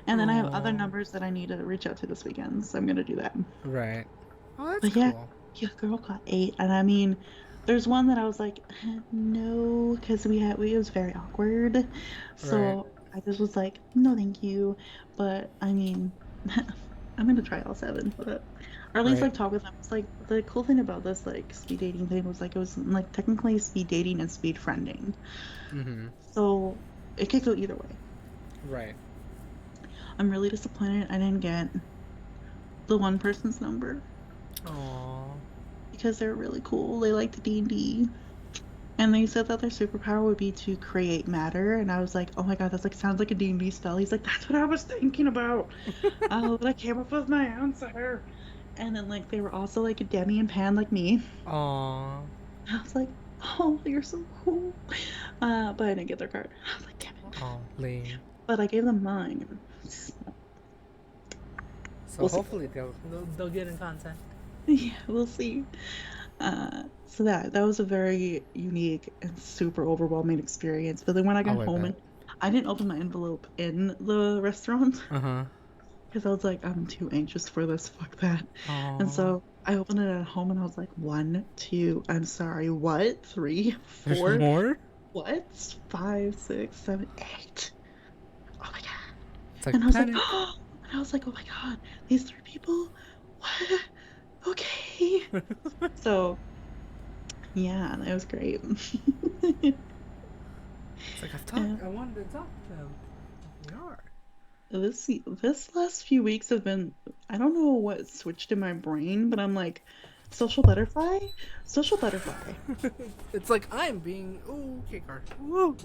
And then I have other Aw. numbers that I need to reach out to this weekend, so I'm gonna do that. Right. Oh, that's But yeah, cool. your girl got 8, and I mean, there's one that I was like, no, because it was very awkward. Right. So I just was like, no, thank you. But I mean, I'm gonna try all 7, but or at least Right. like talk with them. It's like the cool thing about this like speed dating thing was like it was like technically speed dating and speed friending, Mm-hmm. so it could go either way. Right. I'm really disappointed I didn't get the one person's number Aw. because they're really cool. They like the D&D. And they said that their superpower would be to create matter, and I was like, oh my god, that's like sounds like a D&D spell. He's like, that's what I was thinking about. But I came up with my answer. And then like they were also like a Demi and Pan like me. Aw. I was like, oh, you're so cool. But I didn't get their card. I was like, damn it. Oh, lame. But I gave them mine. So We'll see. hopefully they'll get in contact. Yeah, we'll see. So that was a very unique and super overwhelming experience. But then when I got Oh, I home bet. and I didn't open my envelope in the restaurant Uh-huh. because I was like, I'm too anxious for this. Fuck that. And Aw. so I opened it at home and I was like, 1, 2, I'm sorry, what? 3, There's 4, more? what? 5, 6, 7, 8. Oh my god. It's like And I was panic. like, I was like, oh my God, these three people? What? Okay. So, yeah, that was great. It's like Yeah. I wanted to talk to them. We are. This last few weeks have been, I don't know what switched in my brain, but I'm like, social butterfly? Social butterfly. It's like I'm being okay, car. Woo.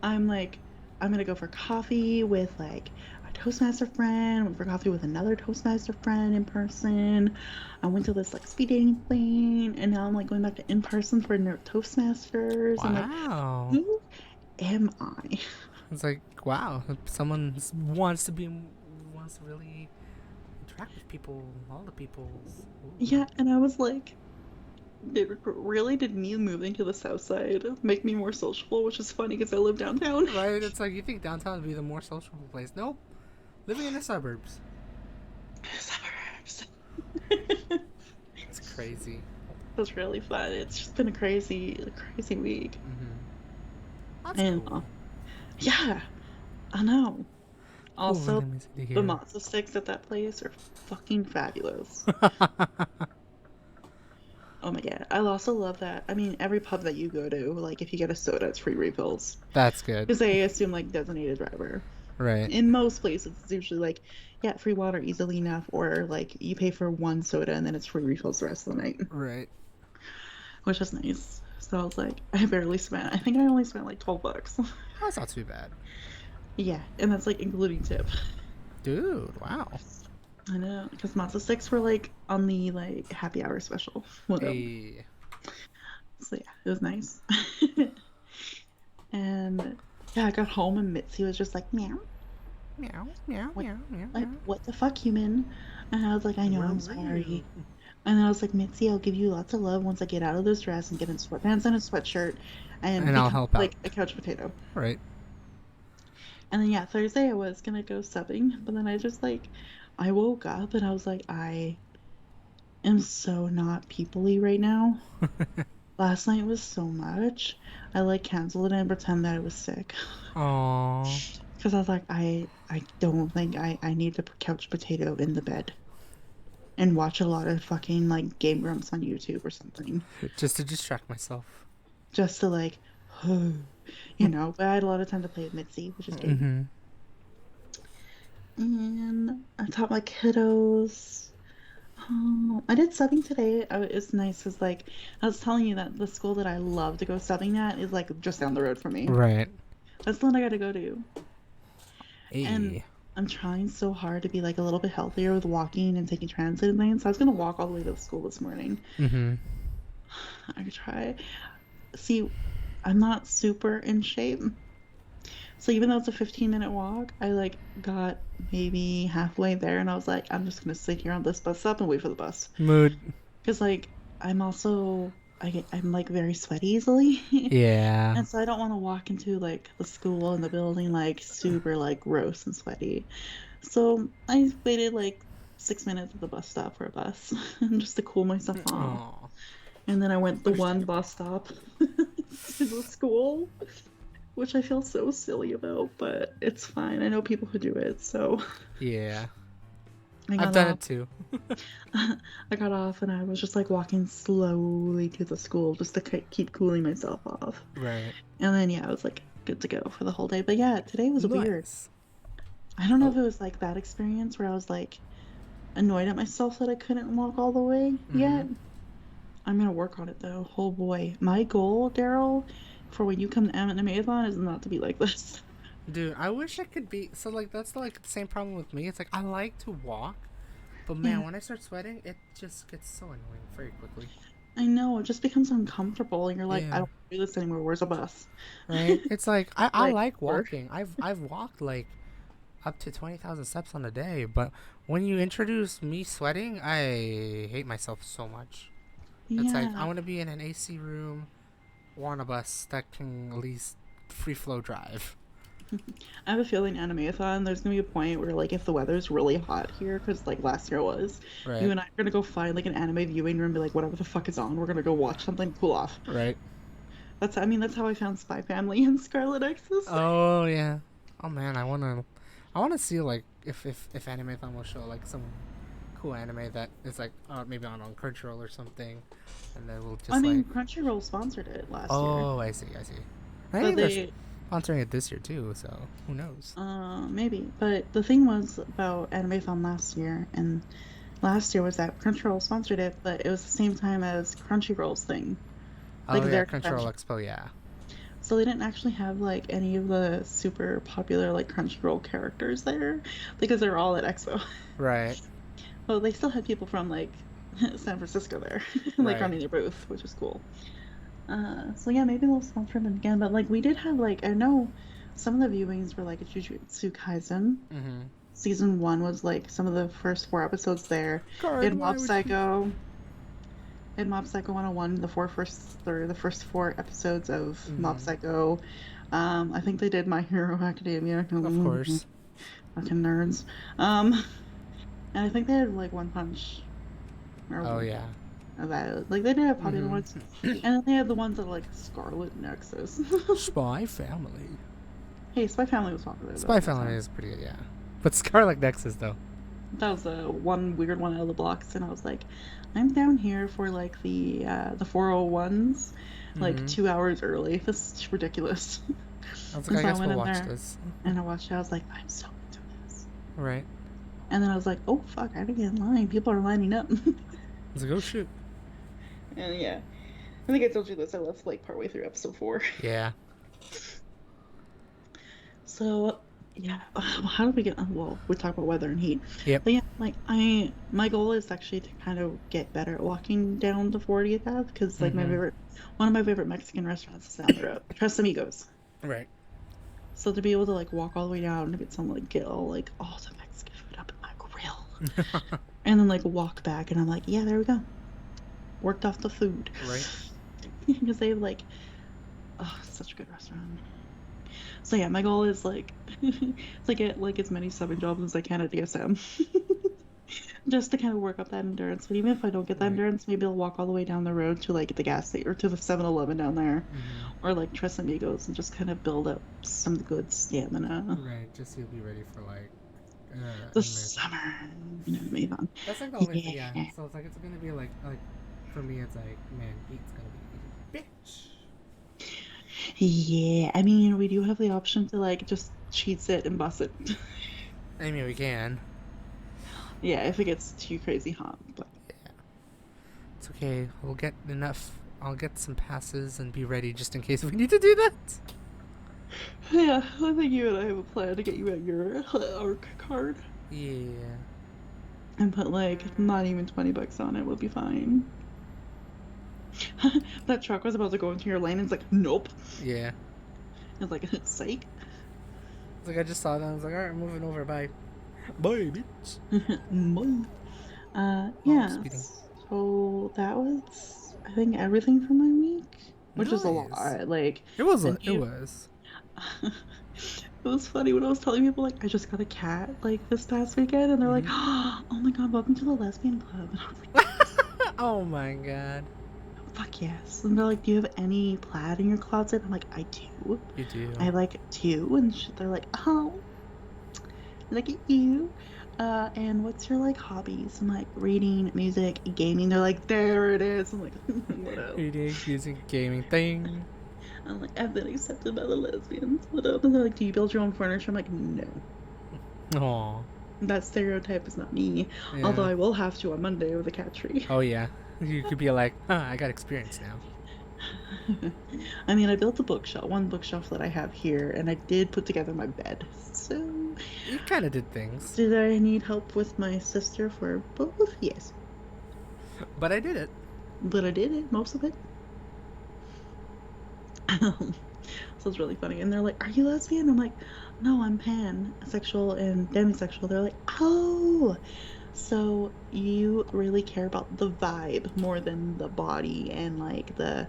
I'm like, I'm gonna go for coffee with like a Toastmaster friend, went for coffee with another Toastmaster friend in person. I went to this like speed dating thing, and now I'm like going back to in person for Toastmasters. I'm like, Wow. who am I? It's like wow. Someone wants to really interact with people, all the peoples. Ooh. Yeah, and I was like, really did me moving to the south side make me more sociable, which is funny because I live downtown. Right? It's like you think downtown would be the more sociable place. Nope. Living in the suburbs. Suburbs. It's crazy. That's really fun. It's just been a crazy week. Mm-hmm. That's And cool. yeah, I know. Cool, Also, really amazing to the hear. matzo sticks at that place are fucking fabulous. Oh my God. I also love that. I mean, every pub that you go to, like if you get a soda, it's free refills. That's good. Because they assume like designated driver. Right. In most places, it's usually like, yeah, free water easily enough, or like you pay for one soda and then it's free refills the rest of the night, Right. which is nice. So I was like, I think I only spent like $12. That's not too bad. Yeah, and that's like including tip. Dude, wow. I know, because matzo sticks were like on the like happy hour special with them. Hey. So yeah, it was nice. And yeah, I got home and Mitzi was just like, meow, Meow, meow, what, meow, meow, like, meow. what the fuck, human? And I was like, I know, Where I'm were you? sorry. And then I was like, Mitzi, I'll give you lots of love once I get out of this dress and get in sweatpants and a sweatshirt and And I'll become help out. like a couch potato. Right. And then yeah, Thursday I was gonna go subbing, but then I just like, I woke up and I was like, I am so not people-y right now. Last night was so much. I like canceled it and pretend that I was sick. Aww. Because I was like, I don't think I need to couch potato in the bed and watch a lot of fucking like Game Grumps on YouTube or something. Just to distract myself. Just to like, but I had a lot of time to play with Mitzi, which is great. Mm-hmm. And I taught my kiddos. I did subbing today. It's nice because like I was telling you that the school that I love to go subbing at is like just down the road from me. Right. That's the one I got to go to. And Hey. I'm trying so hard to be like a little bit healthier with walking and taking transit and things. So I was gonna walk all the way to the school this morning. Mm-hmm. I could try. See, I'm not super in shape. So even though it's a 15-minute walk, I like got maybe halfway there and I was like, I'm just gonna sit here on this bus stop and wait for the bus. Mood. Because like I'm like very sweaty easily. Yeah. And so I don't want to walk into like the school and the building like super like gross and sweaty. So I waited like 6 minutes at the bus stop for a bus just to cool myself off. Aww. And then I went the one Understandable. bus stop to the school, which I feel so silly about, but it's fine. I know people who do it, so Yeah. I I've got done off. it too. I got off and I was just like walking slowly to the school just to keep cooling myself off. Right. And then yeah, I was like good to go for the whole day. But yeah, today was weird. Nice. I don't know Oh. if it was like that experience where I was like annoyed at myself that I couldn't walk all the way Mm-hmm. yet. I'm gonna work on it though. Oh boy, my goal, Daryl, for when you come to Animathon is not to be like this. Dude, I wish I could be. So, like, that's like the same problem with me. It's like I like to walk, but man, Yeah, when I start sweating, it just gets so annoying very quickly. I know. It just becomes uncomfortable, and you're like, I Yeah. don't do this anymore. Where's a bus? Right? It's like I Like, like or walking. I've walked like up to 20,000 steps on a day, but when you introduce me sweating, I hate myself so much. It's like I yeah. want to be in an AC room or on a bus that can at least free flow drive. I have a feeling Animathon, there's gonna be a point where like if the weather's really hot here, because like last year was, you Right. and I are gonna go find like an anime viewing room, be like, whatever the fuck is on, we're gonna go watch something, cool off. Right. That's how I found Spy Family and Scarlet Nexus. Oh yeah. Oh man, I want to see like if Anime Fan will show like some cool anime that is like maybe on Crunchyroll or something, and then we'll I just mean, like. Crunchyroll sponsored it last year, Oh, I see, I see. I but think they're they, sponsoring it this year too, so who knows? maybe. But the thing was about Anime Film last year, and last year was that Crunchyroll sponsored it, but it was the same time as Crunchyroll's thing, like Oh yeah, their Crunchyroll convention. Expo, yeah. So they didn't actually have like any of the super popular like Crunchyroll characters there because they're all at Expo. Right, Well, they still had people from like San Francisco there, like right. running their booth, which was cool. So yeah, maybe they'll sponsor them again. But like we did have like I know some of the viewings were like a Jujutsu Kaisen. Mm-hmm. Season one was like some of the first four episodes there. God, In why Mob would you? Psycho, in Mob Psycho 101, the first four episodes of Mob Mm-hmm. Psycho. I think they did My Hero Academia. Of course. Fucking nerds. Um, and I think they had like One Punch Oh or yeah. that. Like they did have popular ones, Mm-hmm. and then they had the ones that like Scarlet Nexus. Spy Family. Hey, Spy Family was popular though Spy at that Family time. is pretty good, yeah. But Scarlet Nexus though. That was the one weird one out of the blocks, and I was like, I'm down here for like the 401s, like Mm-hmm. 2 hours early. This is ridiculous. I was like, And I so I guess went we'll in watch there this. and I watched it. I was like, I'm so into this. Right. And then I was like, oh fuck, I didn't get in line. People are lining up. I was like, oh shoot. And yeah, I think I told you this. I left like partway through episode four. Yeah. So yeah, how did we get? Well, we talked about weather and heat, Yep. but yeah, like my goal is actually to kind of get better at walking down the 40th Ave because like Mm-hmm. one of my favorite Mexican restaurants is down the road, Tres Amigos. Right. So to be able to like walk all the way down and get some like get all the Mexican food up in my grill, and then like walk back, and I'm like, yeah, there we go, worked off the food Right. because they have like such a good restaurant. So yeah, my goal is like to get like as many subbing jobs as I can at DSM. Just to kind of work up that endurance. But even if I don't get that Right. endurance, maybe I'll walk all the way down the road to like the gas station or to the 7-Eleven down there. Mm-hmm. Or like Tres Amigos and just kind of build up some good stamina. Right. Just so you'll be ready for like The anime. summer. Marathon. That's like the only thing, yeah. Yeah. So it's like it's gonna be like for me, it's like man, heat's gonna be a bitch. Yeah. I mean, we do have the option to like just cheat it and bus it. I mean, we can. Yeah, if it gets too crazy hot. But Yeah, it's okay. We'll get enough. I'll get some passes and be ready just in case we need to do that. yeah, I think you and I have a plan to get you at your ARC card. Yeah. And put like not even $20 on it, we'll be fine. That truck was about to go into your lane and it's like, nope. Yeah. It's like, psych. It's like I just saw that. I was like, all right, I'm moving over. Bye. Bye, bitch. Boing. Oh, Yeah, speeding. so that was, I think, everything for my week, which is a Nice. lot. Like, It was. and It you, was. it was funny when I was telling people, like, I just got a cat, like, this past weekend, and they're like, Mm-hmm. oh my god, welcome to the lesbian club. And I was like, Oh my god. fuck yes. And they're like, do you have any plaid in your closet? I'm like, I do. You do. I have like two, and they're like, oh, look at you. And what's your like hobbies? I'm like reading, music, gaming. They're like, there it is. I'm like, what up? Reading, music, gaming thing. I'm like, I've been accepted by the lesbians. What up? And they're like, do you build your own furniture? I'm like, no. Aw. That stereotype is not me. Yeah. Although I will have to on Monday with a cat tree. Oh yeah. You could be like, I got experience now. I mean, I built a bookshelf, one bookshelf that I have here, and I did put together my bed. So, You kind of did things, did I need help with my sister for both? Yes. but I did it. But I did it, most of it. So it's really funny. And they're like, are you lesbian? I'm like, no, I'm pansexual and demisexual. They're like, oh, so you really care about the vibe more than the body and like the.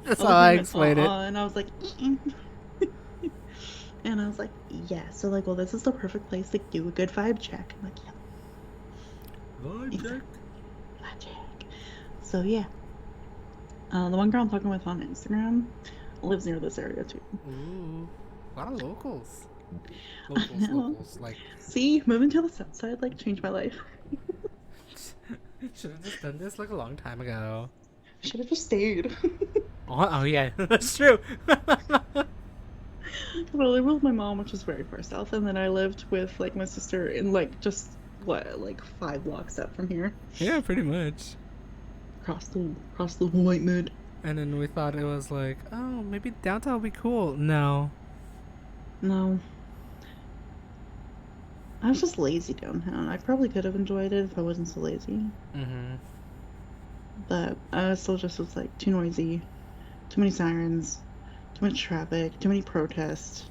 That's how I explain it. And I was like, and I was like, yeah. So like, well, this is the perfect place to do a good vibe check. I'm like, yeah, Vibe check. vibe check. So yeah. The one girl I'm talking with on Instagram, lives near this area too. Ooh, a lot of locals. I Locals, know. locals. Like, See, moving to the south side like changed my life. should have just done this like a long time ago. Should have just stayed. Oh yeah, that's true. I lived with my mom, which was very far south, and then I lived with like my sister in like just what like 5 blocks up from here, Yeah, pretty much. across the white mud. And then we thought it was like, oh, maybe downtown will be cool. No. No, I was just lazy downtown. I probably could have enjoyed it if I wasn't so lazy, Mm-hmm. but I still just was like too noisy, too many sirens, too much traffic, too many protests.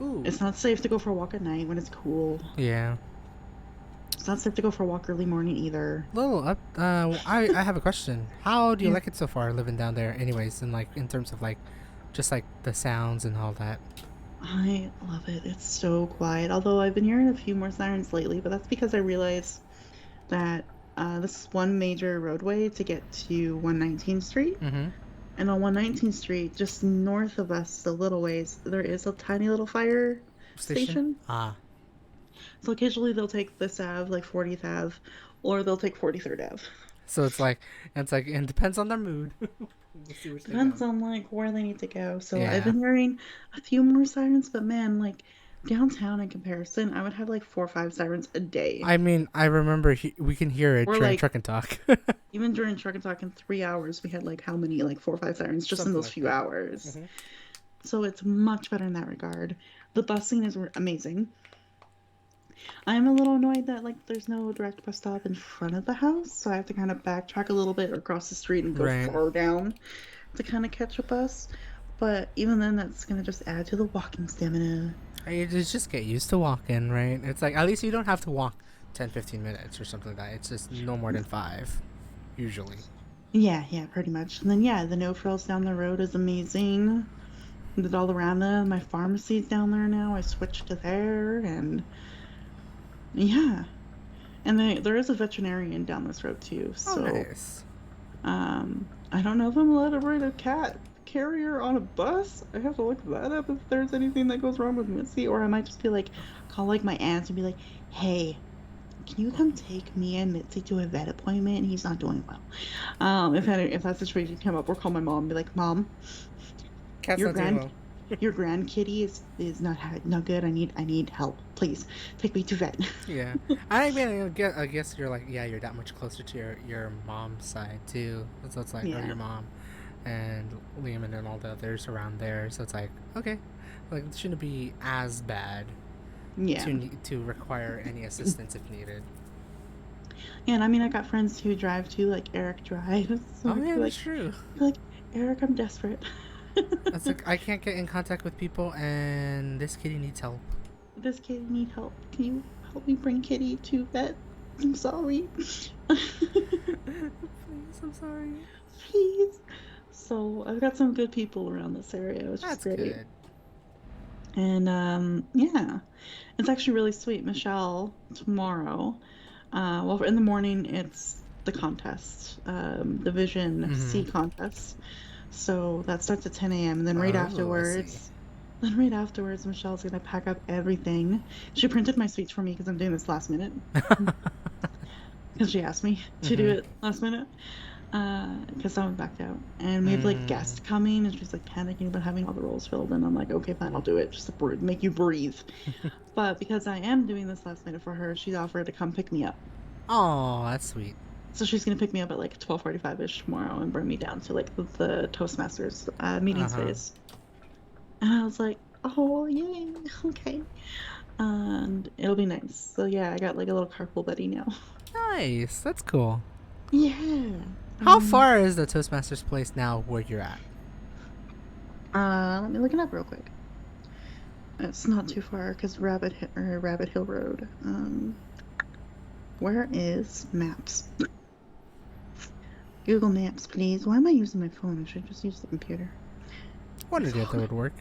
Ooh. It's not safe to go for a walk at night when it's cool. Yeah. It's not safe to go for a walk early morning either. Little up. I have a question. How do you Yeah. like it so far living down there? Anyways, and like in terms of like, just like the sounds and all that. I love it. It's so quiet. Although I've been hearing a few more sirens lately, but that's because I realized that this is one major roadway to get to 119th Street. Mm-hmm. And on 119th Street, just north of us, a little ways, there is a tiny little fire Station. station. Ah. So occasionally they'll take this Ave, like 40th Ave, or they'll take 43rd Ave. So it's like it depends on their mood. We'll see which they go. Depends on like where they need to go. So I've Yeah. been hearing a few more sirens, but man, like downtown in comparison, I would have like 4 or 5 sirens a day. I mean, I remember we can hear it Or during like truck and talk. even during Truck and Talk in 3 hours, we had like how many? Like 4 or 5 sirens just in Something those like few that. hours. Mm-hmm. So it's much better in that regard. The busing is amazing. I'm a little annoyed that like there's no direct bus stop in front of the house, so I have to kind of backtrack a little bit or cross the street and go Right. far down to kind of catch a bus. But even then, that's gonna just add to the walking stamina. You just get used to walking, right? It's like at least you don't have to walk 10, 15 minutes or something like that. It's just no more than 5, usually. Yeah, yeah, pretty much. And then yeah, the no frills down the road is amazing. Did all around them. My pharmacy's down there now. I switched to there, and yeah, and there is a veterinarian down this road too. Oh, So nice. I don't know if I'm allowed to ride a cat carrier on a bus. I have to look that up if there's anything that goes wrong with Missy, or I might just be like, call like my aunt and be like, hey, can you come take me and Mitzi to a vet appointment? He's not doing well. If that situation came up, or call my mom and be like, Mom, Cat's your not doing grand well. your grand kitty is not good. I need help. Please take me to vet. Yeah. I mean, I guess you're like, yeah, you're that much closer to your mom's side too. So it's like, oh, Yeah. your mom and Liam and then all the others around there. So it's like, okay, like it shouldn't be as bad Yeah. to require any assistance if needed. Yeah, and I mean I got friends who drive too, like Eric drives. So Oh I'd yeah, be that's true. like, Eric, I'm desperate. It's like I can't get in contact with people, and this kitty needs help. This kitty need help. Can you help me bring Kitty to vet? I'm sorry. Please, I'm sorry. Please. So I've got some good people around this area, which is That's great. good. And yeah, it's actually really sweet. Michelle tomorrow. Well, in the morning it's the contest, Division C Mm-hmm. contest. So that starts at 10 a.m. and then right Oh, I see. afterwards. Then right afterwards, Michelle's gonna pack up everything. She printed my speech for me because I'm doing this last minute. Because she asked me to do Mm-hmm. it last minute. Because someone backed out. And we have like Mm. guests coming, and she's like panicking about having all the roles filled. And I'm like, okay, fine, I'll do it, just to make you breathe. But because I am doing this last minute for her, she offered to come pick me up. Oh, that's sweet. So she's gonna pick me up at like 12:45ish tomorrow and bring me down to like the Toastmasters meeting Uh-huh. space. And I was like, oh yay, okay. And it'll be nice. So yeah, I got like a little carpool buddy now. Nice. That's cool. Yeah. How far is the Toastmasters place now where you're at? Let me look it up real quick. It's not too far because Rabbit Hill Road. Where is maps? Google Maps, please. Why am I using my phone? I should just use the computer. What did that would work?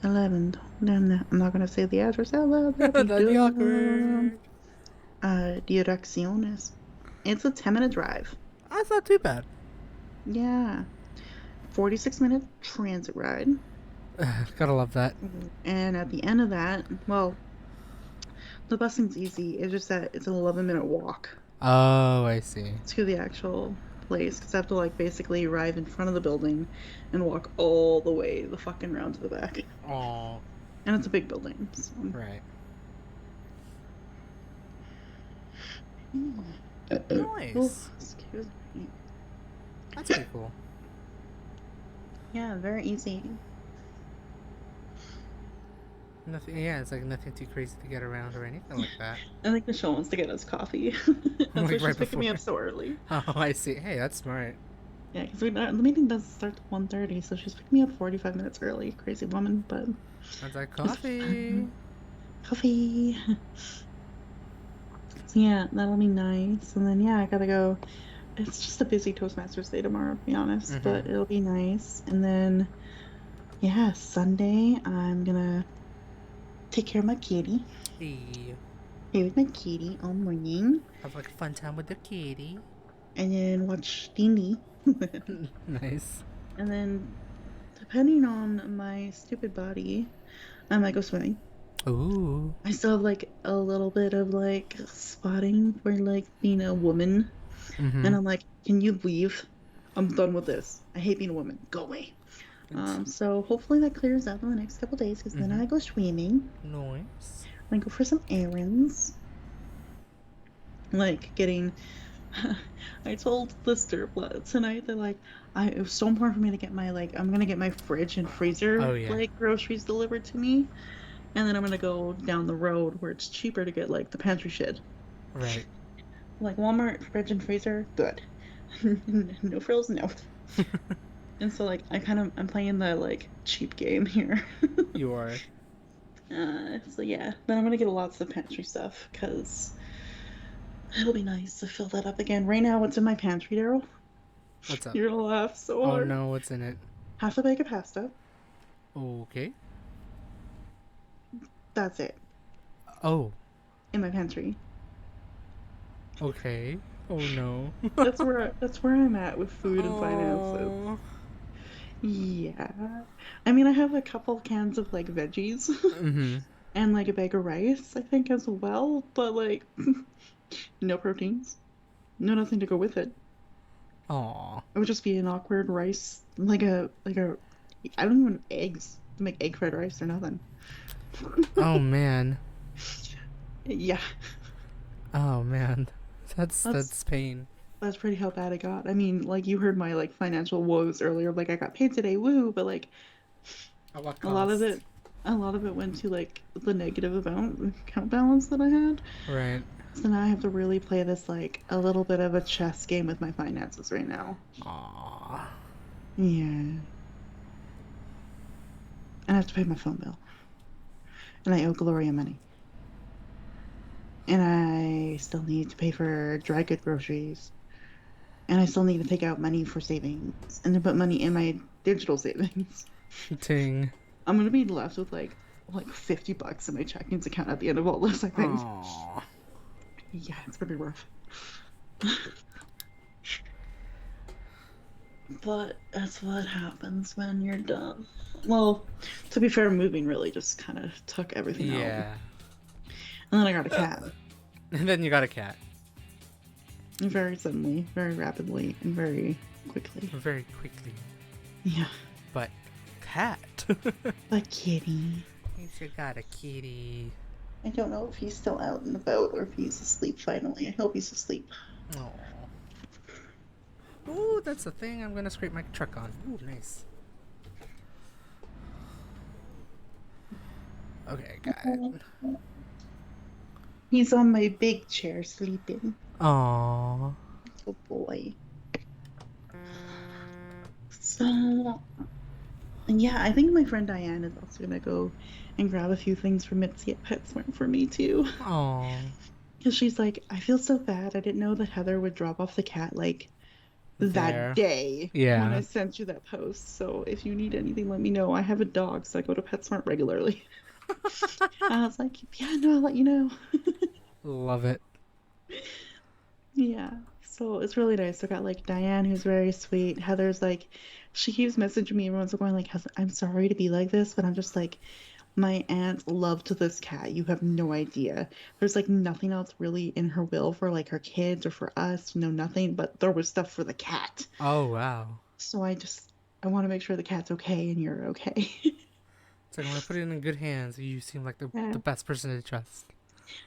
11. Then I'm not gonna say the address out loud. That'd That'd be be dumb. awkward. Direcciones. It's a 10-minute drive. That's not too bad. Yeah. 46-minute transit ride. Gotta love that. And at the end of that, well, the busing's easy. It's just that it's an 11-minute walk Oh, I see. to the actual place because I have to like basically arrive in front of the building and walk all the way the fucking round to the back. Oh, And it's a big building, so. right. Oh, Nice. excuse me. That's pretty cool. Yeah, very easy. Nothing. Yeah, it's like nothing too crazy to get around or anything like that. I think Michelle wants to get us coffee. That's why Like she's right picking before. me up so early. Oh, I see. Hey, that's smart. Yeah, because the meeting does start at 1:30, so she's picking me up 45 minutes early. Crazy woman, but That's like it's coffee. fun. Coffee. So yeah, that'll be nice. And then yeah, I gotta go. It's just a busy Toastmasters day tomorrow, to be honest, Mm-hmm. but it'll be nice. And then yeah, Sunday I'm gonna take care of my kitty. Hey, Play with my kitty all morning, have like a fun time with the kitty. and then watch D&D. Nice. And then, depending on my stupid body, I might go swimming. Ooh. I still have like a little bit of like spotting for like being a woman. Mm-hmm. And I'm like, can you leave? I'm done with this. I hate being a woman. Go away. It's, So hopefully that clears up in the next couple days because then mm-hmm. I go swimming. Nice. I go for some errands. Like getting I told Lister tonight that like it was so important for me to get my like I'm gonna get my fridge and freezer Oh yeah. like groceries delivered to me, and then I'm gonna go down the road where it's cheaper to get like the pantry shit. Right. Like Walmart fridge and freezer, good. No frills, no. And so like I'm playing the like cheap game here. You are. So yeah, then I'm gonna get lots of pantry stuff because it'll be nice to fill that up again. Right now, what's in my pantry, Daryl? What's up? You're gonna laugh so Oh hard. no, what's in it? Half a bag of pasta. Okay. That's it Oh. in my pantry. Okay. Oh no. That's where I'm at with food and finances. Oh. Yeah. I mean, I have a couple cans of like veggies Mm-hmm. and like a bag of rice, I think, as well, but like no proteins. No nothing to go with it. Aw. It would just be an awkward rice, like a I don't even eggs to make egg fried rice or nothing. Oh man. Yeah, Oh man. that's That's pain. that's pretty how bad it got. I mean, like you heard my like financial woes earlier. Like I got paid today, woo! But like At what a lot of cost? it, a lot of it went to like the negative account balance that I had. Right. So now I have to really play this like a little bit of a chess game with my finances right now. Aw. Yeah, and I have to pay my phone bill, and I owe Gloria money, and I still need to pay for dry good groceries, and I still need to take out money for savings and to put money in my digital savings. Ting. I'm gonna be left with like $50 in my checkings account at the end of all this, I think. Aw. Yeah, it's gonna be rough. But that's what happens when you're done. Well, to be fair, moving really just kind of took everything out. Yeah. And then I got a cat. And then you got a cat. Very suddenly, very rapidly, and very quickly. Very quickly. Yeah. But cat. A kitty. You got a kitty. I don't know if he's still out and about or if he's asleep finally. I hope he's asleep. Oh. Ooh, that's the thing I'm gonna scrape my truck on. Ooh, nice. Okay, got it. He's on my big chair sleeping. Aww. Oh boy. So, and yeah, I think my friend Diane is also gonna go and grab a few things from Mitzi at PetSmart for me too. Aww. Because she's like, I feel so bad. I didn't know that Heather would drop off the cat like that There. day when I Yeah. sent you that post. So if you need anything, let me know. I have a dog, so I go to PetSmart regularly. I was like, yeah, no, I'll let you know. Love it. Yeah. So So it's really nice. I got like Diane, who's very sweet. Heather's like, she keeps messaging me everyone's going like, I'm sorry to be like this, but I'm just like, my aunt loved this cat. You have no idea. There's like nothing else really in her will for like her kids or for us, nothing, but there was stuff for the cat. Oh wow. So I want to make sure the cat's okay and you're okay. It's like I want to put it in good hands. You seem like Yeah. the best person to trust.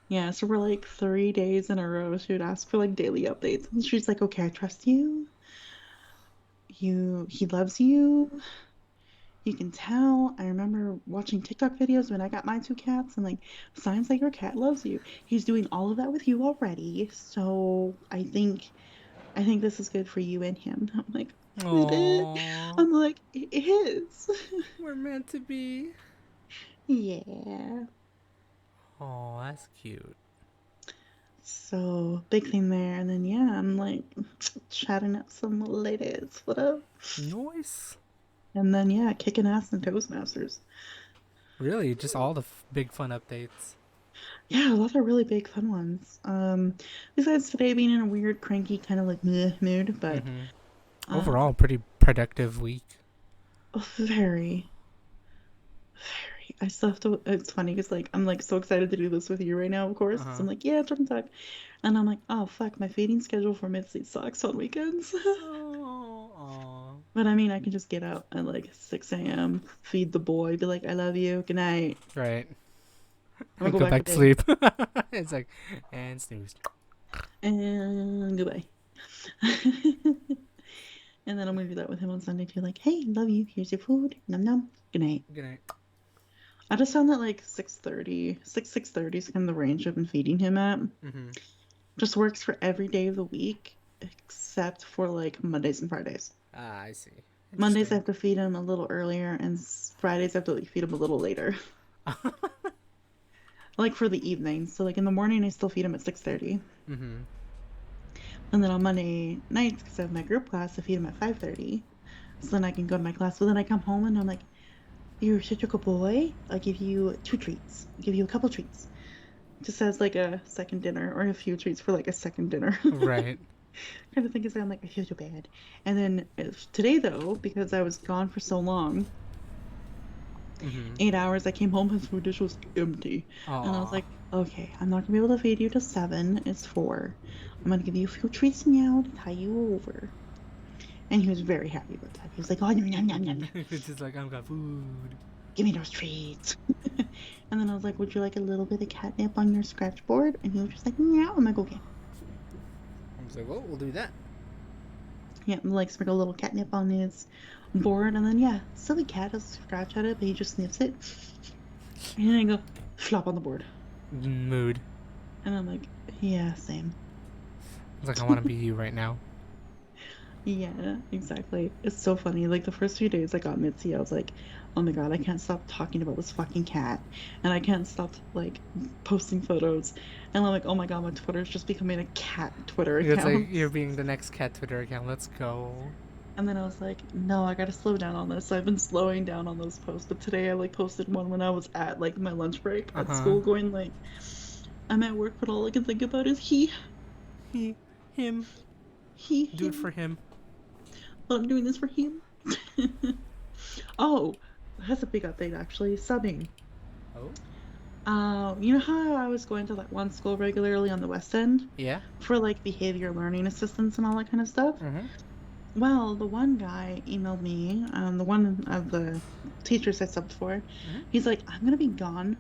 Yeah, so we're like 3 days in a row. She would ask for like daily updates. And she's like, okay, I trust you. He loves you. You can tell. I remember watching TikTok videos when I got my two cats and like signs like your cat loves you. He's doing all of that with you already. So I think this is good for you and him. I'm like, is it? Aww. I'm like, it is. We're meant to be. Yeah. Oh, that's cute. So big thing there. And then yeah, I'm like chatting up some ladies. What up? Nice. And then yeah, kicking ass in Toastmasters. Really, just all the big fun updates. Yeah, a lot of really big fun ones. Besides today being in a weird, cranky, kind of like meh mood, but Mm-hmm. um, Overall, pretty productive week. very, very. I still have to. It's funny because like I'm like so excited to do this with you right now, of Uh course. So huh. I'm like, yeah, Turn Talk, and I'm like, oh fuck, my feeding schedule for Mitzi sucks on weekends. Oh, But I mean, I can just get out at like 6 a.m., feed the boy, be like, I love you, good night. right. I'm gonna go Go back to back to bed sleep. It's like, and snooze. and goodbye. And then I'm gonna do that with him on Sunday too. Like, hey, love you. Here's your food. Num num. Good night. Good night. I just found that like 6:30, 6:30 is kind of the range I've been feeding him at. Mm-hmm. Just works for every day of the week except for like Mondays and Fridays. Ah, I see. Mondays I Interesting. have to feed him a little earlier, and Fridays I have to like, feed him a little later. Like for the evening. So like in the morning I still feed him at 6:30. Mm-hmm. And then on Monday nights, because I have my group class, I feed him at 5:30. So then I can go to my class. But then I come home and I'm like, you're such a good boy. I'll give you two treats. I'll give you a couple treats. Just as like a second dinner or a few treats for like a second dinner. Right. Kind of thing is I'm like, I feel so bad. And then today though, because I was gone for so long, Mm-hmm. 8 hours, I came home, his food dish was empty. And I was Aw. like, okay, I'm not gonna be able to feed you till 7. It's 4. I'm gonna give you a few treats now to tie you over. And he was very happy about that. He was like, oh, yum, yum, yum, yum, yum. It's just like, I've got food. Give me those treats. And then I was like, would you like a little bit of catnip on your scratch board? And he was just like, yeah. I'm like, okay. I was like, well, we'll do that. Yeah, like sprinkle a little catnip on his board. And then, yeah, silly cat has a scratch at it, but he just sniffs it. And then I go, flop on the board. Mood. And I'm like, yeah, same. It's like, I want to be you right now. Yeah, exactly. It's so funny. Like the first few days I got Mitzi, I was like, oh my God, I can't stop talking about this fucking cat. And I can't stop like posting photos. And I'm like, oh my God, my Twitter's just becoming a cat Twitter It's like, account. you're being the next cat Twitter account. Let's go. And then I was like, no, I gotta slow down on this. So I've been slowing down on those posts. But today I like posted one when I was at like my lunch break Uh at huh. school going like, I'm at work, but all I can think about is he, He, him. Do it for him. him. But I'm doing this for him. Oh, that's a big update actually. Subbing. Oh? You know how I was going to that one school regularly on the West End Yeah? for like behavior learning assistance and all that kind of stuff? Mm-hmm. Well, the one guy emailed me, the one of the teachers I subbed for. Mm-hmm. He's like, I'm gonna be gone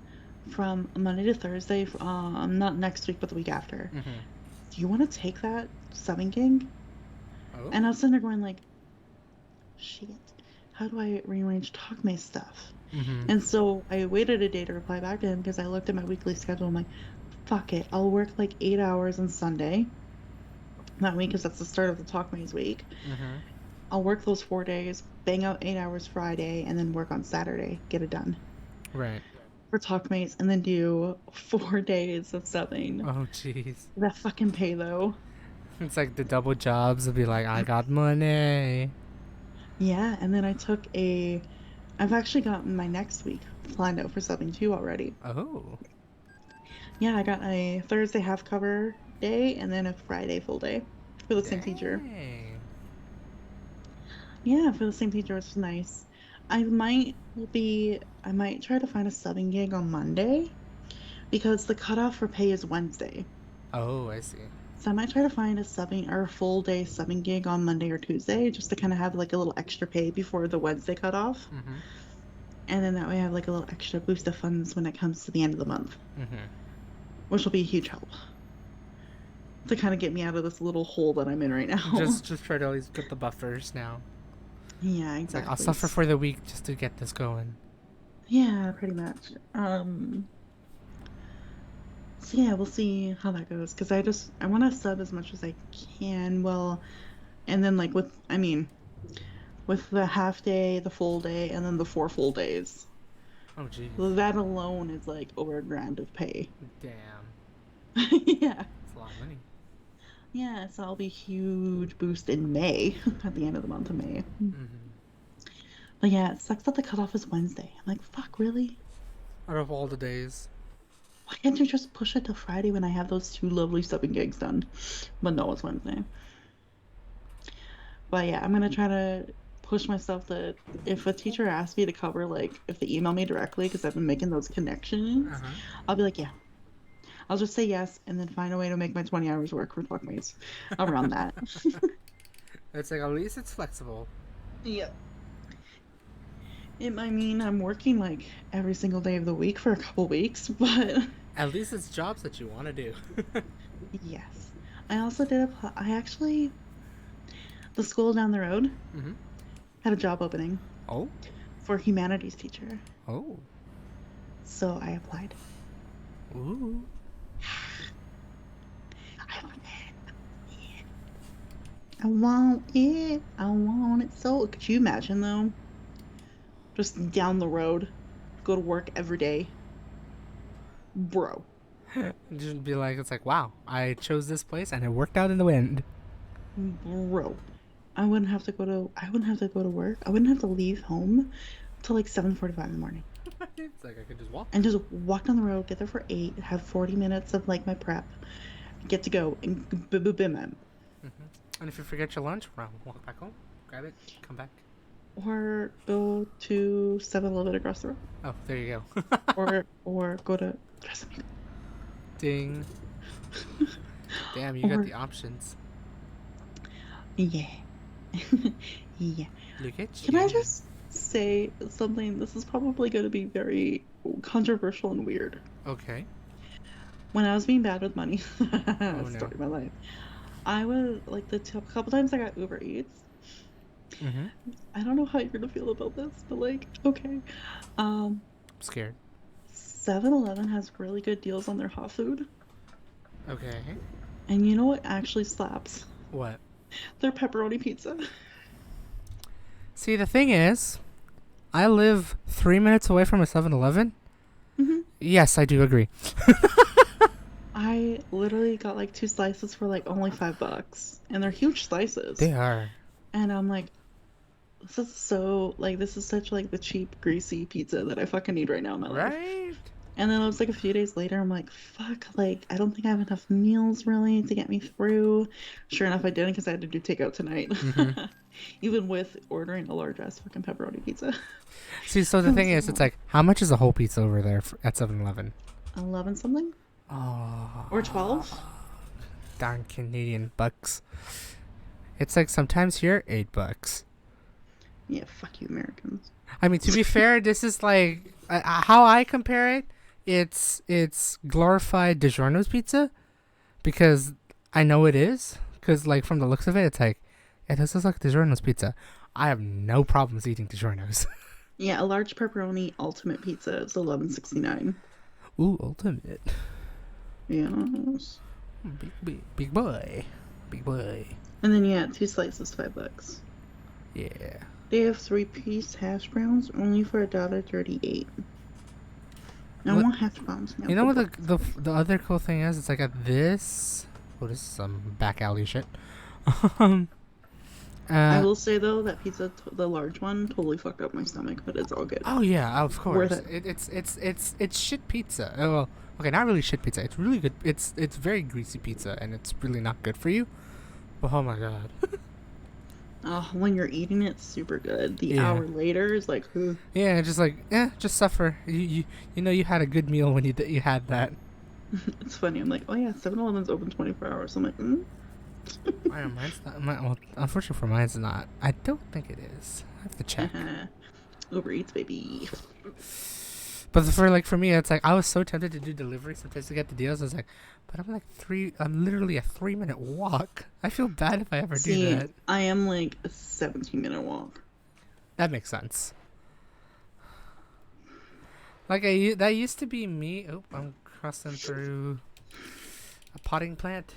from Monday to Thursday, not next week, but the week after. Mm-hmm. Do you want to take that subbing gig? Oh? And I was sitting there going like, shit, how do I rearrange talk my stuff? Mm-hmm. And so I waited a day to reply back to him because I looked at my weekly schedule. I'm like, fuck it. I'll work like 8 hours on Sunday that week because that's the start of the Talk Maze week. Mm-hmm. I'll work those 4 days, bang out 8 hours Friday, and then work on Saturday. Get it done Right. for Talk Maze and then do 4 days of subbing. Oh, jeez. That fucking pay though. It's like the double jobs will be like, I got money. Yeah, and then I've actually got my next week planned out for subbing too already. Oh. Yeah, I got a Thursday half cover day and then a Friday full day. for the same teacher. Dang. Yeah, for the same teacher, which is nice. I might try to find a subbing gig on Monday because the cutoff for pay is Wednesday. Oh, I see. So I might try to find a subbing or a full day subbing gig on Monday or Tuesday just to kind of have like a little extra pay before the Wednesday cutoff. Mm-hmm. And then that way I have like a little extra boost of funds when it comes to the end of the month, Mm-hmm. which will be a huge help to kind of get me out of this little hole that I'm in right now. Just try to at least get the buffers now. Yeah, It's like I'll exactly. suffer for the week just to get this going. Yeah, pretty much. So yeah, we'll see how that goes because I want to sub as much as I can. Well, and then like with the half day, the full day, and then the 4 full days. Oh, jeez. That alone is like over $1,000 of pay. Damn. Yeah. That's a lot of money. Yeah, so I'll be huge boost in May, at the end of the month of May. Mm-hmm. But yeah, it sucks that the cutoff is Wednesday. I'm like, fuck, really? Out of all the days. Why can't you just push it to Friday when I have those 2 lovely subbing gigs done? But no, it's Wednesday. But yeah, I'm gonna try to push myself that if a teacher asks me to cover, like, if they email me directly, because I've been making those connections, Uh-huh. I'll be like, yeah. I'll just say yes and then find a way to make my 20 hours work for fuckmates around that. It's like at least it's flexible. Yep. It might mean I'm working like every single day of the week for a couple weeks, but At least it's jobs that you want to do. yes. I also did apply. The school down the road Mm-hmm. had a job opening Oh. for a humanities teacher. Oh. So I applied. Ooh. I want it. I want it. I want it so. Could you imagine though? Just down the road, go to work every day. Bro. Just be like, it's like, wow, I chose this place and it worked out in the wind. Bro. I wouldn't have to go to work. I wouldn't have to leave home till like 7:45 in the morning. It's like I could just walk. And just walk down the road, get there for 8, have 40 minutes of like my prep, get to go, and bim. And if you forget your lunch, walk back home, grab it, come back. Or go to 7-Eleven across the road. Oh, there you go. or go to Dressing. Ding. Damn, you got Or- the options. Yeah. Yeah. Look at Can you. I just say something? This is probably going to be very controversial and weird. Okay. When I was being bad with money, no. story of my life, I was like couple times I got Uber Eats. Mm-hmm. I don't know how you're gonna feel about this, but like, okay. I'm scared. 7-Eleven has really good deals on their hot food. Okay. And you know what actually slaps? What? Their pepperoni pizza. See, the thing is, I live 3 minutes away from a 7-Eleven. Hmm. Yes, I do agree. I literally got like 2 slices for like only $5, and they're huge slices. They are. And I'm like, this is such like the cheap, greasy pizza that I fucking need right now in my life. Right? And then it was like a few days later, I'm like, fuck, like, I don't think I have enough meals really to get me through. Sure enough, I didn't because I had to do takeout tonight. Mhm. Even with ordering a large ass fucking pepperoni pizza. See, so the thing is, it's like, how much is a whole pizza over there at 7-Eleven? 11 something? Oh. Or 12? Darn Canadian bucks. It's like sometimes here, $8. Yeah, fuck you, Americans. I mean, to be fair, this is like how I compare it. It's glorified DiGiorno's pizza because I know it is. Because like from the looks of it, it's like, yeah, this is like DiGiorno's pizza. I have no problems eating DiGiorno's. Yeah, a large pepperoni ultimate pizza is $11.69. Ooh, ultimate. Yes. Big boy. And then yeah, 2 slices, $5. Yeah. They have 3-piece hash browns only for $1.38. I What- want hash browns now. You know what the other cool thing is? It's like at this. Oh, this is some back alley shit. I will say though that pizza, the large one, totally fucked up my stomach, but it's all good. Oh yeah, of course. Worth it. It's shit pizza. Oh, well, okay, not really shit pizza. It's really good. It's very greasy pizza, and it's really not good for you. Oh my god. Oh, when you're eating it, super good. The Yeah. hour later is like, ugh. Yeah, just like, just suffer. You know you had a good meal when you had that. It's funny. I'm like, oh yeah, 7-Eleven's open 24 hours. I'm like, mm. Mine's not. Well, unfortunately for mine's not. I don't think it is. I have to check. Uber Eats, baby. But for me, it's like I was so tempted to do delivery sometimes to get the deals. I was like, but I'm like I'm literally a 3 minute walk. I feel bad if I ever do See, that. I am like a 17-minute walk. That makes sense. Like that used to be me. Oh, I'm crossing through a potting plant.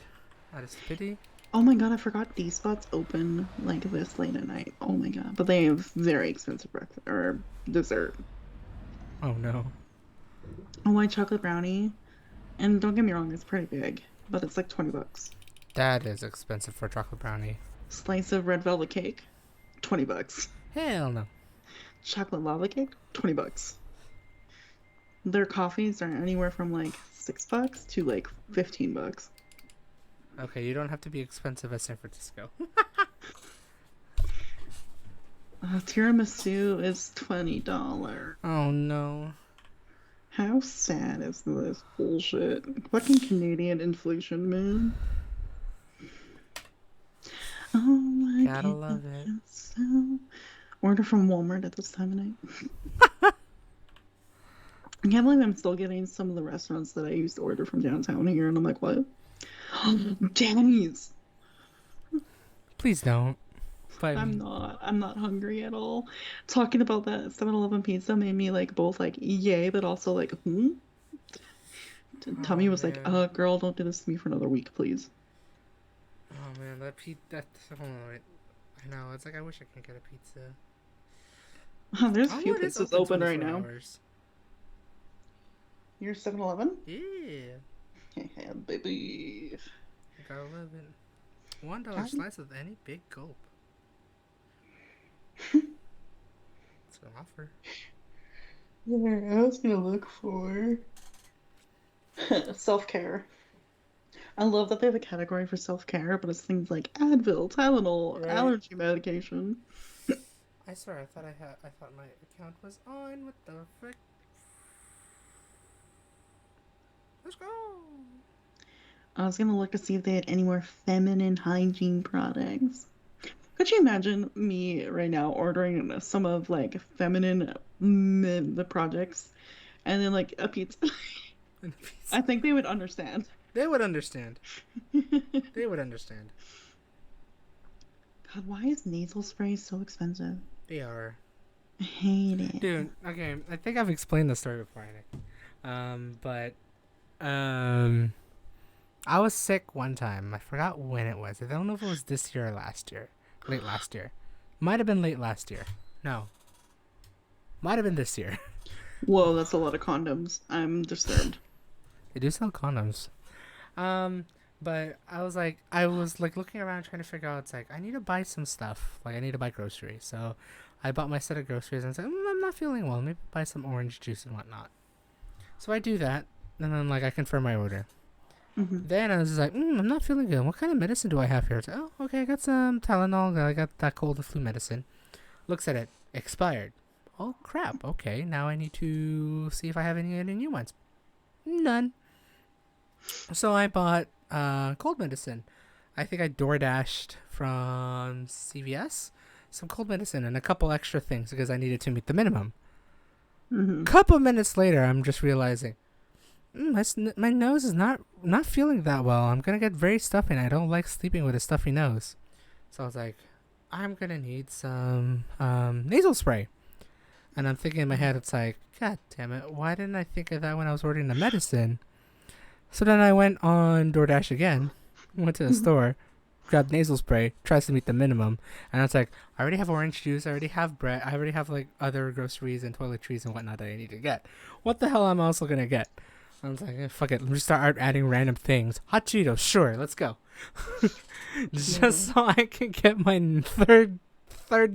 Out of stupidity. Oh my god, I forgot D spots open like this late at night. Oh my god, but they have very expensive breakfast or dessert. Oh no. A white chocolate brownie, and don't get me wrong, it's pretty big, but it's like $20. That is expensive for a chocolate brownie. Slice of red velvet cake, $20. Hell no. Chocolate lava cake, $20. Their coffees are anywhere from like $6 to like $15. Okay, you don't have to be expensive as San Francisco. Tiramisu is $20. Oh no. How sad is this bullshit? Fucking Canadian inflation, man. Oh my god. Gotta love it. So... Order from Walmart at this time of night. I can't believe I'm still getting some of the restaurants that I used to order from downtown here, and I'm like, what? Danny's. Please don't. But I'm not hungry at all. Talking about that 7-Eleven pizza made me like both like yay, but also like Tummy was like, man. girl, don't do this to me for another week, please. Oh man, that hold on, wait. I know, it's like I wish I could get a pizza. There's a few places open right now. Hours. You're 7-Eleven? Yeah. Yeah, baby. I gotta love it. $1 slice of any big gulp. It's an offer. Yeah, I was gonna look for self-care. I love that they have a category for self-care, but it's things like Advil, Tylenol, Right. allergy medication. I swear, I thought my account was on. What the frick? Let's go. I was gonna look to see if they had any more feminine hygiene products. Could you imagine me right now ordering some of like feminine the projects and then like a pizza? I think they would understand. They would understand. They would understand. God, why is nasal spray so expensive? They are. I hate it. Dude, okay, I think I've explained the story before, I think. But I was sick one time. I forgot when it was. I don't know if it was this year or last year. Late last year. Might have been late last year. No. Might have been this year. Whoa, that's a lot of condoms. I'm disturbed. They do sell condoms. But I was like looking around trying to figure out, it's like, I need to buy some stuff. Like, I need to buy groceries. So I bought my set of groceries and said, I'm not feeling well. Maybe buy some orange juice and whatnot. So I do that. And then, like, I confirm my order. Mm-hmm. Then I was just like, I'm not feeling good. What kind of medicine do I have here? It's like, oh, okay, I got some Tylenol. I got that cold and flu medicine. Looks at it. Expired. Oh, crap. Okay, now I need to see if I have any new ones. None. So I bought cold medicine. I think I DoorDashed from CVS some cold medicine and a couple extra things because I needed to meet the minimum. Mm-hmm. Couple minutes later, I'm just realizing, my nose is not feeling that well. I'm gonna get very stuffy, and I don't like sleeping with a stuffy nose. So I was like, I'm gonna need some nasal spray. And I'm thinking in my head, it's like, God damn it, why didn't I think of that when I was ordering the medicine? So then I went on DoorDash again, went to the store, grabbed nasal spray, tries to meet the minimum, and I was like, I already have orange juice, I already have bread, I already have like other groceries and toiletries and whatnot that I need to get. What the hell am I also gonna get? I was like, fuck it, let me start adding random things. Hot Cheetos, sure, let's go. Just so I can get my third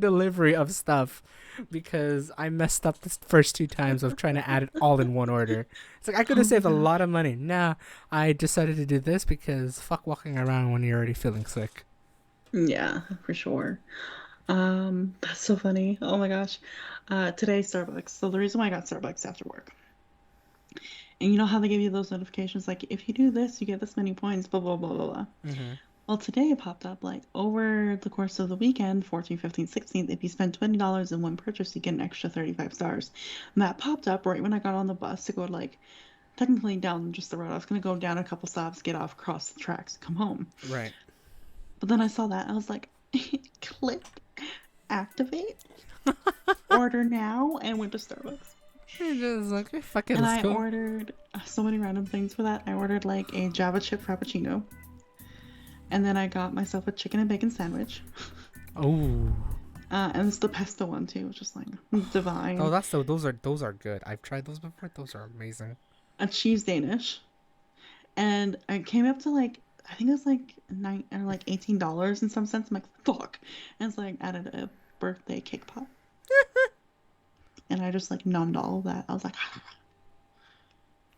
delivery of stuff because I messed up the first 2 times of trying to add it all in one order. It's like I could have saved a lot of money. Nah, I decided to do this because fuck walking around when you're already feeling sick. Yeah, for sure. That's so funny. Oh my gosh. Today Starbucks. So the reason why I got Starbucks after work. And you know how they give you those notifications like if you do this, you get this many points, blah blah blah blah blah. Mm-hmm. Well, today it popped up like over the course of the weekend, 14th, 15th, 16th, if you spend $20 in one purchase, you get an extra 35 stars. And that popped up right when I got on the bus to go like technically down just the road. I was gonna go down a couple stops, get off, cross the tracks, come home. Right. But then I saw that, I was like, click, activate, order now, and went to Starbucks. And just like, hey, fuck it, And let's I go. ordered so many random things for that. I ordered like a Java chip frappuccino, and then I got myself a chicken and bacon sandwich. Oh. And it's the pesto one too, which is like Oh, divine. that's so. Those are good. I've tried those before. Those are amazing. A cheese Danish, and I came up to like I think it was like nine or like $18 in some sense. I'm like fuck, and it's like added a birthday cake pop, and I just like numbed all of that. I was like,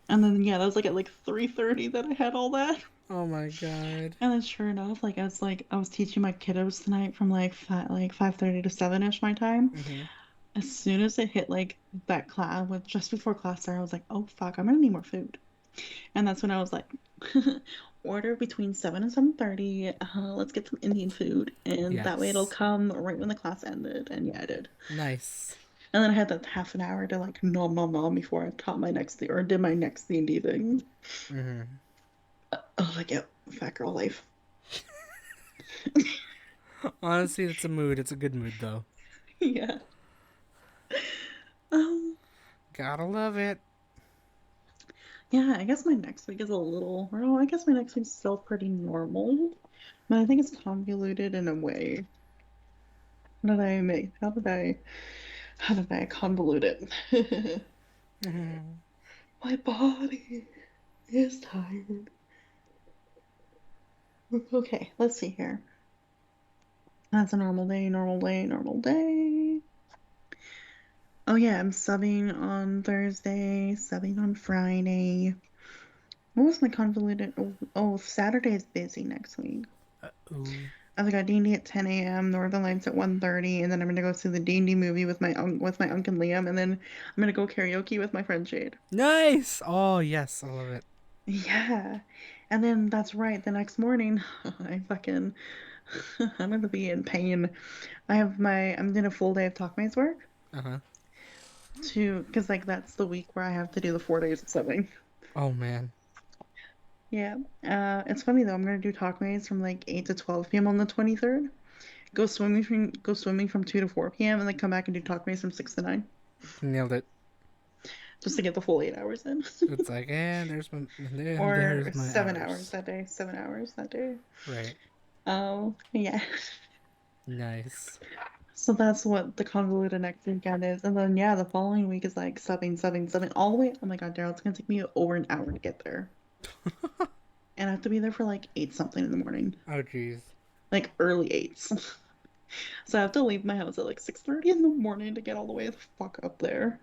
and then yeah, that was like at like 3:30 that I had all that. Oh my god. And then sure enough, like I was teaching my kiddos tonight from like 5:30 to 7ish my time. Mm-hmm. As soon as it hit like that class with just before class started, I was like, oh fuck, I'm gonna need more food. And that's when I was like, order between 7 and 7:30. Let's get some Indian food, and that way it'll Yes. come right when the class ended. And yeah, I did. Nice. And then I had that half an hour to like nom nom nom before I taught my next thing or did my next D&D thing. Mm-hmm. I was like, yep, fat girl life. Honestly, it's a mood. It's a good mood though. Yeah. Um, Gotta love it. yeah, I guess my next week is a little, well, I guess my next week's still pretty normal, but I think it's convoluted in a way. How did I convolute it? Mm-hmm. My body is tired. Okay, let's see here. That's a normal day, normal day, normal day. Oh yeah, I'm subbing on Thursday, subbing on Friday. What was my convoluted? Saturday is busy next week. Ooh. I've got D&D at 10 a.m., Northern Lights at 1:30, and then I'm gonna go see the D&D movie with my uncle Liam, and then I'm gonna go karaoke with my friend Jade. Nice. Oh yes, I love it. Yeah. And then that's right, the next morning, I'm gonna be in pain. I'm doing a full day of Talkmate's work Uh huh. because like that's the week where I have to do the 4 days of subbing. Oh man. Yeah. It's funny though, I'm gonna do Talkmates from like 8 to 12 p.m. on the 23rd. Go swimming from 2 to 4 p.m. and then come back and do Talkmates from 6 to 9. Nailed it. Just to get the full 8 hours in. It's like, and Or there's my 7 hours hours. that day. 7 hours that day. Right. Oh, yeah. Nice. So that's what the convoluted next weekend is. And then, yeah, the following week is like subbing, subbing, subbing all the way. Oh my God, Daryl, it's gonna take me over an hour to get there. And I have to be there for like 8 something in the morning. Oh jeez. Like early 8s. So I have to leave my house at like 6:30 in the morning to get all the way the fuck up there.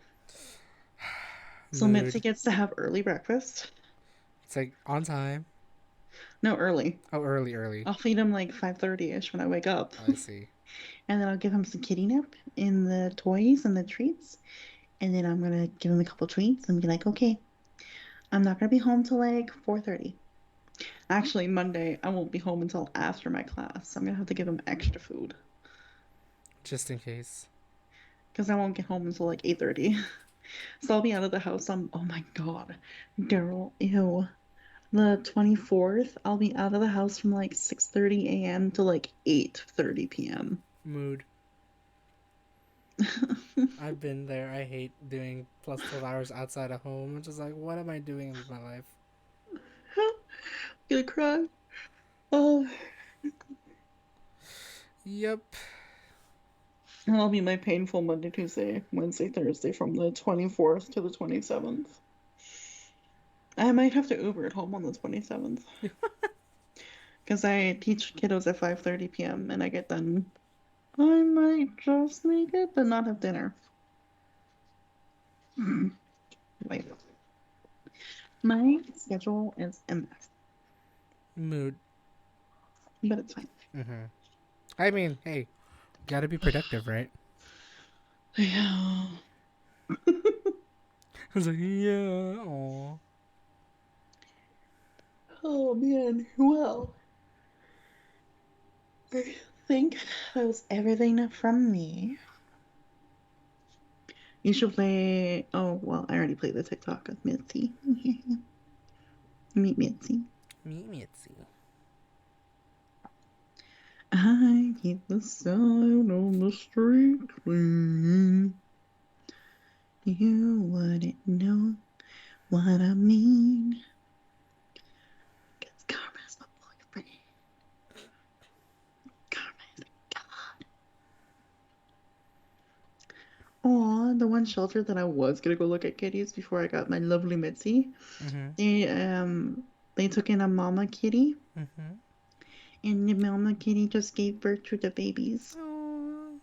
So Mitzi Mood. gets to have early breakfast. It's like on time. No, early. Oh, early, early. I'll feed him like 5:30ish when I wake up. I see. And then I'll give him some kitty nap in the toys and the treats. And then I'm gonna give him a couple treats and be like, okay, I'm not gonna be home till like 4:30. Actually, Monday I won't be home until after my class. So I'm gonna have to give him extra food Just in case. because I won't get home until like 8:30. So I'll be out of the house on, oh my God, Daryl, ew. The 24th, I'll be out of the house from like 6:30 a.m. to like 8:30 p.m. Mood. I've been there. I hate doing plus 12 hours outside of home. I'm just like, what am I doing with my life? Gonna cry. Oh, Yep. and that'll be my painful Monday, Tuesday, Wednesday, Thursday from the 24th to the 27th. I might have to Uber it home on the 27th because I teach kiddos at 5:30 p.m. and I get done. I might just make it, but not have dinner. Wait. My schedule is a mess, Mood. but it's fine. Mm-hmm. I mean, hey, gotta be productive, right? Yeah. I was like, yeah, aw. Oh man. Well, I think that was everything from me. You should play. Oh, well, I already played the TikTok of Mitzi. Meet Mitzi. Me, Mitzi. I keep the sign on the street clean. You wouldn't know what I mean. 'Cause Karma's my boyfriend. Karma is a god. Aw, the one shelter that I was gonna go look at kitties before I got my lovely Mitzi. Mm-hmm. They took in a mama kitty, Mm-hmm. and the mama kitty just gave birth to the babies. Oh,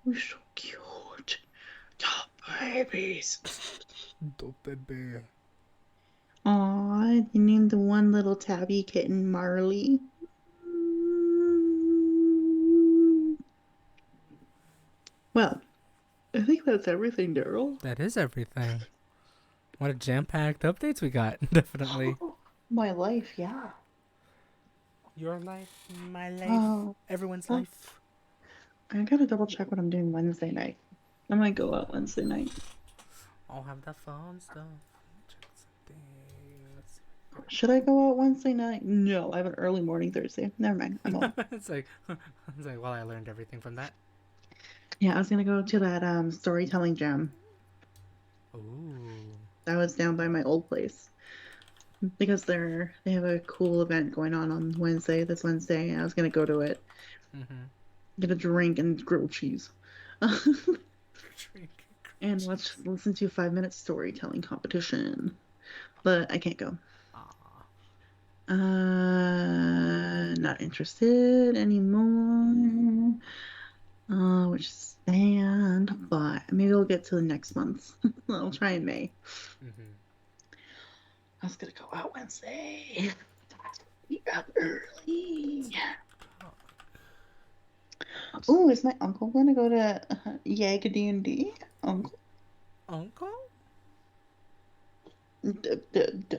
It was so cute. The babies. the baby. Aw, they named the one little tabby kitten Marley. Well, I think that's everything, Daryl. That is everything. What a jam-packed updates we got. Definitely. My life, yeah. Your life, my life, Oh, everyone's oh, life. I gotta double check what I'm doing Wednesday night. I might go out Wednesday night. I'll have the fun stuff. Check something. Let's see. Should I go out Wednesday night? No, I have an early morning Thursday. Never mind. I won't. It's like, well, I learned everything from that. Yeah, I was gonna go to that storytelling jam Ooh. that was down by my old place because they have a cool event going on Wednesday. This Wednesday, and I was gonna go to it, Mm-hmm. get a drink and grilled cheese, Drink. and listen to a 5 minute storytelling competition. But I can't go. Aw. Not interested anymore. Which is sad, but maybe I'll get to the next month. I'll try in May. Mm-hmm. I was gonna go out Wednesday. Be up early. Oh, is my uncle gonna go to Yag D&D? Uncle, Uncle?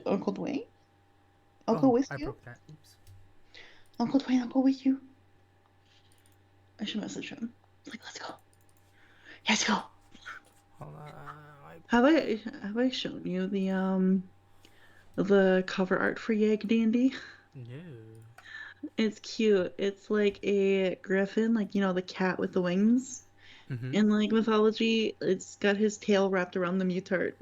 Uncle Dwayne? Uncle Oh, with I you? broke that. Oops. Uncle Dwayne, Uncle with you? I should message him. Like, let's go. Let's go. Hold on. Have I shown you the cover art for Yag D&D? No. It's cute. It's like a griffin, like the cat with the wings. Mm-hmm. In like mythology, it's got his tail wrapped around the mutart.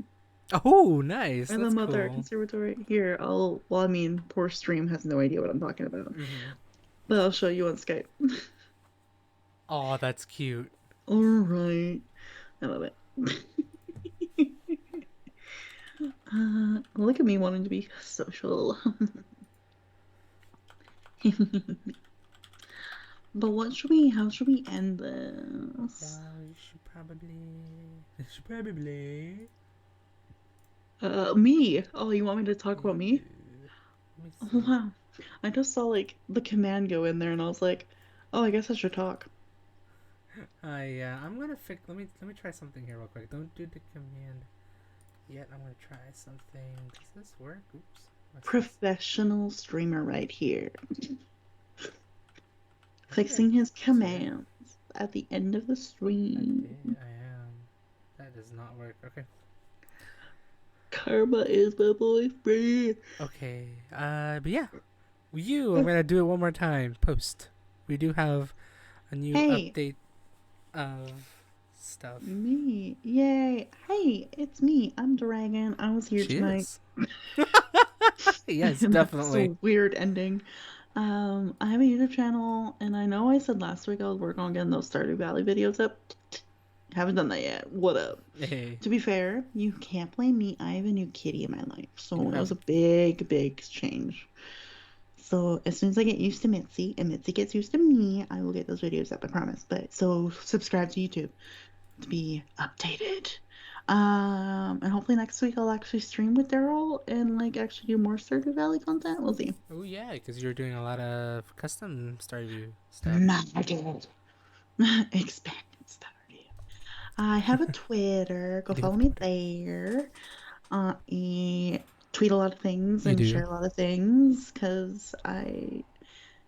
Oh, nice. Or the That's mother cool. conservatory. Here, well, I mean, poor stream has no idea what I'm talking about. Mm-hmm. But I'll show you on Skype. Oh, that's cute. All right. I love it. Look at me wanting to be social. But how should we end this? We should probably. Probably. Me. Oh, you want me to talk about me? Let me Oh, see. wow. I just saw like the command go in there and I was like, oh, I guess I should talk. Yeah, I'm gonna fix. Let me try something here real quick. Don't do the command yet. I'm gonna try something. Does this work? Oops. What's this? Professional streamer right here. I think Fixing his I did. commands at the end of the I stream. am. That does not work. Okay. Karma is my boyfriend. Okay. But yeah, I'm gonna do it one more time. Post. We do have a new Hey, update of stuff. me. Yay. Hey, it's me. I'm Dragon. I was here She tonight. is. Yes, And that's definitely. a weird ending. I have a YouTube channel, and I know I said last week I was working on getting those Stardew Valley videos up. Haven't done that yet. What up? Hey, To be fair, you can't blame me. I have a new kitty in my life, so you it have. was a big, big change. So as soon as I get used to Mitzi and Mitzi gets used to me, I will get those videos up, I promise. But so subscribe to YouTube to be updated. And hopefully next week I'll actually stream with Daryl and like actually do more Stardew Valley content. We'll see. Oh yeah, because you're doing a lot of custom Starview stuff. Magic. Expanded Stardew. I have a Twitter. Go You do have follow a me Twitter. there. I tweet a lot of things You and do share a lot of things because I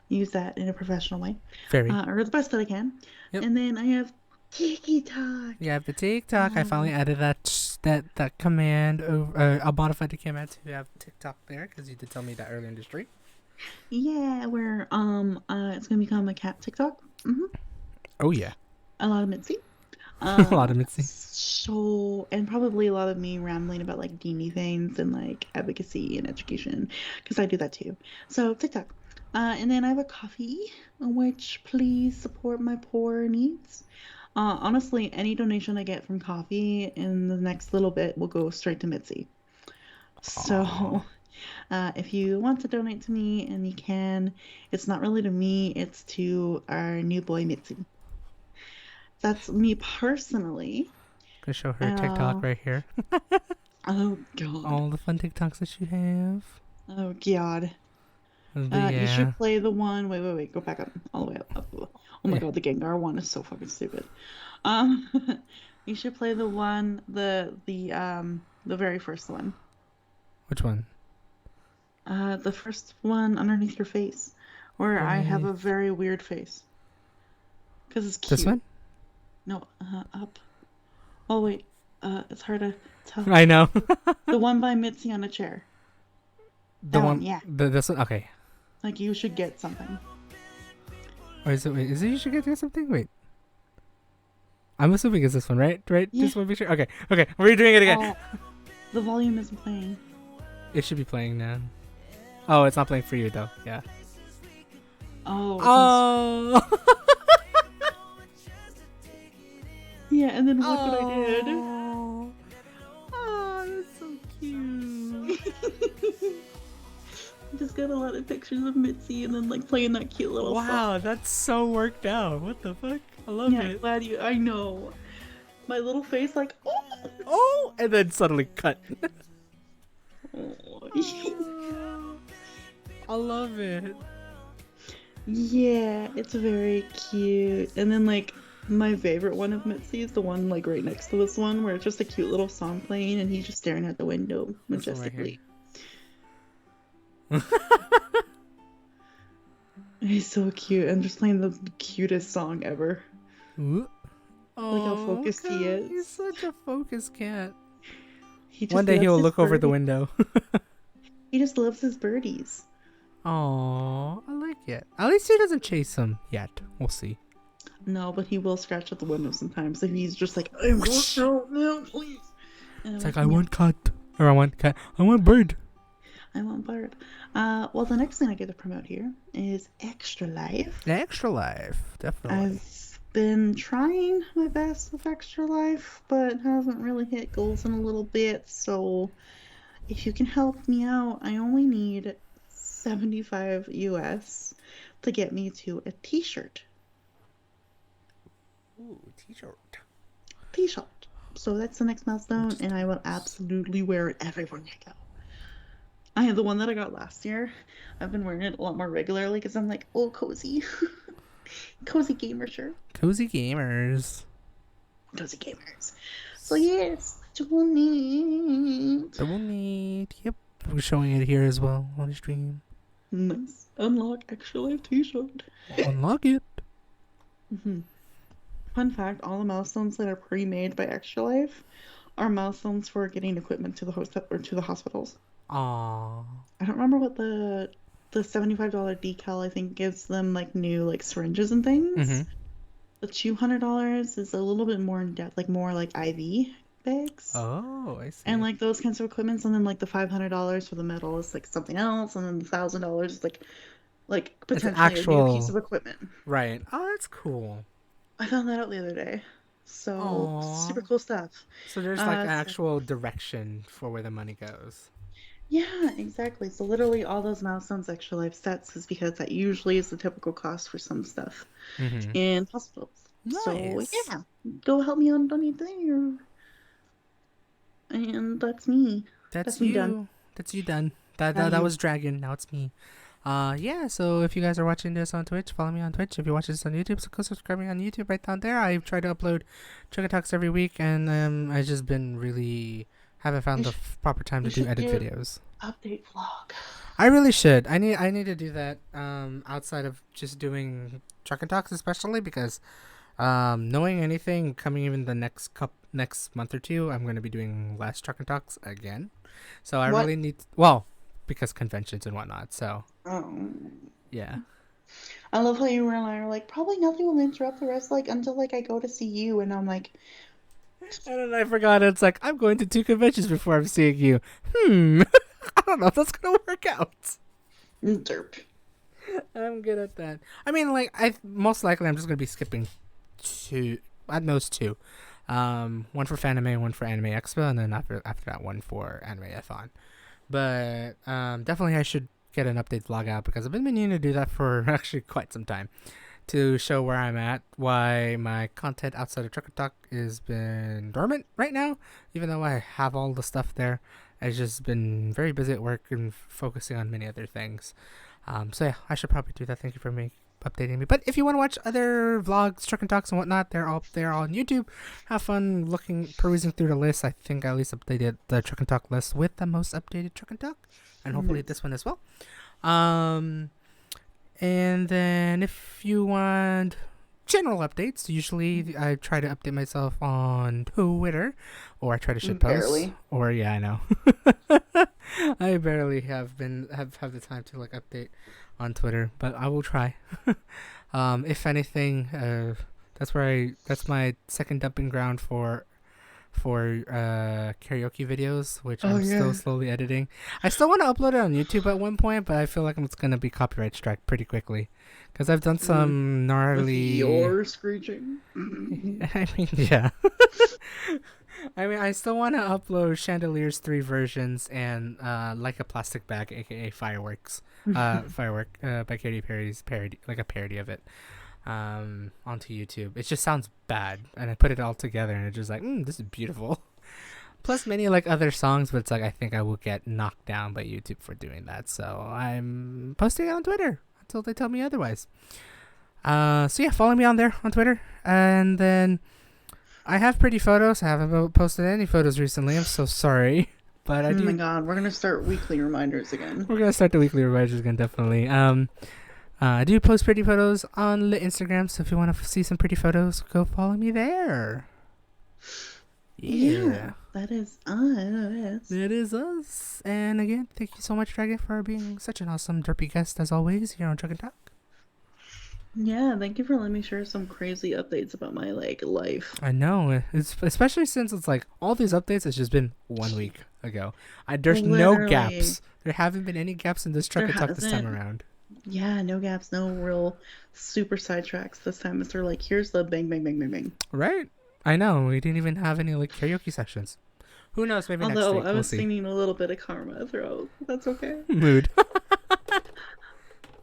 use that in a professional way, very. or the best that I can. Yep. And then I have TikTok. You have the TikTok. I finally Um, added that command over. I modified the command to have TikTok there because you did tell me that earlier in the stream. yeah, where it's gonna become a cat TikTok. Oh yeah, A lot of Mitzi. a lot of Mitzi. So and probably a lot of me rambling about like Dini things and like advocacy and education because I do that too. So TikTok. And then I have a coffee, which please support my poor needs. Honestly, any donation I get from coffee in the next little bit will go straight to Mitzi. Aww. So, if you want to donate to me and you can, it's not really to me, it's to our new boy Mitzi. That's me personally. Gonna show her Uh, TikTok right here. oh God. All the fun TikToks that you have. Oh God. But You should yeah, play the one. Wait, wait, wait. Go back up, all the way up. Oh my yeah. God, the Gengar one is so fucking stupid. Um, you should play the one, the very first one. Which one? The first one underneath your face, where I have Underneath a very weird face, because it's this cute. one? No, up. Oh wait, it's hard to tell. I know. The one by Mitzi on a chair. The That one, one. yeah. This one. Okay. Like you should get something. Or is it? Wait, is it? You should get something. Wait. I'm assuming it's this one, right? Right? Yeah. This one picture. Okay. Okay. We're doing it again. Oh, the volume isn't playing. It should be playing now. Oh, it's not playing for you though. Yeah. Oh, it's Oh. yeah, and then look what I did. Oh. Oh, that's so cute. Just got a lot of pictures of Mitzi and then like playing that cute little song. Wow, that's so worked out. What the fuck? I love Yeah, it. glad you. I know. My little face, like, oh. Oh, and then suddenly cut. Oh. I love it. Yeah, it's very cute. And then like my favorite one of Mitzi is the one like right next to this one where it's just a cute little song playing and he's just staring at the window This one right majestically. here. He's so cute and just playing the cutest song ever. Ooh. Like how Oh, focused he God, is. he's such a focused cat. He just One day he loves will his look over the birdies. window. He just loves his birdies. Oh, I like it. At least he doesn't chase them yet. We'll see. No, but he will scratch at the window sometimes. If he's just like, I want out now, please. And I'm It's like, I "No, want cat. Or I want cat. I want bird. I want bird. Well, the next thing I get to promote here is Extra Life. The extra life. Definitely. I've been trying my best with Extra Life, but haven't really hit goals in a little bit. So if you can help me out, I only need 75 US to get me to a t-shirt. Ooh, t-shirt. T-shirt. So that's the next milestone, and I will absolutely wear it everywhere I go. I have the one that I got last year. I've been wearing it a lot more regularly because I'm like, oh, cozy. Cozy gamer shirt. Cozy gamers. Cozy gamers. So yes, donate. Donate. Yep. We're showing it here as well on the stream. Nice. Unlock Extra Life t-shirt. Unlock it. Fun fact, all the milestones that are pre-made by Extra Life are milestones for getting equipment to the host or to the hospitals. Aww. I don't remember what the $75 decal I think gives them like new like syringes and things. Mm-hmm. The $200 is a little bit more in depth, like more like IV bags. Oh, I see. And like those kinds of equipments, and then like the $500 for the metal is like something else, and then the $1,000 is like It's an potentially a new piece actual. of equipment. Right. Oh, that's cool. I found that out the other day. So Aww. super cool stuff. So there's like an So actual direction for where the money goes. yeah, exactly. So literally all those milestones Extra Life sets is because that usually is the typical cost for some stuff Mm-hmm. in hospitals. So Nice. yeah, go help me on donate there. And that's me. That's That's me done. you. That's you done. That, Now that that you. was Dragon. Now it's me. Yeah. So if you guys are watching this on Twitch, follow me on Twitch. If you're watching this on YouTube, so go subscribe me on YouTube right down there. I try to upload Trigger Talks every week, and I just been really haven't You found the should, proper time you to do should edit do videos. update vlog. I really should. I need to do that. Outside of just doing Truck and Talks, especially because knowing anything coming even the next month or two, I'm gonna be doing less Truck and Talks again. So I What? really need well because conventions and whatnot. So Oh. yeah. I love how you and I are like, probably nothing will interrupt the rest, like, until, like, I go to see you, and I'm like, And then I forgot it's like I'm going to two conventions before I'm seeing you. I don't know if that's gonna work out. derp. I'm good at that. I mean, like I most likely I'm just gonna be skipping two at most two. One for Fanime, one for Anime Expo, and then after that one for Anime-a-thon. But definitely I should get an update vlog out because I've been meaning to do that for actually quite some time to show where I'm at, why my content outside of Trucker Talk has been dormant right now, even though I have all the stuff there. I've just been very busy at work and focusing on many other things. So yeah, I should probably do that. Thank you for updating me. But if you want to watch other vlogs, Truck and Talks and whatnot, they're all there on YouTube. Have fun perusing through the list. I think I at least updated the Truck and Talk list with the most updated Truck and Talk, and hopefully Nice. this one as well. Um, and then if you want general updates, usually I try to update myself on Twitter, or I try to shit post, Barely. or yeah, I know. I barely have the time to like update on Twitter, but I will try. If anything, that's my second dumping ground for karaoke videos, which Oh, I'm still yeah. slowly editing. I still want to upload it on YouTube at one point, but I feel like it's gonna be copyright strike pretty quickly, because I've done Mm. some With gnarly. your screeching. I mean, yeah. I mean, I still want to upload Chandelier's 3 versions and like a plastic bag, aka fireworks, firework by Katy Perry's parody, like a parody of it, onto YouTube. It just sounds bad, and I put it all together, and it's just like, this is beautiful. Plus many like other songs, but it's like I think I will get knocked down by YouTube for doing that. So I'm posting it on Twitter until they tell me otherwise. So yeah, follow me on there on Twitter, and then I have pretty photos. I haven't posted any photos recently. I'm so sorry, but I Oh my do. god, we're gonna start weekly reminders again. We're gonna start the weekly reminders again, definitely. I do post pretty photos on the Instagram, so if you want to see some pretty photos, go follow me there. Yeah, Yeah. that is us. That is us. And again, thank you so much, Dragon, for being such an awesome derpy guest as always here on Dragon Talk. Yeah, thank you for letting me share some crazy updates about my like life. I know, it's especially since it's like all these updates has just been 1 week ago. There's no Literally, gaps. There haven't been any gaps in this there Trucker Talk this time hasn't. around. Yeah, no gaps, no real super sidetracks this time. It's sort of like here's the bang, bang, bang, bang, bang. Right? I know. We didn't even have any like karaoke sessions. Who knows? Maybe next Although week I we'll was see. singing a little bit of karma throughout. That's okay. Mood.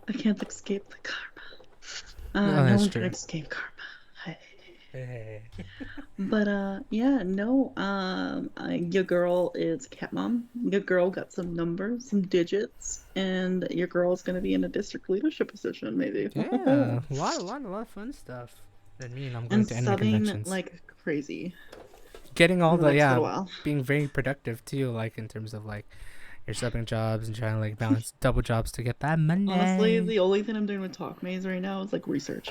I can't escape the karma. Oh, No that's one can true. escape karma. Hey. Hey. But yeah, no, your girl is cat mom. Your girl got some numbers, some digits, and your girl's gonna be in a district leadership position, maybe. Yeah, a lot of fun stuff. That mean I'm going And to anime subbing conventions. like crazy Getting all in the the next yeah, little while. being very productive too, like in terms of like your subbing jobs and trying to like balance double jobs to get that Honestly, money. the only thing I'm doing with Talk Maze right now is like research.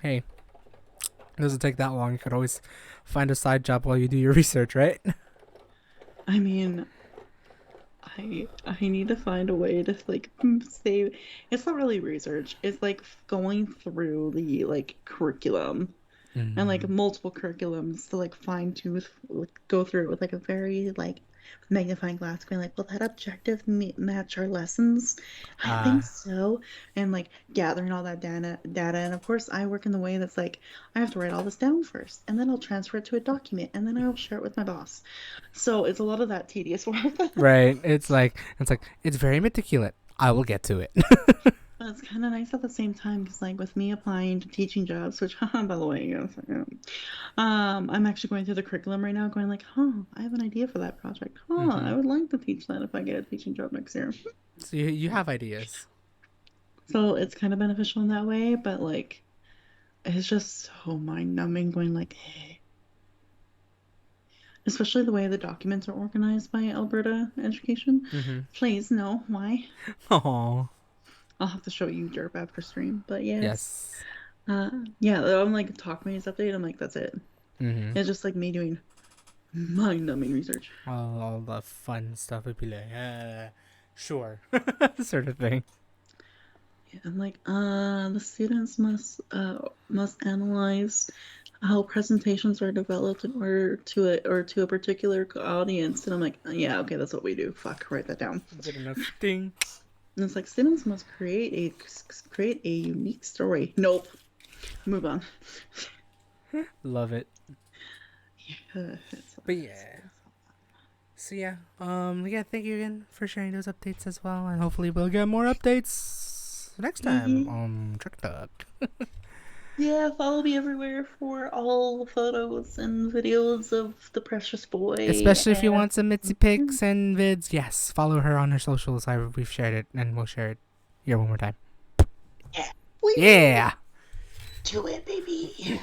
Hey, it doesn't take that long. You could always find a side job while you do your research, right? I mean, I need to find a way to like save. It's not really research. It's like going through the like curriculum and like Mm. multiple curriculums to like fine tooth like, go through it with like a very like magnifying glass being like will that objective match our lessons. I think Uh, so. And like gathering all that data, and of course I work in the way that's like I have to write all this down first and then I'll transfer it to a document and then I'll share it with my boss, so it's a lot of that tedious work. right. It's like it's very meticulous. I will get to it. But it's kind of nice at the same time because, like, with me applying to teaching jobs, which, by the way, yes, I'm actually going through the curriculum right now, going like, I have an idea for that project. Mm-hmm. I would like to teach that if I get a teaching job next year. So you have ideas. So it's kind of beneficial in that way, but like, it's just so mind-numbing going like, hey. Especially the way the documents are organized by Alberta Education. Mm-hmm. Please, no, why? Oh. I'll have to show you Derp after stream, but yes. Yes. Yeah, I'm like talk me's update. I'm like, that's it. Mm-hmm. It's just like me doing mind-numbing research. All the fun stuff would be like, sure, sort of thing. Yeah, I'm like, the students must analyze how presentations are developed in order to a particular audience, and I'm like, yeah, okay, that's what we do. Fuck, write that down. Good enough thing. And it's like students must create a unique story. Nope. Move on. Love it. Yeah, But yeah. So yeah, thank you again for sharing those updates as well, and hopefully we'll get more updates next time on Truck Talk. Yeah, follow me everywhere for all photos and videos of the precious boy. Especially if you and- want some Mitzi pics and vids, yes, follow her on her socials. We've shared it, and we'll share it here one more time. Yeah. Do it, baby.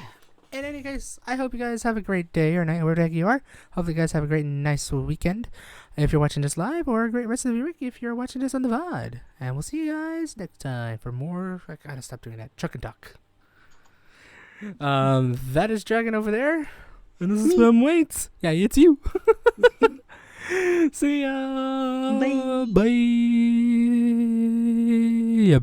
In any case, I hope you guys have a great day or night, wherever the heck you are. Hopefully, you guys have a great, nice weekend if you're watching this live, or a great rest of your week if you're watching this on the VOD. And we'll see you guys next time for more. I gotta stop doing that. Truck and Duck. That is Dragon over there, and this is Swim Waits. Yeah, it's you. See ya. Bye. Bye. Yeah,